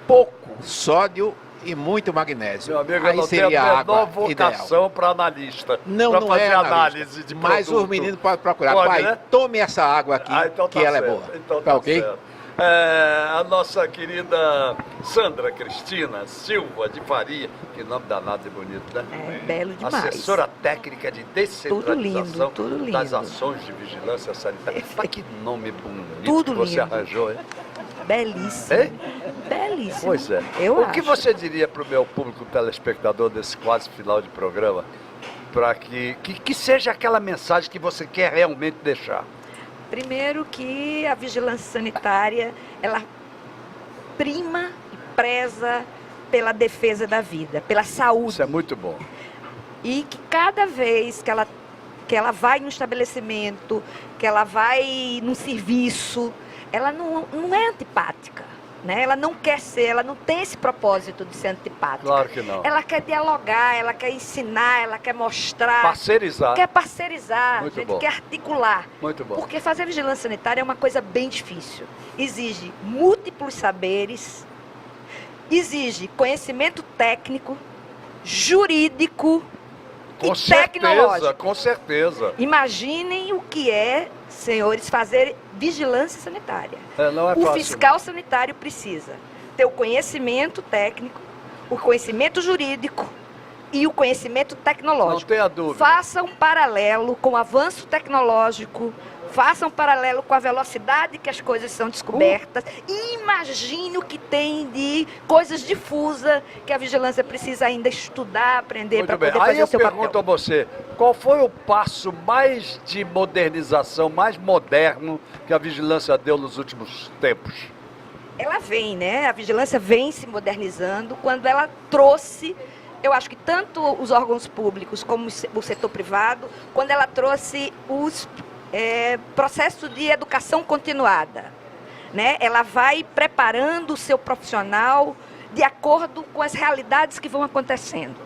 [SPEAKER 5] pouco sódio e muito magnésio.
[SPEAKER 4] Meu amigo,
[SPEAKER 5] aí seria a menor
[SPEAKER 4] vocação para analista.
[SPEAKER 5] Não
[SPEAKER 4] fazer
[SPEAKER 5] é
[SPEAKER 4] análise de
[SPEAKER 5] mas
[SPEAKER 4] produto.
[SPEAKER 5] os meninos podem procurar.
[SPEAKER 4] Pode,
[SPEAKER 5] pai,
[SPEAKER 4] né?
[SPEAKER 5] tome essa água aqui,
[SPEAKER 4] então
[SPEAKER 5] que ela é boa.
[SPEAKER 4] Então
[SPEAKER 5] tá ok?
[SPEAKER 4] Certo. A nossa querida Sandra Cristina Silva de Faria, que nome danado e bonito, né?
[SPEAKER 7] Belo demais.
[SPEAKER 4] Assessora técnica de descentralização
[SPEAKER 7] tudo lindo.
[SPEAKER 4] das ações de vigilância sanitária. Mas que nome bonito
[SPEAKER 7] tudo
[SPEAKER 4] que você
[SPEAKER 7] lindo.
[SPEAKER 4] arranjou, hein?
[SPEAKER 7] Belíssimo.
[SPEAKER 4] Hein?
[SPEAKER 7] Belíssimo.
[SPEAKER 4] Pois é. O que você diria para o meu público telespectador desse quase final de programa, para que seja aquela mensagem que você quer realmente deixar?
[SPEAKER 7] Primeiro que a vigilância sanitária, ela prima e preza pela defesa da vida, pela saúde.
[SPEAKER 4] Isso é muito bom.
[SPEAKER 7] E que cada vez que ela vai no estabelecimento, que ela vai num serviço, ela não é antipática, né? Ela não quer ser, ela não tem esse propósito de ser antipática.
[SPEAKER 4] Claro que não.
[SPEAKER 7] Ela quer dialogar, ela quer ensinar, ela quer mostrar.
[SPEAKER 4] Parceirizar.
[SPEAKER 7] Quer parceirizar,
[SPEAKER 4] muito
[SPEAKER 7] a gente
[SPEAKER 4] bom.
[SPEAKER 7] quer articular.
[SPEAKER 4] Muito bom.
[SPEAKER 7] Porque fazer vigilância sanitária é uma coisa bem difícil. Exige múltiplos saberes, exige conhecimento técnico, jurídico e tecnológico.
[SPEAKER 4] Com certeza.
[SPEAKER 7] Imaginem o que é, senhores, fazer vigilância sanitária.
[SPEAKER 4] Não é
[SPEAKER 7] o
[SPEAKER 4] fácil.
[SPEAKER 7] fiscal sanitário precisa ter o conhecimento técnico, o conhecimento jurídico e o conhecimento tecnológico.
[SPEAKER 4] Não tenha dúvida.
[SPEAKER 7] Faça um paralelo com o avanço tecnológico, faça um paralelo com a velocidade que as coisas são descobertas e imagine o que tem de coisas difusas que a vigilância precisa ainda estudar, aprender para poder fazer o seu papel.
[SPEAKER 4] Aí eu pergunto a você, qual foi o passo mais de modernização, mais moderno que a vigilância deu nos últimos tempos?
[SPEAKER 7] Ela vem, né? A vigilância vem se modernizando quando ela trouxe eu acho que tanto os órgãos públicos como o setor privado, quando ela trouxe os processos de educação continuada, né? Ela vai preparando o seu profissional de acordo com as realidades que vão acontecendo,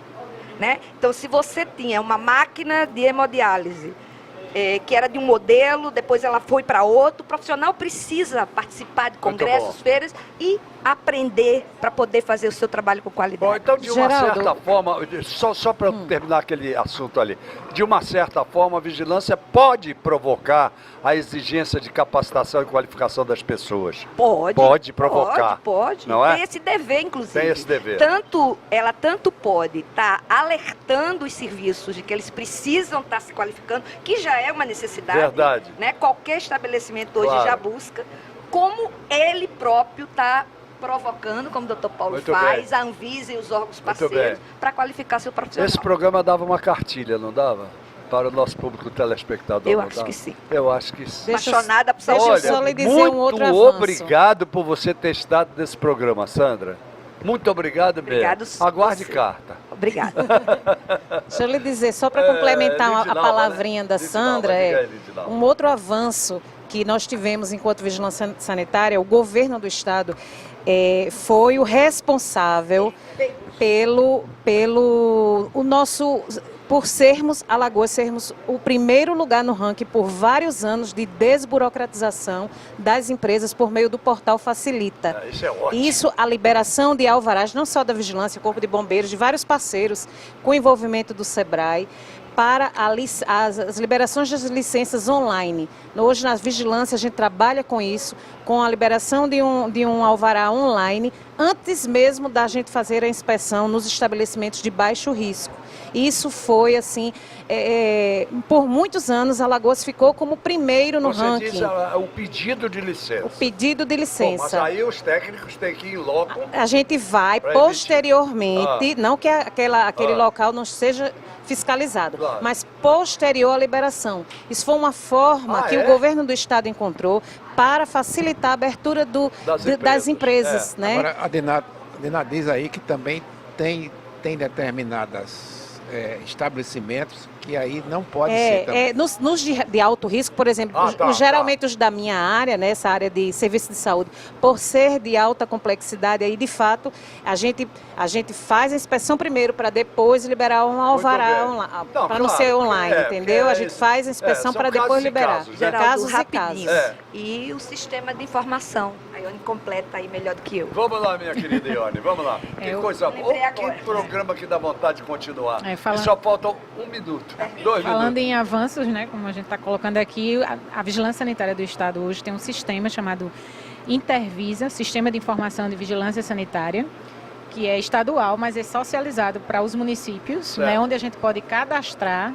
[SPEAKER 7] né? Então, se você tinha uma máquina de hemodiálise que era de um modelo, depois ela foi para outro, o profissional precisa participar de congressos, feiras e aprender para poder fazer o seu trabalho com qualidade.
[SPEAKER 4] Bom, então, de uma certa forma, só para terminar aquele assunto ali, de uma certa forma, a vigilância pode provocar a exigência de capacitação e qualificação das pessoas. Pode provocar.
[SPEAKER 7] Pode.
[SPEAKER 4] Não é?
[SPEAKER 7] Tem esse dever, inclusive.
[SPEAKER 4] Tem esse dever.
[SPEAKER 7] Ela tanto pode estar alertando os serviços de que eles precisam estar se qualificando, que já é uma necessidade.
[SPEAKER 4] Verdade.
[SPEAKER 7] Né? Qualquer estabelecimento hoje já busca, como ele próprio está provocando, como o Dr. Paulo faz, a Anvisa e os órgãos parceiros, para qualificar seu profissional.
[SPEAKER 4] Esse programa dava uma cartilha, não dava? Para o nosso público telespectador.
[SPEAKER 7] Eu acho que sim.
[SPEAKER 4] Eu acho que sim.
[SPEAKER 7] Apaixonada por
[SPEAKER 8] Deixa eu só lhe dizer
[SPEAKER 4] muito
[SPEAKER 8] um outro avanço.
[SPEAKER 4] Obrigado por você ter estado nesse programa, Sandra. Muito obrigado mesmo.
[SPEAKER 7] Obrigado.
[SPEAKER 4] Aguarde carta.
[SPEAKER 7] Obrigada.
[SPEAKER 8] Deixa eu lhe dizer, só para complementar a palavrinha da Sandra, um outro avanço que nós tivemos enquanto vigilância sanitária, o governo do estado foi o responsável por sermos, Alagoas, sermos o primeiro lugar no ranking por vários anos de desburocratização das empresas por meio do portal Facilita.
[SPEAKER 4] Isso é ótimo.
[SPEAKER 8] Isso, a liberação de alvarás, não só da vigilância, Corpo de Bombeiros, de vários parceiros, com envolvimento do SEBRAE, para as liberações das licenças online. Hoje, na vigilância, a gente trabalha com isso, com a liberação de um alvará online, antes mesmo da gente fazer a inspeção nos estabelecimentos de baixo risco. Isso foi, assim, por muitos anos, Alagoas ficou como primeiro no ranking.
[SPEAKER 4] Você diz o pedido de licença.
[SPEAKER 8] O pedido de licença.
[SPEAKER 4] Bom, mas aí os técnicos têm que ir logo.
[SPEAKER 8] A gente vai posteriormente, não que aquele local não seja fiscalizado, mas posterior à liberação. Isso foi uma forma que o governo do estado encontrou para facilitar a abertura das empresas. Né?
[SPEAKER 5] Agora, a Diná diz aí que também tem determinadas estabelecimentos que aí não pode ser também.
[SPEAKER 8] Nos de alto risco, por exemplo, geralmente os da minha área, né, essa área de serviço de saúde, por ser de alta complexidade, aí de fato a gente faz a inspeção primeiro para depois liberar um alvará online, para não ser online, entendeu? A gente faz a inspeção para depois liberar.
[SPEAKER 7] Casos rapidinhos. E o sistema de informação. A Ione completa aí melhor do que eu.
[SPEAKER 4] Vamos lá, minha querida Ione, vamos lá. Que coisa boa. Que programa que dá vontade de continuar. E só falta 1 minuto. 2 minutos.
[SPEAKER 6] Falando em avanços, né, como a gente está colocando aqui, a Vigilância Sanitária do Estado hoje tem um sistema chamado Intervisa, Sistema de Informação de Vigilância Sanitária, que é estadual, mas é socializado para os municípios, né, onde a gente pode cadastrar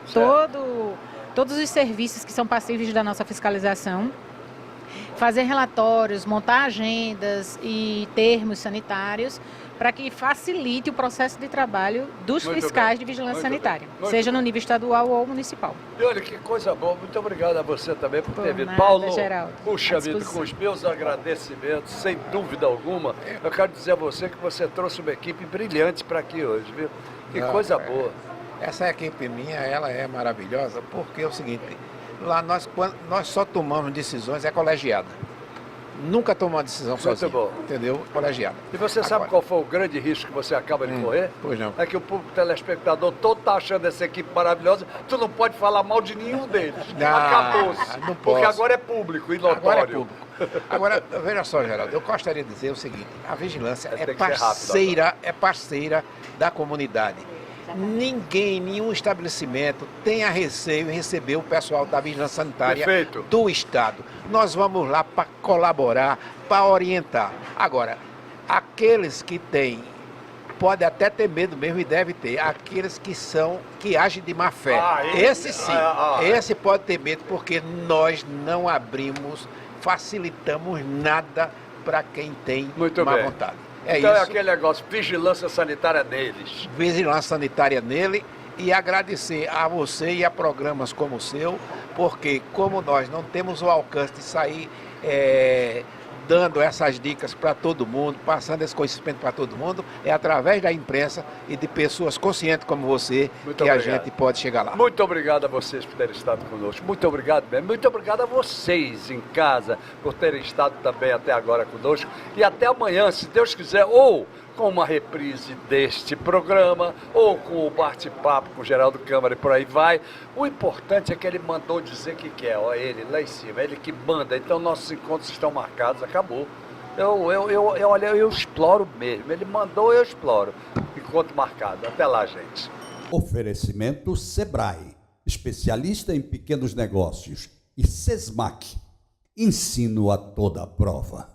[SPEAKER 6] todos os serviços que são passíveis da nossa fiscalização, fazer relatórios, montar agendas e termos sanitários para que facilite o processo de trabalho dos fiscais de vigilância sanitária, seja no nível estadual ou municipal.
[SPEAKER 4] E olha, que coisa boa. Muito obrigado a você também por ter vindo. Paulo, puxa vida, com os meus agradecimentos, sem dúvida alguma, eu quero dizer a você que você trouxe uma equipe brilhante para aqui hoje, viu? Que coisa boa.
[SPEAKER 5] Essa equipe minha, ela é maravilhosa, porque é o seguinte, lá nós só tomamos decisões colegiada. Nunca tomou uma decisão sozinho, entendeu? Colegiado.
[SPEAKER 4] E você sabe qual foi o grande risco que você acaba de correr?
[SPEAKER 5] Pois não.
[SPEAKER 4] É que o público telespectador todo está achando essa equipe maravilhosa, tu não pode falar mal de nenhum deles. Acabou-se.
[SPEAKER 5] Não
[SPEAKER 4] porque agora é público e notório.
[SPEAKER 5] Agora é público. Agora, veja só, Geraldo, eu gostaria de dizer o seguinte, a vigilância é parceira da comunidade. Nenhum estabelecimento tem a receio em receber o pessoal da vigilância sanitária do Estado. Nós vamos lá para colaborar, para orientar. Agora, aqueles que têm, pode até ter medo mesmo e deve ter, aqueles que agem de má fé. Esse sim, esse pode ter medo porque nós não facilitamos nada para quem tem má vontade.
[SPEAKER 4] Então é aquele negócio, vigilância sanitária neles.
[SPEAKER 5] Vigilância sanitária nele e agradecer a você e a programas como o seu, porque como nós não temos o alcance de sair dando essas dicas para todo mundo, passando esse conhecimento para todo mundo, é através da imprensa e de pessoas conscientes como você a gente pode chegar lá.
[SPEAKER 4] Muito obrigado a vocês por terem estado conosco. Muito obrigado mesmo. Muito obrigado a vocês em casa por terem estado também até agora conosco. E até amanhã, se Deus quiser, ou com uma reprise deste programa, ou com o bate-papo com o Geraldo Câmara e por aí vai. O importante é que ele mandou dizer o que quer, ó, ele lá em cima, ele que manda. Então nossos encontros estão marcados, acabou. Olha, eu exploro mesmo. Ele mandou, eu exploro. Encontro marcado. Até lá, gente.
[SPEAKER 1] Oferecimento Sebrae, especialista em pequenos negócios, e Sesmac, ensino a toda prova.